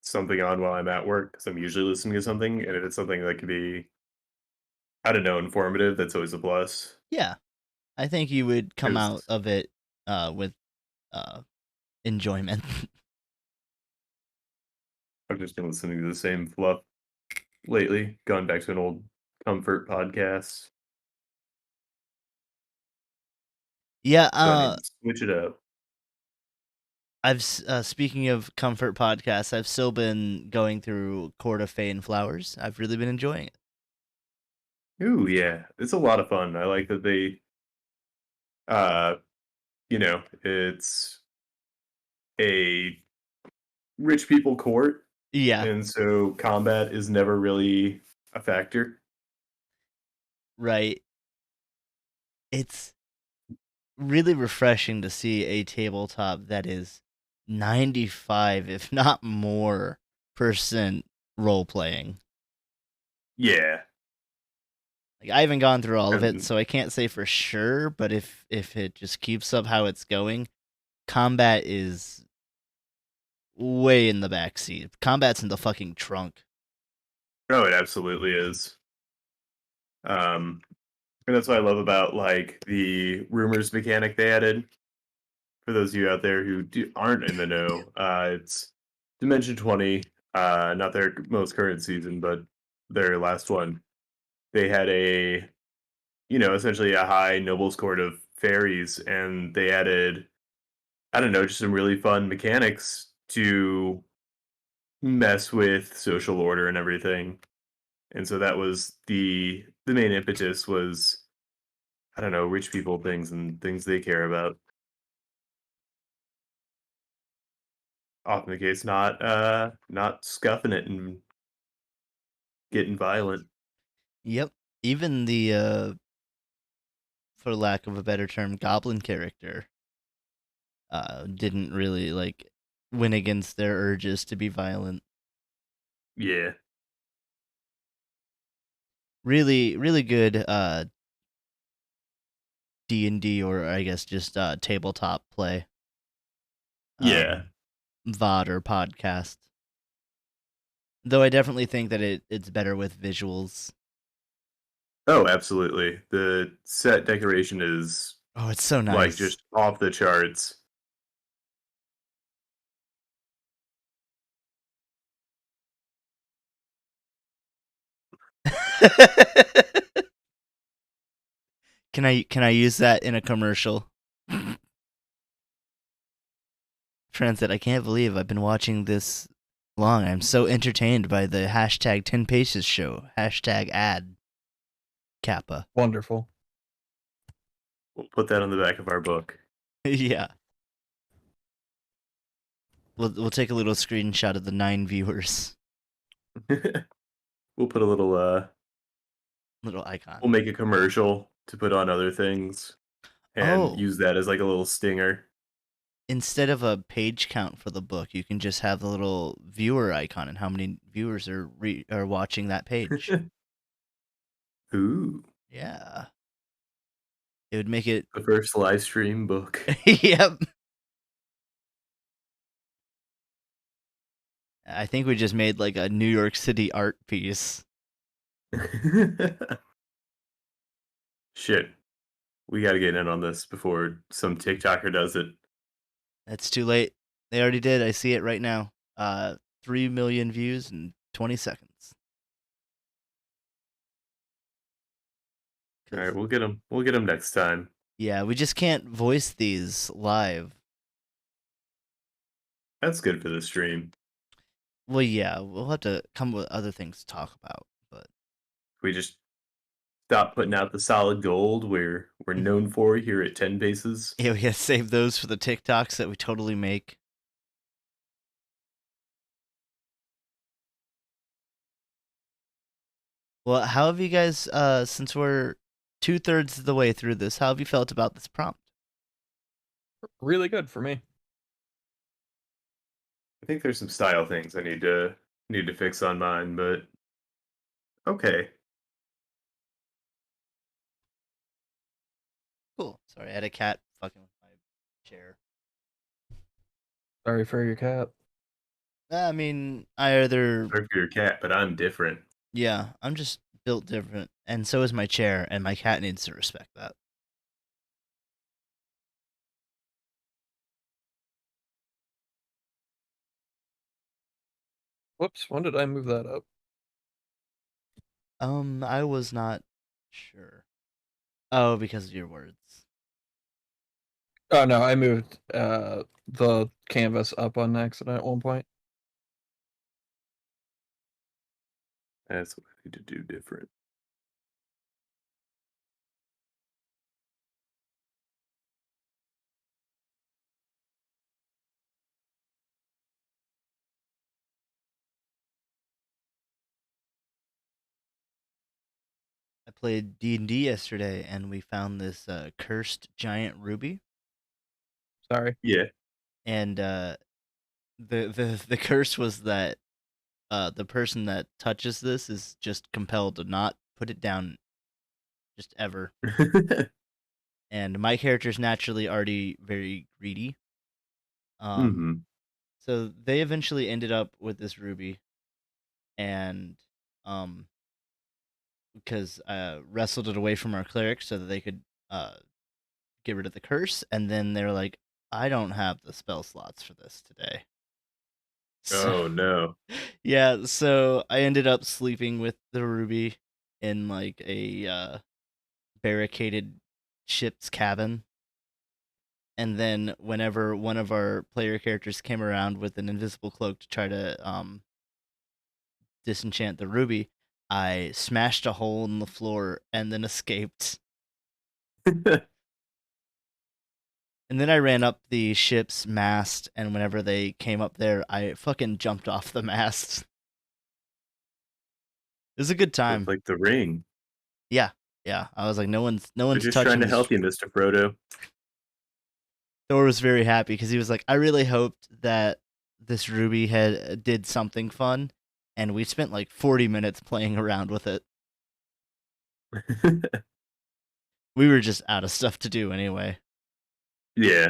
something on while I'm at work because I'm usually listening to something, and if it's something that could be, I don't know, informative, that's always a plus. Yeah, I think you would come out 'Cause of it with enjoyment. I've just been listening to the same fluff lately, gone back to an old comfort podcast, Yeah, so I need to switch it up. speaking of comfort podcasts, I've still been going through Court of Fey and Flowers. I've really been enjoying it. Ooh, yeah, it's a lot of fun. I like that they, uh, it's a rich people court, Yeah, and so combat is never really a factor. right. It's really refreshing to see a tabletop that is 95, if not more, percent role playing. Yeah, Like I haven't gone through all of it, and so I can't say for sure, but if it just keeps up how it's going, combat is way in the backseat. Combat's in the fucking trunk. oh, it absolutely is. Um, and that's what I love about like the rumors mechanic they added. For those of you out there who aren't in the know, it's Dimension 20, not their most current season, but their last one. They had essentially a high nobles court of fairies, and they added, I don't know, just some really fun mechanics to mess with social order and everything. And so that was the main impetus was, I don't know, rich people things and things they care about. Often the case, not scuffing it and getting violent. Yep. Even the for lack of a better term, goblin character didn't really like win against their urges to be violent. Yeah. Really, really good D&D, or I guess just tabletop play. Yeah. VOD or podcast. Though I definitely think that it's better with visuals. Oh, absolutely. The set decoration is Oh, it's so like nice. just off the charts. Can I use that in a commercial? Transit, I can't believe I've been watching this long. I'm so entertained by the hashtag 10 Paces show. Hashtag ad. Kappa. Wonderful. We'll put that on the back of our book. Yeah. We'll take a little screenshot of the 9 viewers. We'll put a little Little icon. we'll make a commercial to put on other things and Oh. use that as like a little stinger. Instead of a page count for the book, you can just have the little viewer icon and how many viewers are watching that page. Ooh, Yeah. It would make it. the first live stream book. Yep. I think we just made like a New York City art piece. Shit. We got to get in on this before some TikToker does it. It's too late. They already did. I see it right now. 3 million views in 20 seconds. All right, we'll get them. We'll get them next time. Yeah, we just can't voice these live. That's good for the stream. Well, yeah, we'll have to come with other things to talk about, but We just stop putting out the solid gold we're known for here at 10 Paces. yeah, we gotta save those for the TikToks that we totally make. Well, how have you guys, since we're 2/3 of the way through this, how have you felt about this prompt? Really good for me. I think there's some style things I need to fix on mine, but okay. Cool. Sorry, I had a cat fucking with my chair. Sorry for your cat. I mean, I either Sorry for your cat, but I'm different. yeah, I'm just built different, and so is my chair, and my cat needs to respect that. Whoops, when did I move that up? I was not sure. Oh, because of your words. Oh no, I moved the canvas up on accident at one point. That's what I need to do different. I played D&D yesterday, and we found this cursed giant ruby, Sorry. Yeah. and the curse was that the person that touches this is just compelled to not put it down, just ever. And my character's naturally already very greedy. hmm So they eventually ended up with this ruby, and because wrestled it away from our cleric so that they could get rid of the curse, and then they're like, I don't have the spell slots for this today. So, Oh no. yeah, so I ended up sleeping with the ruby in like a barricaded ship's cabin. And then whenever one of our player characters came around with an invisible cloak to try to disenchant the ruby, I smashed a hole in the floor and then escaped. And then I ran up the ship's mast, and whenever they came up there, I fucking jumped off the mast. It was a good Looked time. like the ring. Yeah, yeah. I was like, no They're one's just touching trying to this. help you, Mr. Frodo. Thor was very happy because he was like, I really hoped that this ruby had did something fun, and we spent like 40 minutes playing around with it. We were just out of stuff to do anyway. Yeah.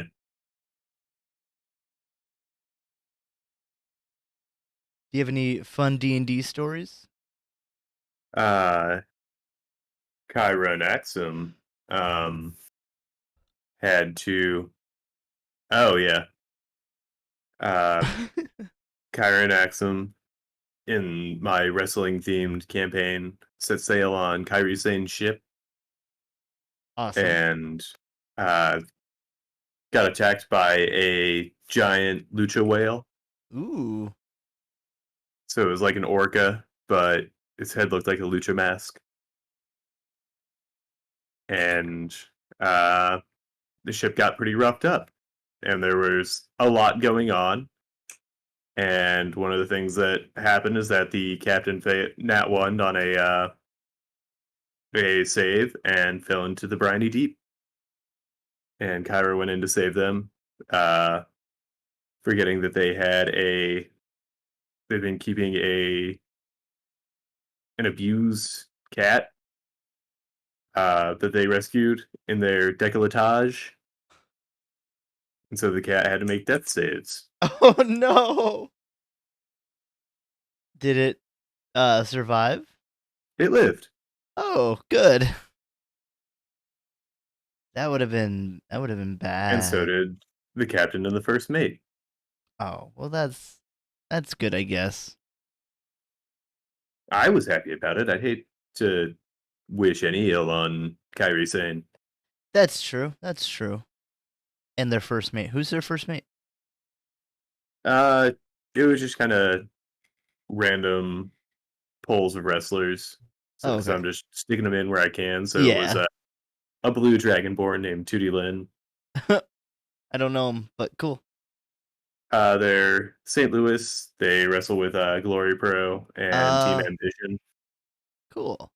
Do you have any fun D&D stories? Kyra and Axum had to. Oh yeah. Uh, Kyra and Axum in my wrestling themed campaign set sail on Kairi Sane's ship Awesome. and uh, got attacked by a giant lucha whale. Ooh. So it was like an orca, but its head looked like a lucha mask. And uh, the ship got pretty roughed up. And there was a lot going on. And one of the things that happened is that the captain nat one on a save and fell into the briny deep. And Kyra went in to save them, uh, forgetting that they've been keeping an abused cat that they rescued in their decolletage, and so the cat had to make death saves. Oh no. Did it survive? It lived, Oh, good. That would have been and so bad. did the captain and the first mate. Oh, well that's good, I guess. I was happy about it. I'd hate to wish any ill on Kairi Sane. That's true. That's true. And their first mate. Who's their first mate? Uh, it was just kind of random polls of wrestlers. Oh, So okay. I'm just sticking them in where I can. So it was Yeah. a blue dragonborn named Tootie Lynn. I don't know him, but cool. They're St. Louis. They wrestle with Glory Pro and Team Ambition. Cool.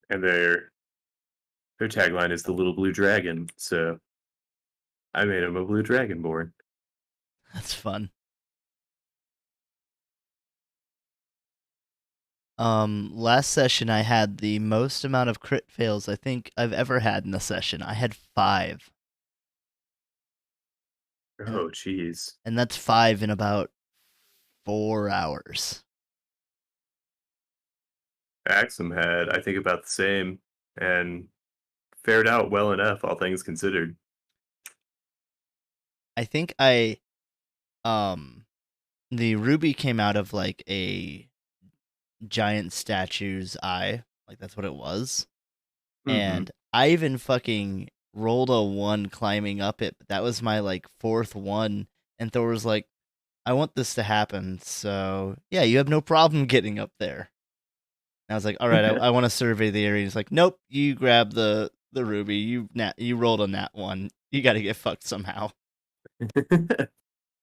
And their tagline is the little blue dragon. So I made him a blue dragonborn. That's fun. Last session I had the most amount of crit fails I think I've ever had in a session. I had 5. Oh, jeez. And that's 5 in about 4 hours. Axum had, I think, about the same, and fared out well enough, all things considered. I think the ruby came out of like a giant statue's eye. Like that's what it was. And I even fucking rolled a 1 climbing up it, but that was my like 4th one. And Thor was like, I want this to happen, so yeah, you have no problem getting up there. And I was like, all right, I want to survey the area. He's like, nope, you grab the ruby. You rolled on that one. You got to get fucked somehow.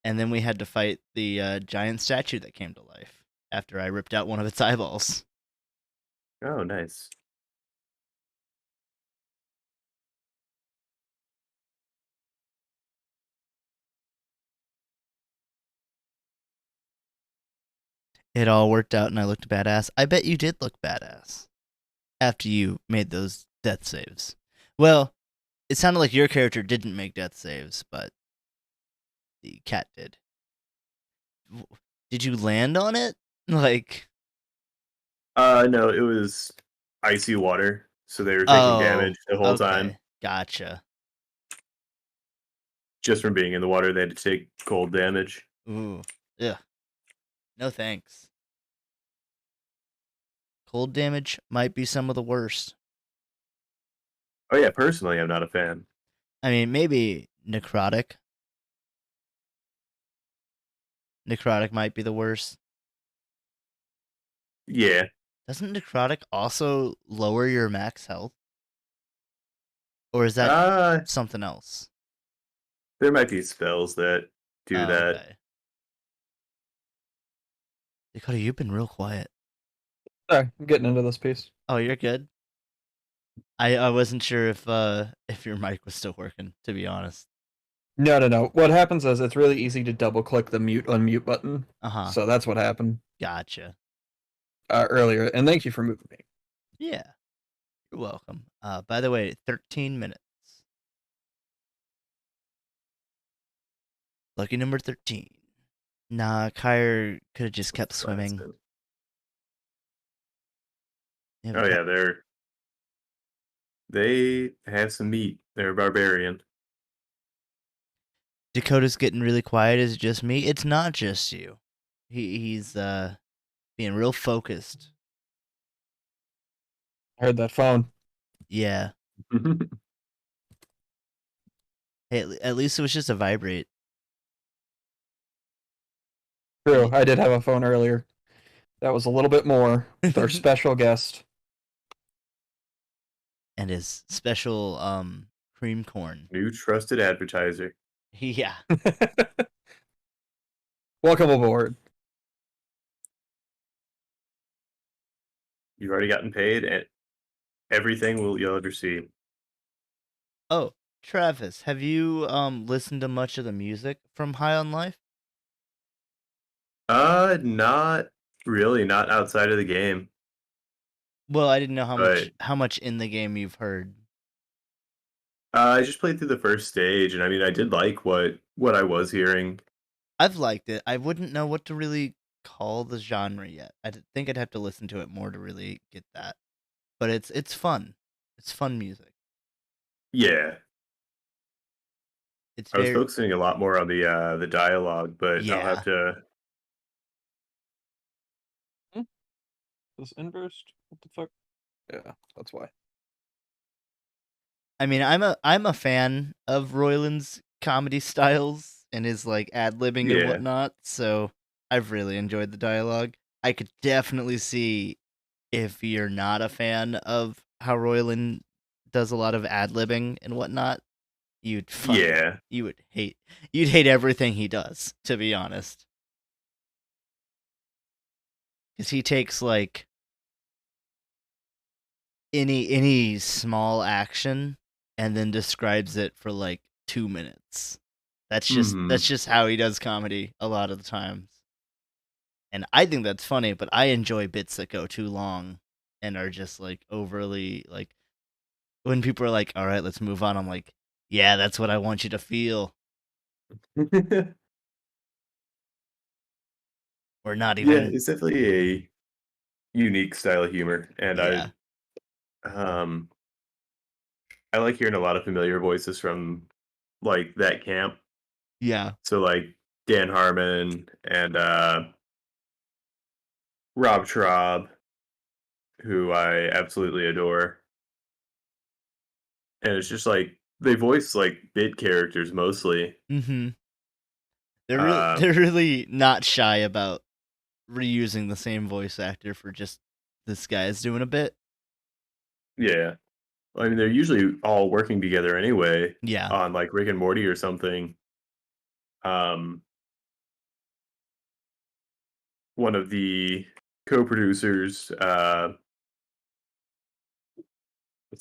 And then we had to fight the giant statue that came to life after I ripped out one of its eyeballs. Oh, nice. It all worked out and I looked badass. I bet you did look badass after you made those death saves. Well, it sounded like your character didn't make death saves, but the cat did. Did you land on it? Like, No, it was icy water, so they were taking damage the whole time. Gotcha. Just from being in the water, they had to take cold damage. Ooh, yeah. No thanks. Cold damage might be some of the worst. Oh yeah, personally, I'm not a fan. I mean, maybe necrotic. Necrotic might be the worst. Yeah. Doesn't necrotic also lower your max health? Or is that something else? There might be spells that do that. Okay. Dakota, you've been real quiet. Sorry, I'm getting into this piece. Oh, you're good. I wasn't sure if your mic was still working, to be honest. No. What happens is it's really easy to double click the mute unmute button. Uh-huh. So that's what happened. Gotcha. Earlier, and thank you for moving me. Yeah. You're welcome. By the way, 13 minutes. Lucky number 13. Nah, Kyre could have just kept swimming. Yeah, Oh yeah, they have some meat. They're a barbarian. Dakota's getting really quiet. Is it just me? It's not just you. He's being real focused. I heard that phone. Yeah. Hey, at least it was just a vibrate. True, I did have a phone earlier. That was a little bit more with our special guest. And his special cream corn. New trusted advertiser. Yeah. Welcome aboard. You've already gotten paid, and everything you'll ever see. Oh, Travis, have you listened to much of the music from High on Life? Not really, not outside of the game. Well, I didn't know how much in the game you've heard. I just played through the first stage, and I mean, I did like what I was hearing. I've liked it. I wouldn't know what to really call the genre yet. I think I'd have to listen to it more to really get that. But it's fun. It's fun music. Yeah. It's I was focusing a lot more on the dialogue, but Yeah. I'll have to. This inverse? What the fuck? Yeah, that's why. I mean, I'm a fan of Royland's comedy styles and his like ad-libbing and Yeah. whatnot, so I've really enjoyed the dialogue. I could definitely see if you're not a fan of how Royland does a lot of ad-libbing and whatnot, you'd hate everything he does, to be honest. Because he takes like any small action and then describes it for like 2 minutes. That's just how he does comedy a lot of the times. And I think that's funny, but I enjoy bits that go too long and are just like overly like when people are like, "All right, let's move on." I'm like, "Yeah, that's what I want you to feel." Or not Yeah, even. it's definitely a unique style of humor, and Yeah. um I like hearing a lot of familiar voices from like that camp. Yeah. So like Dan Harmon and Rob Traub, who I absolutely adore. And it's just like they voice like bit characters mostly. Mm-hmm. Uh They're really not shy about reusing the same voice actor for just this guy is doing a bit. yeah. I mean they're usually all working together anyway Yeah. on like Rick and Morty or something. Um One of the co-producers, what's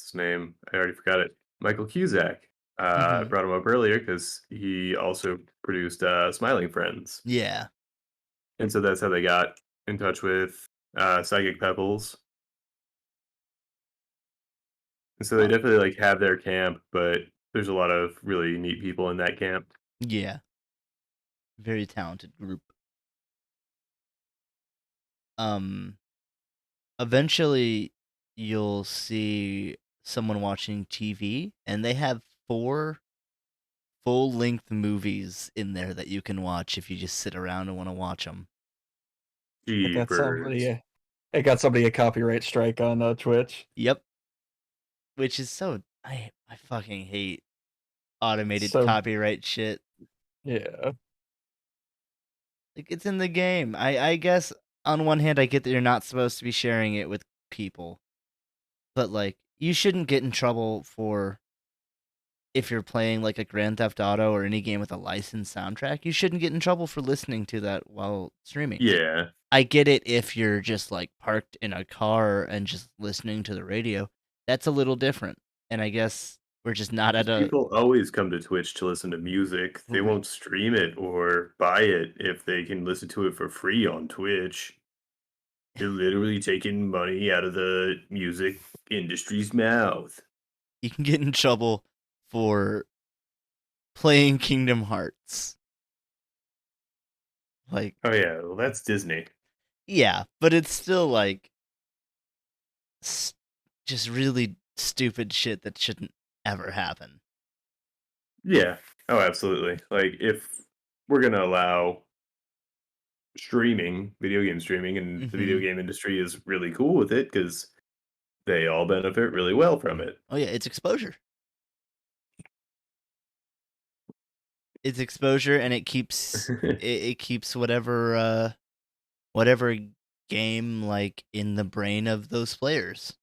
his name? I already forgot it. Michael Cusack. I Mm-hmm. brought him up earlier because he also produced Smiling Friends. Yeah. And so that's how they got in touch with Psychic Pebbles. And so they Oh, definitely like have their camp, but there's a lot of really neat people in that camp. yeah. Very talented group. Um Eventually you'll see someone watching TV and they have 4 full-length movies in there that you can watch if you just sit around and want to watch them. It got Jeepers. somebody. It got somebody a copyright strike on Twitch. Yep. Which is so I fucking hate automated So copyright shit. yeah, Like it's in the game. I guess on one hand I get that you're not supposed to be sharing it with people. But like you shouldn't get in trouble for if you're playing like a Grand Theft Auto or any game with a licensed soundtrack, you shouldn't get in trouble for listening to that while streaming. Yeah. I get it if you're just like parked in a car and just listening to the radio. That's a little different. And I guess we're just not at Because a people always come to Twitch to listen to music. They won't stream it or buy it if they can listen to it for free on Twitch. They're literally taking money out of the music industry's mouth. you can get in trouble for playing Kingdom Hearts. Like Oh yeah, well that's Disney. yeah, but it's still like just really stupid shit that shouldn't ever happen. Yeah. Oh, absolutely. Like if we're gonna allow streaming, video game streaming, and the video Mhm. game industry is really cool with it because they all benefit really well from it. Oh yeah, it's exposure. It's exposure, and it keeps whatever game like in the brain of those players.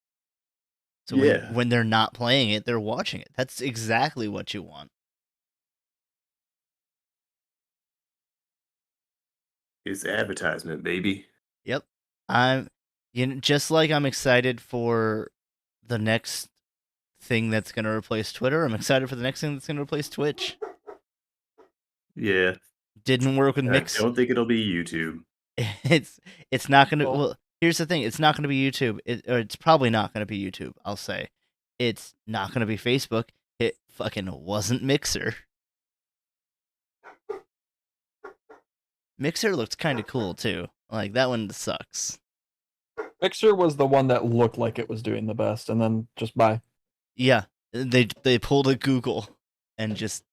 So Yeah. when they're not playing it, they're watching it. That's exactly what you want. It's advertisement, baby. Yep. I'm just like I'm excited for the next thing that's going to replace Twitter. I'm excited for the next thing that's going to replace Twitch. Yeah. Didn't work with I Mix. don't think it'll be YouTube. It's not going to Well- well, here's the thing. It's not going to be YouTube. Or it's probably not going to be YouTube, I'll say. It's not going to be Facebook. It fucking wasn't Mixer. Mixer looks kind of cool too. Like that one sucks. Mixer was the one that looked like it was doing the best, and then just bye. Yeah, they pulled a Google and just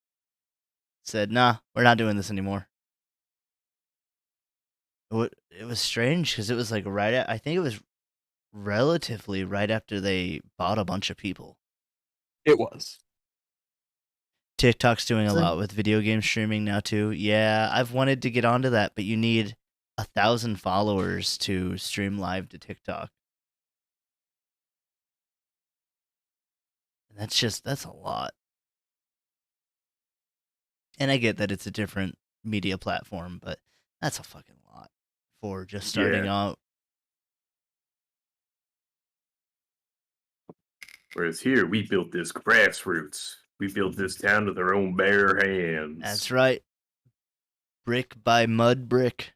said, "Nah, we're not doing this anymore." It was strange because it was like I think it was relatively right after they bought a bunch of people. It was. TikTok's doing a Same. lot with video game streaming now too. Yeah, I've wanted to get onto that, but you need 1,000 followers to stream live to TikTok. And that's a lot. And I get that it's a different media platform, but that's a fucking lot for just starting Yeah. out. Whereas here, we built this grassroots. We built this town with our own bare hands. That's right. Brick by mud brick.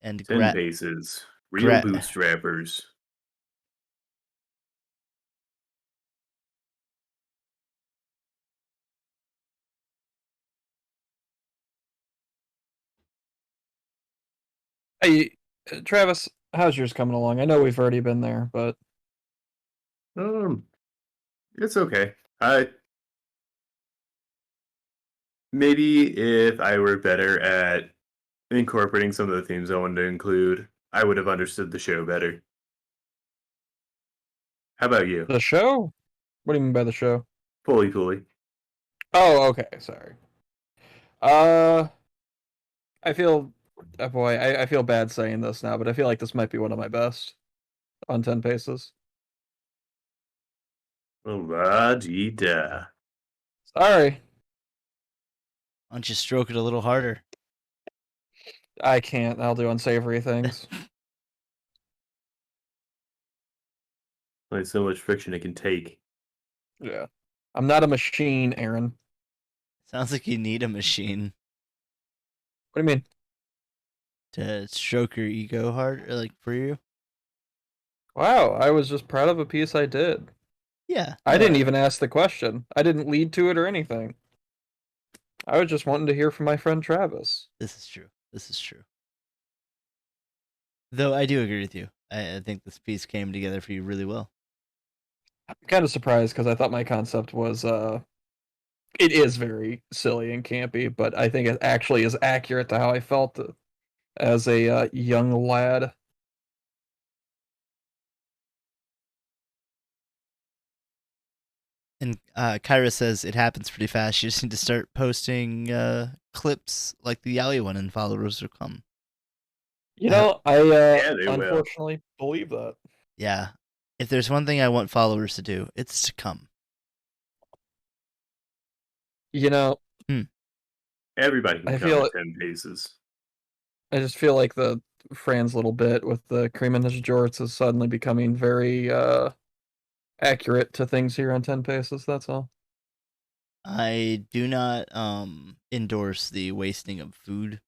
And 10 paces. Real bootstrappers. Hey, Travis, how's yours coming along? I know we've already been there, but Um, it's okay. I maybe if I were better at incorporating some of the themes I wanted to include, I would have understood the show better. How about you? the show? What do you mean by the show? Pulley pulley. Oh, okay, sorry. Uh, I feel, boy, I feel bad saying this now, but I feel like this might be one of my best on 10 paces. La dee da. Sorry, Why don't you stroke it a little harder? I can't. I'll do unsavory things. Only so much friction it can take. Yeah. I'm not a machine, Aaron. Sounds like you need a machine What do you mean? to stroke your ego hard, or like for you. Wow, I was just proud of a piece I did. Yeah. I no, didn't even ask the question. I didn't lead to it or anything. I was just wanting to hear from my friend Travis. This is true. This is true. Though I do agree with you. I think this piece came together for you really well. I'm kind of surprised because I thought my concept was it is very silly and campy, but I think it actually is accurate to how I felt as a young lad. And Kyra says it happens pretty fast. You just need to start posting clips like the Yowie one, and followers will come. You know, I Yeah, they will. unfortunately believe that. Yeah. If there's one thing I want followers to do, it's to come. You know, Everybody can I come feel at it- 10 paces. I just feel like the Fran's little bit with the cream in his jorts is suddenly becoming very accurate to things here on 10 paces, that's all. I do not endorse the wasting of food.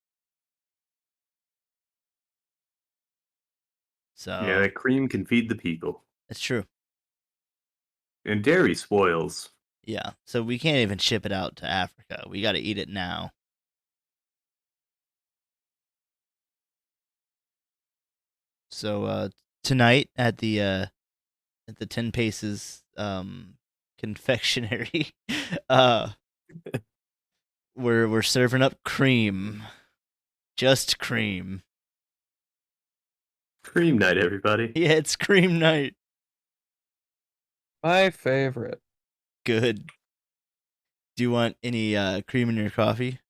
So Yeah, that cream can feed the people. it's true. And dairy spoils. Yeah. So we can't even ship it out to Africa. We got to eat it now. So tonight at the 10 paces confectionery we're serving up cream. Just cream. Cream night, everybody. Yeah, it's cream night. My favorite. Good. Do you want any cream in your coffee?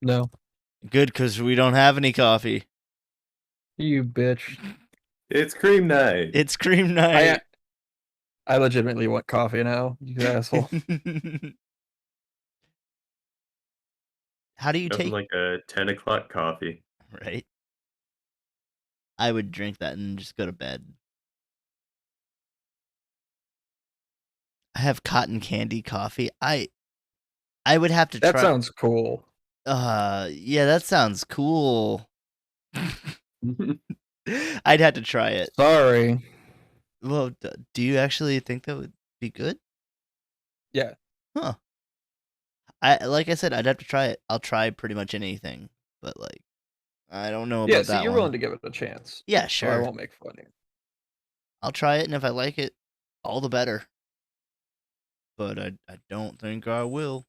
No. Good, because we don't have any coffee. You bitch. It's cream night. It's cream night. I legitimately want coffee now, you asshole. How do you Nothing take like a 10 o'clock coffee. right? I would drink that and just go to bed. I have cotton candy coffee. I would have to That try. sounds cool. Yeah, that sounds cool. I'd have to try it. Sorry. Well, do you actually think that would be good? Yeah. Huh. Like I said, I'd have to try it. I'll try pretty much anything, but like, I don't know Yeah, about see, that you're one. willing to give it a chance. Yeah, So I sure. won't make fun of you. I'll try it, and if I like it, all the better. But I don't think I will.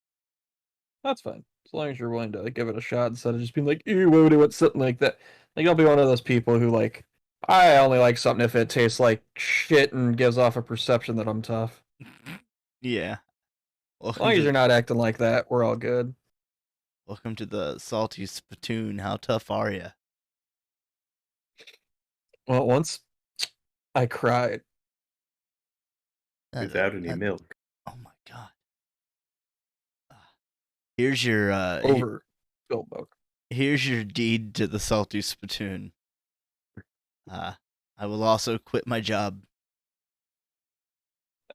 That's fine. As long as you're willing to give it a shot instead of just being like, ew, why would I want something like that? Like, I'll be one of those people who, like, I only like something if it tastes like shit and gives off a perception that I'm tough. Yeah. As long as you're not acting like that, we're all good. Welcome to the salty spittoon. How tough are you? Well, once I cried. Without any milk. Oh my god. Here's your Over spilled milk. here's your deed to the salty spittoon. I will also quit my job.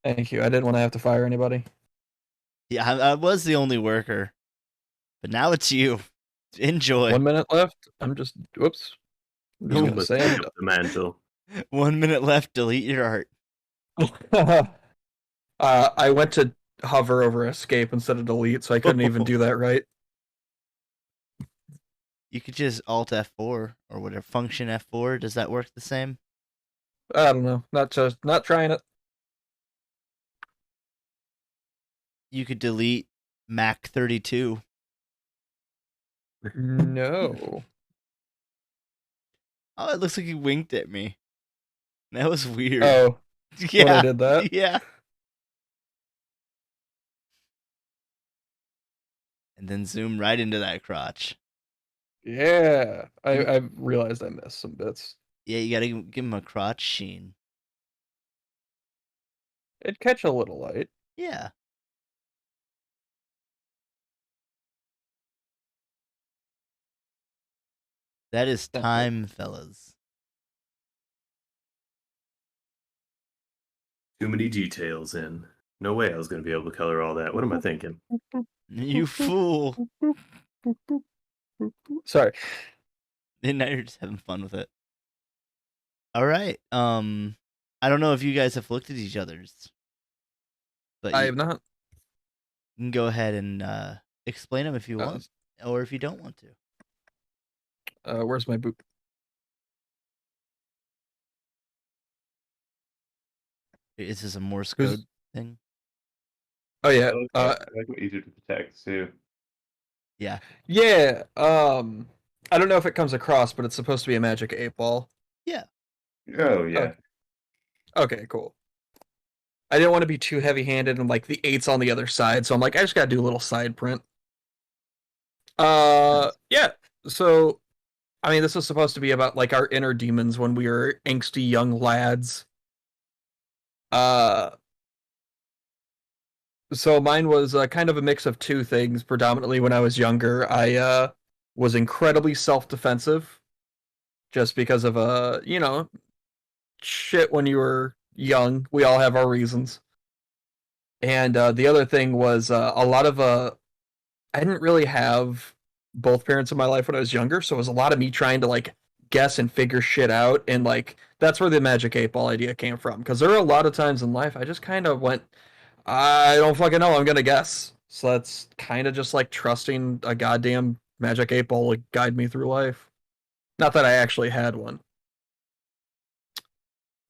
Thank you. I didn't want to have to fire anybody. Yeah, I was the only worker, but now it's you. Enjoy. 1 minute left. I'm just, whoops. I'm just gonna Let's say pick up the mantle. 1 minute left. Delete your art. I went to hover over escape instead of delete, so I couldn't even do that right. You could just Alt F4 or whatever, Function F4. Does that work the same? I don't know. Not trying it. You could delete Mac 32. No. Oh, it looks like he winked at me. That was weird. Oh, yeah, when I did that? Yeah. And then zoom right into that crotch. Yeah. I realized I missed some bits. Yeah, you gotta give him a crotch sheen. It'd catch a little light. Yeah. That is time, fellas. Too many details in. No way I was going to be able to color all that. What am I thinking? You fool. Sorry. And now you're just having fun with it. All right. I don't know if you guys have looked at each other's, but I you have not. can go ahead and explain them if you want, or if you don't want to. Where's my boot? Is this a Morse Who's- code thing? Oh yeah. I like what you did with the text too. Yeah. Yeah. I don't know if it comes across, but it's supposed to be a magic 8-ball. Oh yeah. Okay, cool. I didn't want to be too heavy-handed and like the 8's on the other side, so I'm like, I just gotta do a little side print. Yeah. So, I mean, this is supposed to be about like our inner demons when we were angsty young lads. So mine was kind of a mix of two things. Predominantly, when I was younger, I was incredibly self-defensive, just because of shit when you were young. We all have our reasons. And the other thing was a lot of I didn't really have both parents in my life when I was younger, so it was a lot of me trying to like guess and figure shit out, and like that's where the magic 8-ball idea came from. Because there are a lot of times in life I just kind of went, I don't fucking know, I'm gonna guess. So that's kind of just like trusting a goddamn magic 8-ball to guide me through life. Not that I actually had one.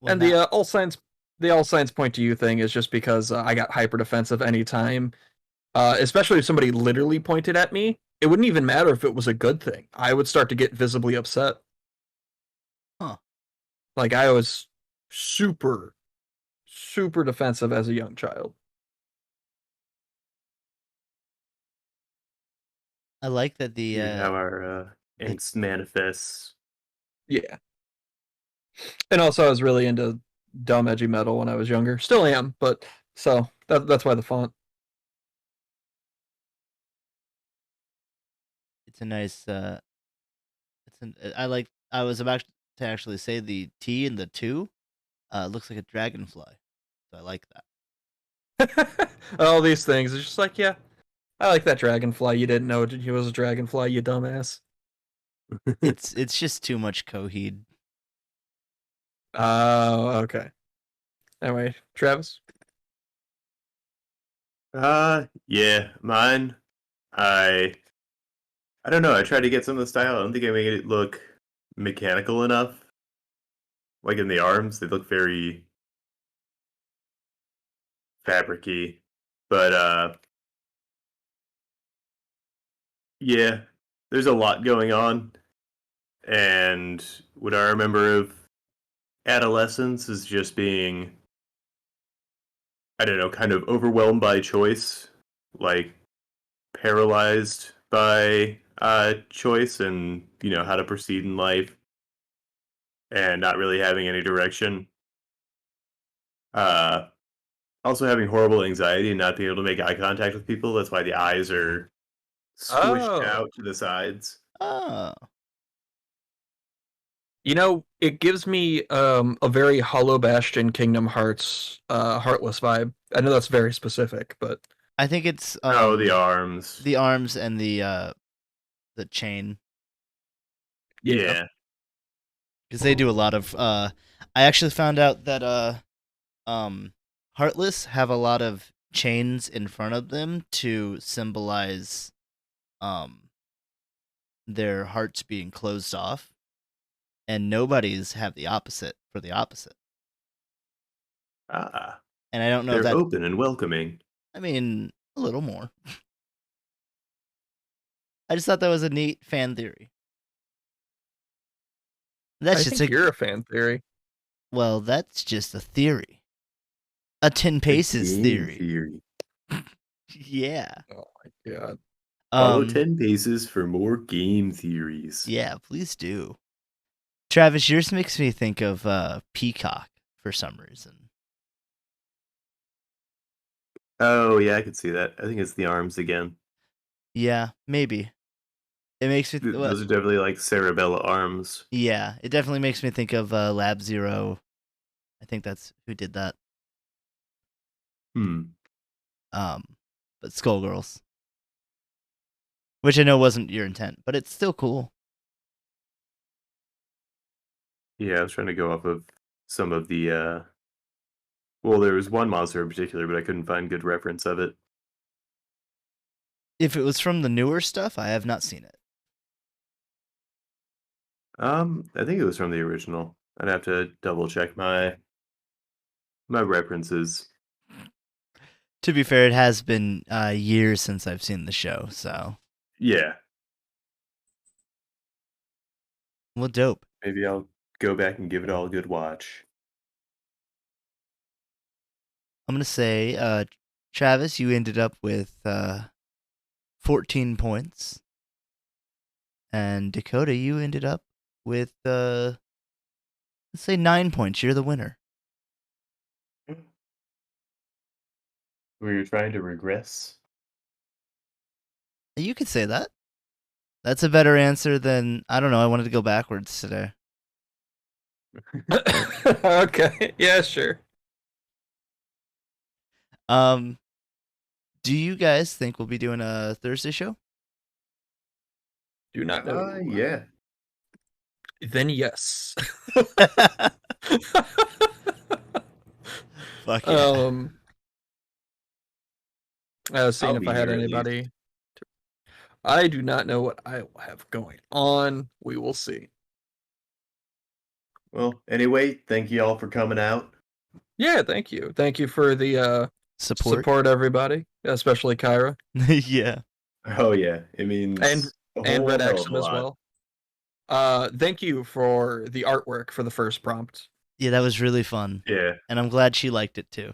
Well, And the all signs point to you thing is just because I got hyper defensive anytime, especially if somebody literally pointed at me. It wouldn't even matter if it was a good thing. I would start to get visibly upset. Huh. Like I was super, super defensive as a young child. I like that the How our angst manifests. Yeah. And also I was really into dumb edgy metal when I was younger. Still am, but so that's why the font. it's a nice I was about to actually say the T and the 2 looks like a dragonfly. So I like that. All these things. It's just like, yeah, I like that dragonfly. You didn't know he was a dragonfly, you dumbass. It's just too much Coheed. Oh, okay. Anyway, Travis. Yeah, mine. I don't know. I tried to get some of the style. I don't think I made it look mechanical enough. Like in the arms, they look very fabricy. But yeah, there's a lot going on. And what I remember of adolescence is just being, I don't know, kind of overwhelmed by choice, like paralyzed by choice and, how to proceed in life and not really having any direction. Uh, Also having horrible anxiety and not being able to make eye contact with people. That's why the eyes are squished out to the sides. Oh. It gives me a very Hollow Bastion Kingdom Hearts Heartless vibe. I know that's very specific, but I think it's The arms. the arms and the chain, Yeah. because they do a lot of I actually found out that Heartless have a lot of chains in front of them to symbolize their hearts being closed off, and nobody's have the opposite for the opposite. Ah, And I don't know if they're that. open and welcoming. I mean, a little more. I just thought that was a neat fan theory. That's I just think you're a fan theory. well, that's just a theory. A 10 paces Game theory. Yeah. Oh my god. Follow 10 paces for more game theories. Yeah, please do. Travis, yours makes me think of Peacock for some reason. Oh, yeah, I could see that. I think it's the arms again. Yeah, maybe. It makes me Those are definitely like Cerebella arms. yeah, it definitely makes me think of Lab Zero. I think that's who did that. But Skullgirls. Which I know wasn't your intent, but it's still cool. Yeah, I was trying to go off of some of the well, there was one monster in particular, but I couldn't find good reference of it. If it was from the newer stuff, I have not seen it. I think it was from the original. I'd have to double check my references. To be fair, it has been years since I've seen the show, so. Yeah. Well, dope. Maybe I'll go back and give it all a good watch. I'm going to say, Travis, you ended up with 14 points. And Dakota, you ended up with, let's say 9 points. You're the winner. Were you trying to regress? You could say that. That's a better answer than, I don't know, I wanted to go backwards today. Okay. Yeah, sure. Do you guys think we'll be doing a Thursday show? Do not know. Yeah. Then yes. Fuck yeah. I was seeing I'll if I be had here at anybody. I do not know what I will have going on. We will see. Well, anyway, thank you all for coming out. Yeah, thank you. Thank you for the support everybody, especially Kyra. Yeah. Oh yeah, it means And Red hell of Action a as lot. well. Thank you for the artwork for the first prompt. Yeah, that was really fun. Yeah. And I'm glad she liked it too.